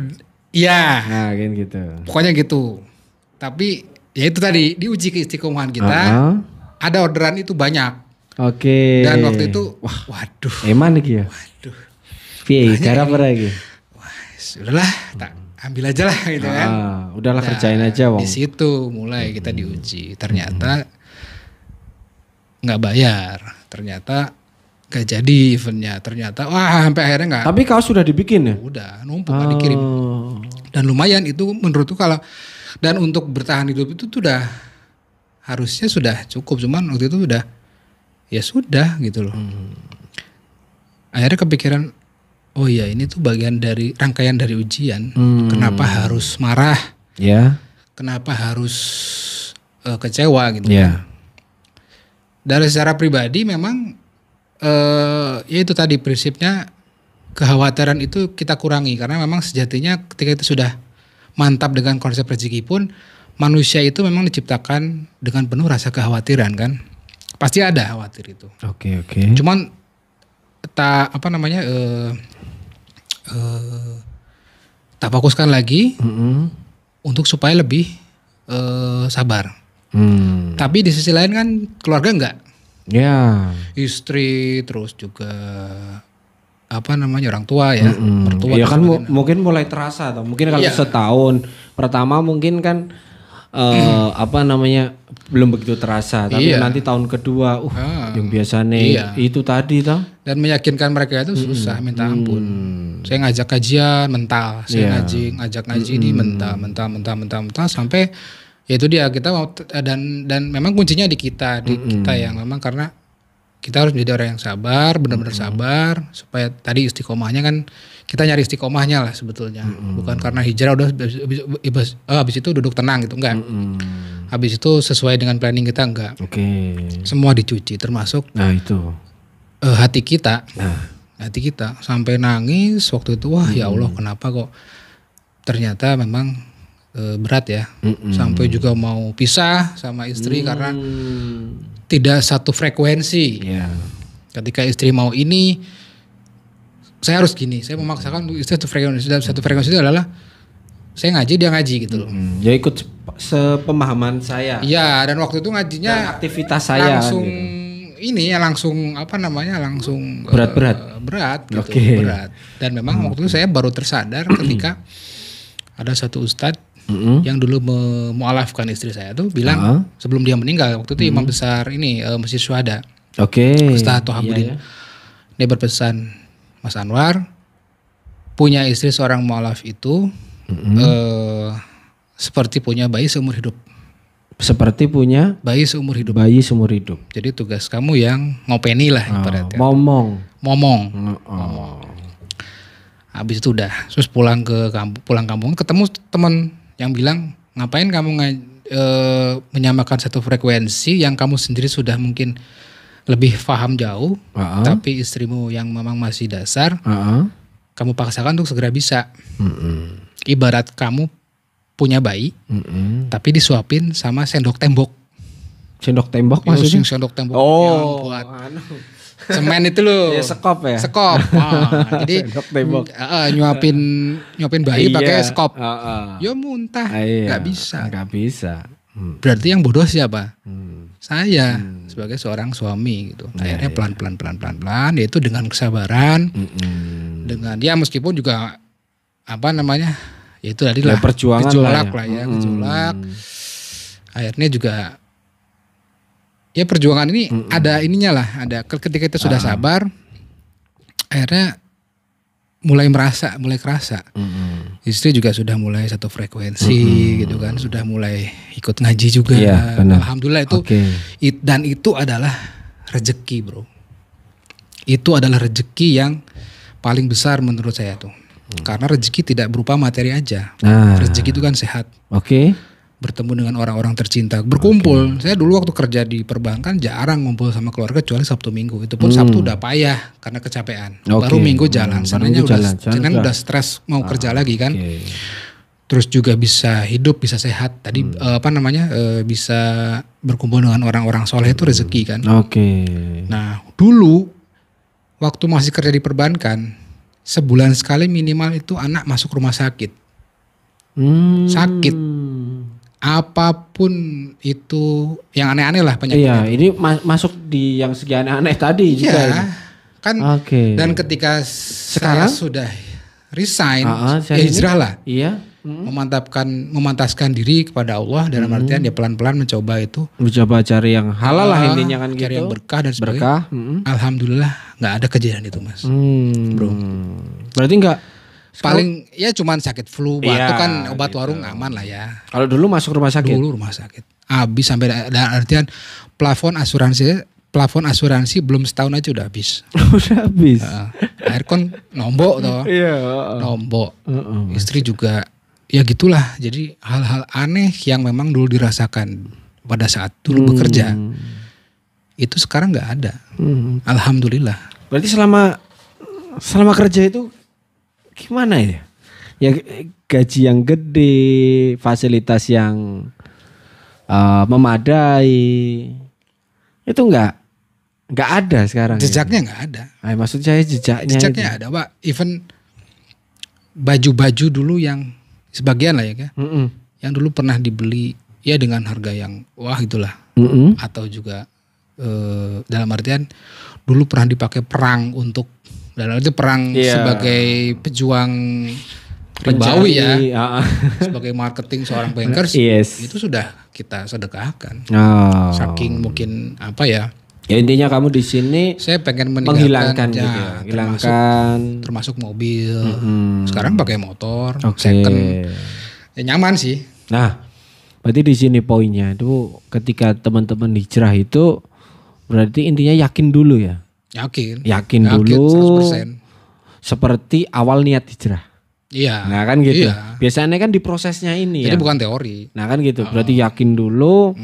Iya. Nah, gitu. Pokoknya gitu. Tapi ya itu tadi diuji keistiqomahan kita. Ada orderan itu banyak. Oke. Dan waktu itu, waduh. Eman nih ya. Waduh. Piye, cara apa lagi? Wah, sudahlah, tak ambil aja lah gitu kan. Udahlah kerjain aja, Wong. Di situ mulai kita diuji. Ternyata nggak bayar. Ternyata gak jadi eventnya. Ternyata sampai akhirnya nggak. Tapi kaos sudah dibikin ya? Udah numpuk nggak dikirim. Dan lumayan itu menurutku kalau dan untuk bertahan hidup itu tuh udah harusnya sudah cukup. Cuman waktu itu udah ya sudah gitu loh. Akhirnya kepikiran, oh iya ini tuh bagian dari rangkaian dari ujian. Kenapa harus marah? Ya. Kenapa harus kecewa gitu? Ya. Dari secara pribadi memang ya itu tadi prinsipnya kekhawatiran itu kita kurangi karena memang sejatinya ketika itu sudah mantap dengan konsep rezeki pun manusia itu memang diciptakan dengan penuh rasa kekhawatiran kan. Pasti ada khawatir itu. Oke. Cuman tak fokuskan lagi untuk supaya lebih sabar. Tapi di sisi lain kan keluarga enggak. Ya. Istri terus juga orang tua ya. Mertua. Ya kan mungkin mulai terasa atau mungkin kalau setahun pertama mungkin kan belum begitu terasa, tapi nanti tahun kedua yang biasanya itu tadi toh. Dan meyakinkan mereka itu susah minta ampun. Saya ngajak kajian mental, saya ngajak ngaji ini mental sampai ya itu dia kita mau dan memang kuncinya di kita yang memang karena kita harus menjadi orang yang sabar, benar-benar sabar supaya tadi istiqomahnya kan kita nyari istiqomahnya lah sebetulnya. Bukan karena hijrah udah habis itu duduk tenang gitu, enggak. Habis itu sesuai dengan planning kita enggak. Oke. Semua dicuci termasuk itu hati kita. hati kita sampai nangis waktu itu. Wah ya Allah, kenapa kok ternyata memang berat ya. Sampai juga mau pisah sama istri karena tidak satu frekuensi. Ketika istri mau ini, saya harus gini. Saya memaksakan untuk istri satu frekuensi. Satu frekuensi itu adalah saya ngaji, dia ngaji gitu loh. Ya ikut sepemahaman saya. Iya, dan waktu itu ngajinya dan aktivitas saya langsung gitu. Ini ya langsung apa namanya, langsung berat gitu, berat. Dan memang waktu itu saya baru tersadar ketika ada satu ustadz yang dulu memualafkan istri saya tuh bilang sebelum dia meninggal, waktu itu imam besar ini Masjid Syuhada. Ustadz Tohabudin. Dia berpesan, Mas Anwar, punya istri seorang mualaf itu seperti punya bayi seumur hidup. Seperti punya bayi seumur hidup. Jadi tugas kamu yang ngopeni lah ibaratnya. Ngomong. Habis itu udah, terus pulang kampung ketemu teman yang bilang, ngapain kamu menyamakan satu frekuensi yang kamu sendiri sudah mungkin lebih paham jauh, tapi istrimu yang memang masih dasar, kamu paksakan untuk segera bisa. Ibarat kamu punya bayi, tapi disuapin sama sendok tembok. Sendok tembok maksudnya? Sendok tembok yang buat semen itu loh. Sekop ya? Sekop. Jadi nyuapin bayi pakai sekop. Ya muntah, nggak bisa. Berarti yang bodoh siapa? Saya sebagai seorang suami gitu. Akhirnya pelan-pelan, yaitu dengan kesabaran, dengan ya meskipun juga apa namanya, yaitu tadilah gejolak lah ya. Akhirnya juga ya perjuangan ini ada ininya lah, ada ketika kita sudah sabar, akhirnya mulai kerasa. Istri juga sudah mulai satu frekuensi gitu kan, sudah mulai ikut ngaji juga. Alhamdulillah itu. Dan itu adalah rezeki, bro. Itu adalah rezeki yang paling besar menurut saya tuh. Karena rezeki tidak berupa materi aja. Rezeki itu kan sehat. Bertemu dengan orang-orang tercinta, berkumpul. Saya dulu waktu kerja di perbankan jarang ngumpul sama keluarga kecuali Sabtu Minggu. Itu pun Sabtu udah payah karena kecapean. Baru Minggu jalan. Sebenarnya udah stres mau kerja lagi kan. Terus juga bisa hidup, bisa sehat. Tadi bisa berkumpul dengan orang-orang soleh itu rezeki kan. Nah dulu waktu masih kerja di perbankan, sebulan sekali minimal itu anak masuk rumah sakit. Sakit. Apapun itu yang aneh-aneh lah penyakitnya. Iya, ini masuk di yang segi aneh-aneh tadi juga. Iya, kan. Dan ketika sekarang saya sudah resign, hijrah lah. Iya. Memantaskan diri kepada Allah dalam artian dia pelan-pelan mencoba cari yang halal lah intinya kan gitu. Cari yang berkah dan sebagainya. Alhamdulillah nggak ada kejadian itu, Mas. Bro. Berarti nggak. Paling ya cuman sakit flu, batuk kan obat gitu. Warung aman lah ya. Kalau dulu masuk rumah sakit? Dulu rumah sakit. Habis sampai dalam artian plafon asuransi belum setahun aja udah habis. Udah habis. Aircon nombok toh. Nombok. Istri juga ya gitulah. Jadi hal-hal aneh yang memang dulu dirasakan pada saat dulu bekerja. Itu sekarang nggak ada. Alhamdulillah. Berarti selama kerja itu gimana ya? Ya gaji yang gede, fasilitas yang memadai, itu nggak ada sekarang. Jejaknya nggak ada. Maksud saya jejaknya ada, Pak. Even baju-baju dulu yang sebagian lah ya, yang dulu pernah dibeli ya dengan harga yang wah itulah, atau juga dalam artian dulu pernah dipakai perang untuk dalam arti perang sebagai pejuang ribawi ya, sebagai marketing seorang bankers, itu sudah kita sedekahkan. Saking mungkin apa ya? Ya intinya kamu di sini saya pengen menghilangkan ya, gitu ya. Termasuk mobil. Sekarang pakai motor, second. Ya nyaman sih. Nah, berarti di sini poinnya itu ketika teman-teman hijrah itu berarti intinya yakin dulu ya. Yakin dulu 100%. Seperti awal niat hijrah. Iya. Nah kan gitu. Iya. Biasanya kan di prosesnya ini Jadi ya. bukan teori. Nah kan gitu. Berarti yakin dulu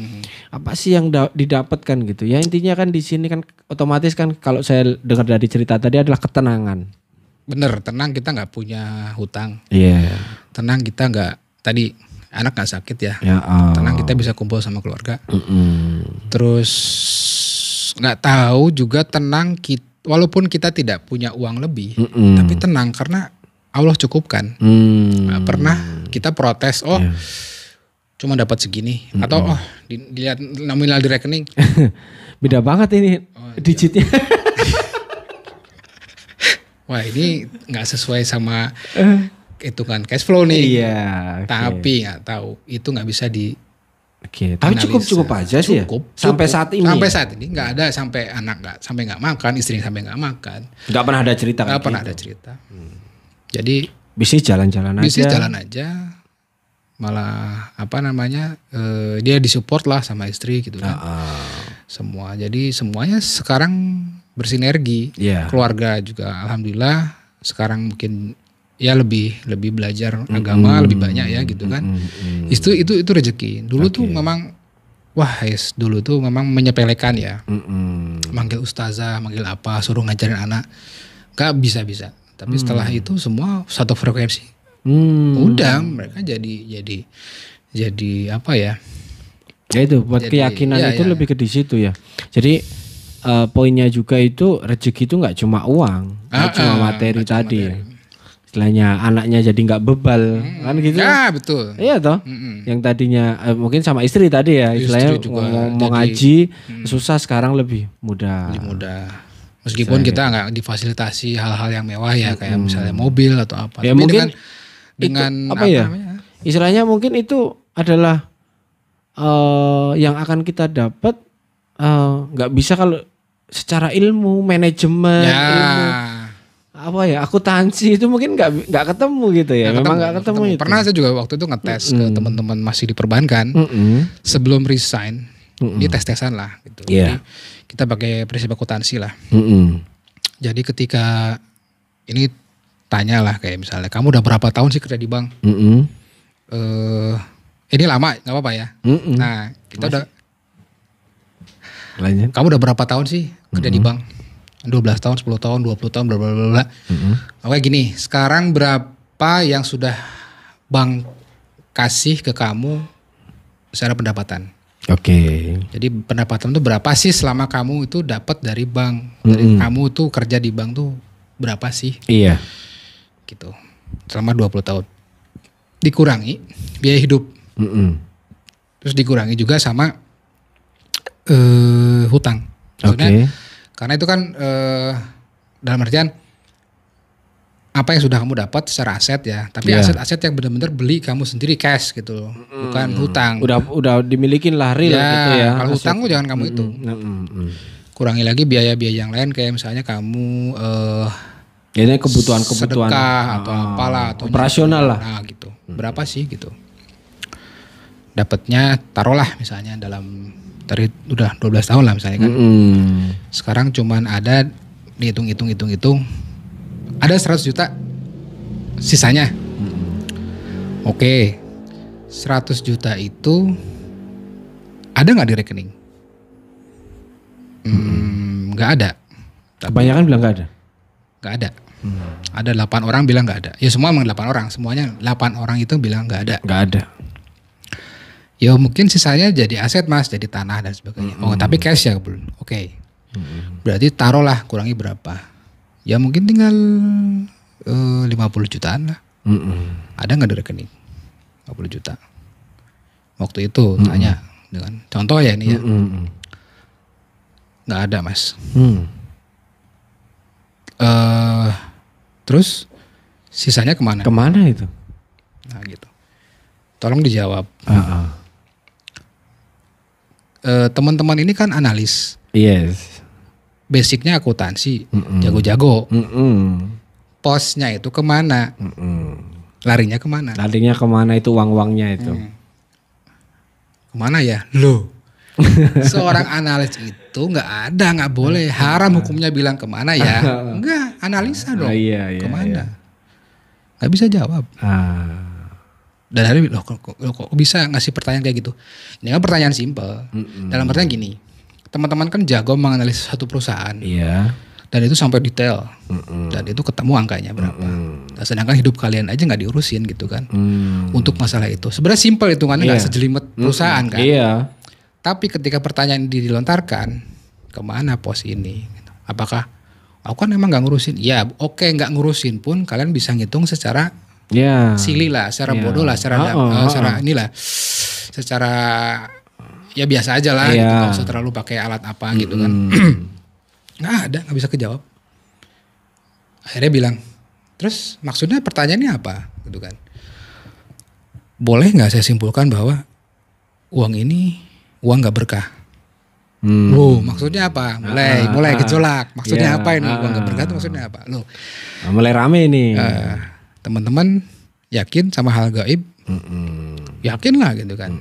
apa sih yang didapatkan gitu. Ya intinya kan di sini kan otomatis kan kalau saya dengar dari cerita tadi adalah ketenangan. Bener, tenang kita nggak punya hutang. Iya. Tenang kita nggak, tadi anak nggak sakit ya. Ya. Tenang kita bisa kumpul sama keluarga. Terus nggak tahu juga tenang kita, walaupun kita tidak punya uang lebih, tapi tenang karena Allah cukupkan. Nggak pernah kita protes, cuma dapat segini, atau dilihat nominal di rekening. Beda banget ini digitnya. Wah ini nggak sesuai sama hitungan cash flow nih. Iya. Tapi nggak tahu, itu nggak bisa di. Tapi cukup aja sih ya. Sampai saat ini. Sampai saat ini nggak ada, sampai anak nggak makan, istri sampai nggak makan. Nggak pernah ada cerita. Nggak pernah ada cerita. Jadi bisnis jalan-jalan aja. Bisnis jalan aja. Malah dia disupport lah sama istri gitu kan. Semua. Jadi semuanya sekarang bersinergi. Keluarga juga alhamdulillah sekarang mungkin ya lebih belajar agama lebih banyak ya gitu kan. Itu rezeki. Dulu tuh memang dulu tuh memang menyepelekan ya. Manggil ustazah, manggil apa, suruh ngajarin anak. Gak bisa. Tapi setelah itu semua satu frekuensi. Udah mereka jadi apa ya? Ya itu buat keyakinan itu lebih ke di situ ya. Jadi poinnya juga itu rezeki itu nggak cuma uang, nggak cuma materi tadi. Ya. Istilahnya anaknya jadi nggak bebal kan gitu. Ya betul. Iya toh. Yang tadinya mungkin sama istri tadi ya, istilahnya mau ngaji susah, sekarang lebih mudah. Lebih mudah. Meskipun kita nggak difasilitasi hal-hal yang mewah ya, kayak misalnya mobil atau apa. Ya tapi mungkin dengan apa ya? Istilahnya mungkin itu adalah yang akan kita dapat nggak bisa kalau secara ilmu manajemen, ilmu apa ya, akuntansi itu mungkin nggak ketemu gitu ya. Memang nggak ketemu itu. Pernah saya juga waktu itu ngetes ke teman-teman masih di perbankan sebelum resign. Ini tes-tesan lah gitu. Jadi kita pakai prinsip akuntansi lah. Jadi ketika ini tanya lah kayak misalnya kamu udah berapa tahun sih kerja di bank? Ini lama nggak apa-apa ya. Nah kita udah. Kamu udah berapa tahun sih kerja di bank? 12 tahun, 10 tahun, 20 tahun, bla bla bla. Oke gini, sekarang berapa yang sudah bank kasih ke kamu secara pendapatan? Oke. Jadi pendapatan itu berapa sih selama kamu itu dapat dari bank? Dari kamu tuh kerja di bank tuh berapa sih? Iya. Gitu. Selama 20 tahun. Dikurangi biaya hidup. Terus dikurangi juga sama hutang. Maksudnya, karena itu kan dalam artian apa yang sudah kamu dapat secara aset ya, tapi aset-aset yang benar-benar beli kamu sendiri cash gitu, bukan hutang. Udah dimilikin lah real gitu ya. Kalau hutang jangan kamu itu. Kurangi lagi biaya-biaya yang lain kayak misalnya kamu ini kebutuhan-kebutuhan sedekah atau apalah atau operasional lah. Nah gitu. Berapa sih gitu. Dapatnya taruhlah misalnya dalam dari udah 12 tahun lah misalnya kan. Sekarang cuman ada dihitung ada 100 juta sisanya. Oke. 100 juta itu ada nggak di rekening? Nggak ada. Kebanyakan bilang nggak ada. Nggak ada. Ada 8 orang bilang nggak ada. Ya semua emang 8 orang. Semuanya 8 orang itu bilang nggak ada. Nggak ada. Ya mungkin sisanya jadi aset mas, jadi tanah dan sebagainya. Oh tapi cash ya belum. Oke. Berarti taruhlah kurangi berapa? Ya mungkin tinggal 50 jutaan lah. Ada nggak di rekening? 50 juta. Waktu itu tanya dengan contoh ya ini ya. Nggak ada mas. Terus sisanya kemana? Kemana itu? Nah gitu. Tolong dijawab. Teman-teman ini kan analis. Yes. Basicnya akuntansi, jago-jago. Posnya itu kemana? Larinya kemana? Larinya kemana itu uang-uangnya itu? Kemana ya? Loh. Seorang analis itu nggak boleh. Haram hukumnya bilang kemana ya? Enggak, analisa dong. Iya, kemana? Iya. nggak bisa jawab. Ah. Dan hari loh kok bisa ngasih pertanyaan kayak gitu. Ini kan pertanyaan simpel. Dalam pertanyaan gini, teman-teman kan jago menganalisis satu perusahaan. Iya. Dan itu sampai detail. Dan itu ketemu angkanya berapa. Nah, sedangkan hidup kalian aja nggak diurusin gitu kan. Untuk masalah itu. Sebenarnya simpel hitungannya nggak sejelimet perusahaan kan. Iya. Tapi ketika pertanyaan ini dilontarkan, kemana pos ini? Apakah aku kan emang nggak ngurusin? Ya oke nggak ngurusin pun kalian bisa ngitung secara silly lah, secara bodoh lah, secara inilah, secara ya biasa aja lah. Gitu, nggak usah terlalu pakai alat apa gitu kan. Nggak bisa kejawab. Akhirnya bilang, terus maksudnya pertanyaannya apa? Gitu kan. Boleh nggak saya simpulkan bahwa uang nggak berkah? Loh, maksudnya apa? Mulai gejolak. Maksudnya apa ini? Uang nggak berkah itu maksudnya apa? Loh, mulai rame nih. Teman-teman yakin sama hal gaib? Yakin lah gitu kan.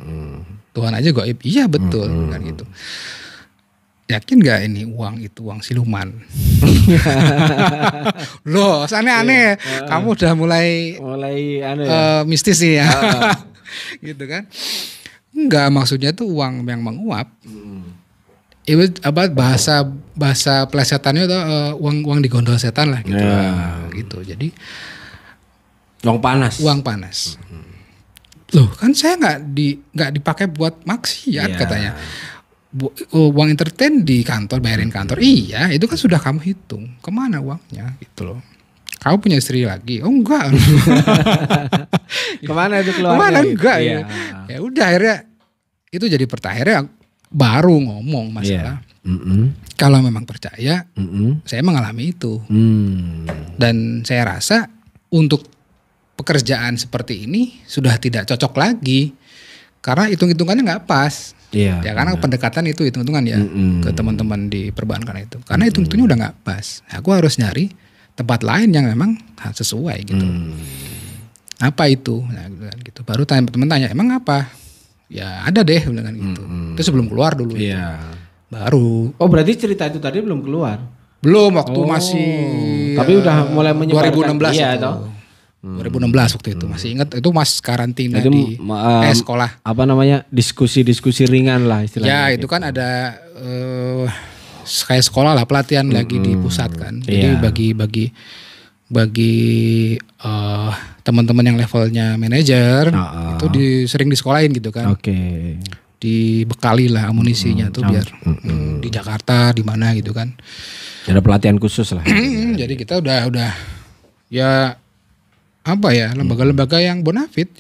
Tuhan aja gaib. Iya betul kan gitu. Yakin gak ini uang itu uang siluman? Loh, aneh-aneh. Kamu udah mulai aneh mistis nih ya. Gitu kan. Enggak, maksudnya tuh uang yang menguap. Itu bahasa plesetannya itu uang digondol setan lah gitu. Gitu. Jadi uang panas. Loh, kan saya nggak dipakai buat maksiat katanya. Uang entertain di kantor, bayarin kantor. Iya, itu kan sudah kamu hitung. Kemana uangnya gitu loh. Kamu punya istri lagi? Oh enggak. Kemana itu keluarnya? Kemana enggak gitu. Ya. Ya udah akhirnya itu jadi pertanyaan baru ngomong masalah. Kalau memang percaya, saya mengalami itu. Dan saya rasa untuk pekerjaan seperti ini sudah tidak cocok lagi. Karena hitung-hitungannya nggak pas. Ya karena pendekatan itu hitung-hitungan ya ke teman-teman di perbankan itu. Karena hitung-hitungnya udah nggak pas. Aku harus nyari tempat lain yang memang sesuai gitu. Apa itu? Nah, gitu. Baru teman tanya, emang apa? Ya ada deh bilang gitu. Itu sebelum keluar dulu. Iya. Baru. Oh berarti cerita itu tadi belum keluar? Belum, waktu masih. Tapi udah mulai menyebarkan. 2016 iya, itu. 2016 waktu itu masih ingat itu mas karantina itu, di sekolah. Apa namanya diskusi ringan lah istilahnya. Ya itu kan ada kayak sekolah lah pelatihan lagi di pusat kan. Jadi bagi teman-teman yang levelnya manajer itu sering disekolahin gitu kan. Oke. Dibekali lah amunisinya tuh biar di Jakarta di mana gitu kan. Ada pelatihan khusus lah. Jadi kita udah ya apa ya lembaga-lembaga yang bonafit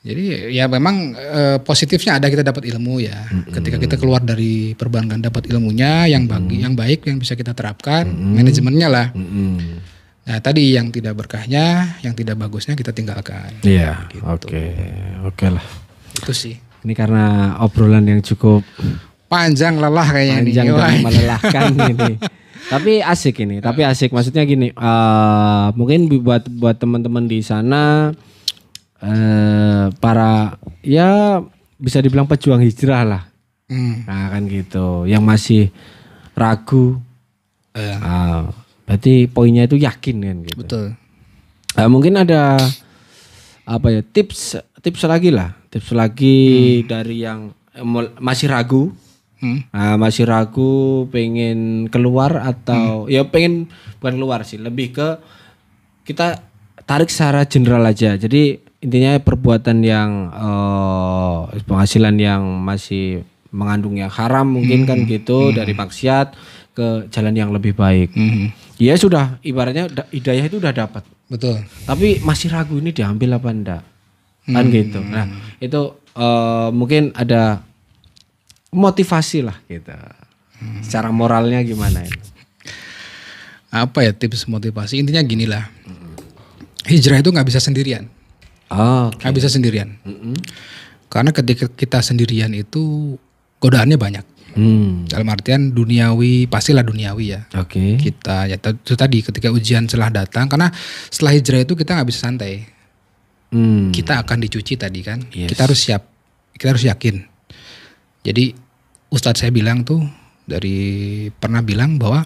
jadi ya memang positifnya ada kita dapat ilmu ya ketika kita keluar dari perbankan dapat ilmunya yang baik yang bisa kita terapkan manajemennya lah nah tadi yang tidak berkahnya yang tidak bagusnya kita tinggalkan gitu. Oke lah itu sih ini karena obrolan yang cukup panjang lelah kayaknya panjang dan melelahkan ini. Tapi asik ini, tapi asik maksudnya gini, mungkin buat teman-teman di sana para ya bisa dibilang pejuang hijrah lah, nah kan gitu, yang masih ragu, berarti poinnya itu yakin kan gitu. Betul. Mungkin ada apa ya tips lagi dari yang masih ragu. Masih ragu pengen keluar atau ya pengen bukan keluar sih lebih ke kita tarik secara general aja jadi intinya perbuatan yang penghasilan yang masih mengandung yang haram mungkin kan gitu dari maksiat ke jalan yang lebih baik ya sudah ibaratnya hidayah itu udah dapat betul tapi masih ragu ini diambil apa enggak kan gitu nah itu mungkin ada motivasi lah gitu. Secara moralnya gimana ini? Apa ya tips motivasi? Intinya gini lah. Hijrah itu nggak bisa sendirian. Nggak bisa sendirian. Karena ketika kita sendirian itu godaannya banyak. Dalam artian duniawi, pastilah duniawi ya. Kita ya itu tadi ketika ujian telah datang. Karena setelah hijrah itu kita nggak bisa santai. Kita akan dicuci tadi kan. Kita harus siap. Kita harus yakin. Jadi Ustadz saya bilang tuh pernah bilang bahwa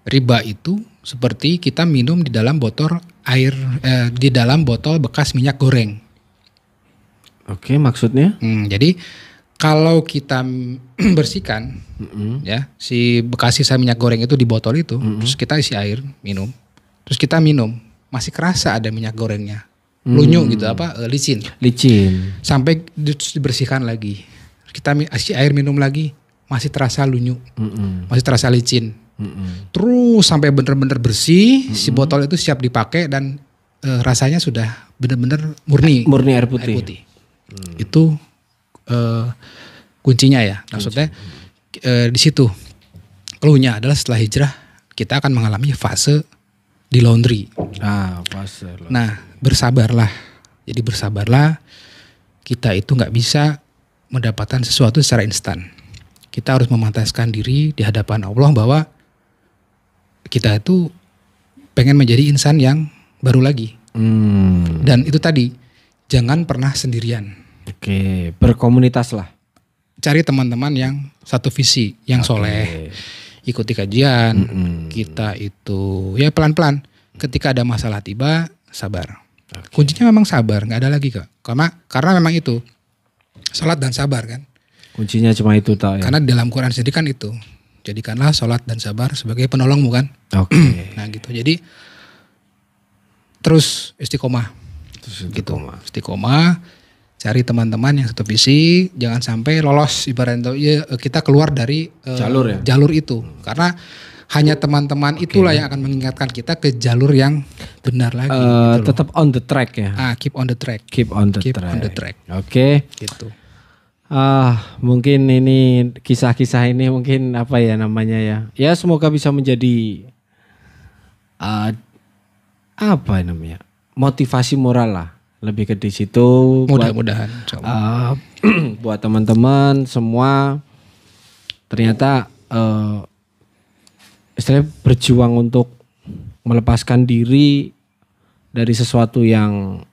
riba itu seperti kita minum di dalam botol air, di dalam botol bekas minyak goreng. Oke, maksudnya? Jadi kalau kita bersihkan, ya si bekas sisa minyak goreng itu di botol itu, terus kita isi air minum, terus kita minum, masih kerasa ada minyak gorengnya, lunyuk gitu licin. Sampai dibersihkan lagi, kita isi air minum lagi, masih terasa lunyuk, masih terasa licin. Terus sampai benar-benar bersih, si botol itu siap dipakai dan rasanya sudah benar-benar murni air putih. Itu kuncinya ya. Maksudnya di situ cluenya adalah setelah hijrah kita akan mengalami fase di laundry. Fase. Nah, bersabarlah. Jadi bersabarlah. Kita itu nggak bisa mendapatkan sesuatu secara instan. Kita harus memantaskan diri di hadapan Allah bahwa kita itu pengen menjadi insan yang baru lagi. Dan itu tadi, jangan pernah sendirian. Oke, berkomunitas lah. Cari teman-teman yang satu visi, yang soleh. Ikuti kajian, kita itu ya pelan-pelan. Ketika ada masalah tiba, sabar. Kuncinya memang sabar, nggak ada lagi Kak. Karena memang itu, salat dan sabar kan. Kuncinya cuma itu ya. Karena di dalam Quran sendiri kan itu. Jadikanlah salat dan sabar sebagai penolongmu kan. Nah gitu, jadi terus istiqomah. Istiqomah. Cari teman-teman yang satu visi, jangan sampai lolos ibaratnya kita keluar dari jalur itu. Karena hanya teman-teman itulah yang akan mengingatkan kita ke jalur yang benar lagi. Gitu tetap on the track ya. Keep on the track. Keep on the track. Oke. Gitu. Mungkin ini kisah-kisah ini mungkin apa ya namanya ya. Ya semoga bisa menjadi apa namanya? Motivasi moral lah. Lebih ke di situ. Mudah-mudahan. Buat teman-teman semua ternyata istilahnya berjuang untuk melepaskan diri dari sesuatu yang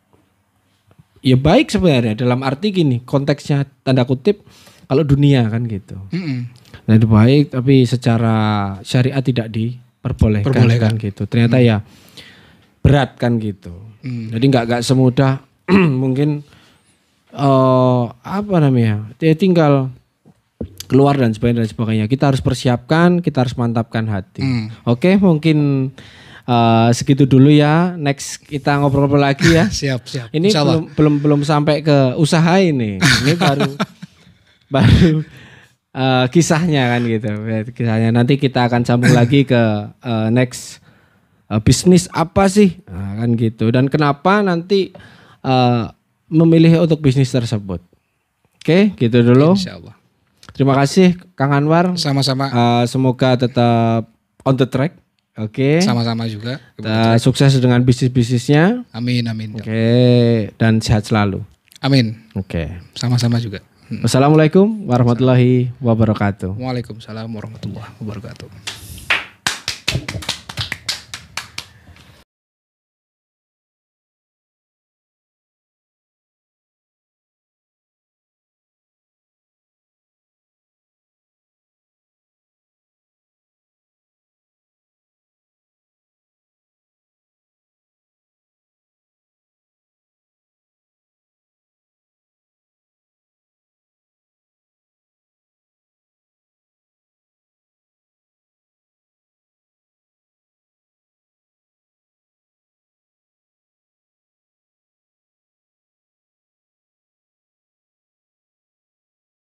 ya baik sebenarnya, dalam arti gini, konteksnya tanda kutip kalau dunia kan gitu. Nah itu baik tapi secara syariat tidak diperbolehkan kan gitu. Ternyata ya berat kan gitu. Jadi nggak semudah mungkin apa namanya, dia tinggal keluar dan sebagainya. Kita harus persiapkan, kita harus mantapkan hati. Oke, mungkin segitu dulu ya. Next kita ngobrol-ngobrol lagi ya. Siap. Ini belum sampai ke usaha ini. Ini baru kisahnya kan gitu. Kisahnya nanti kita akan sambung lagi ke next bisnis apa sih, kan gitu. Dan kenapa nanti memilih untuk bisnis tersebut. Oke, gitu dulu. Insyaallah. Terima kasih Kang Anwar. Sama-sama. Semoga tetap on the track. Oke. Sama-sama juga. Sukses dengan bisnisnya. Amin. Oke, dan sehat selalu. Amin. Oke. Sama-sama juga. Wassalamualaikum warahmatullahi wabarakatuh. Waalaikumsalam warahmatullahi wabarakatuh.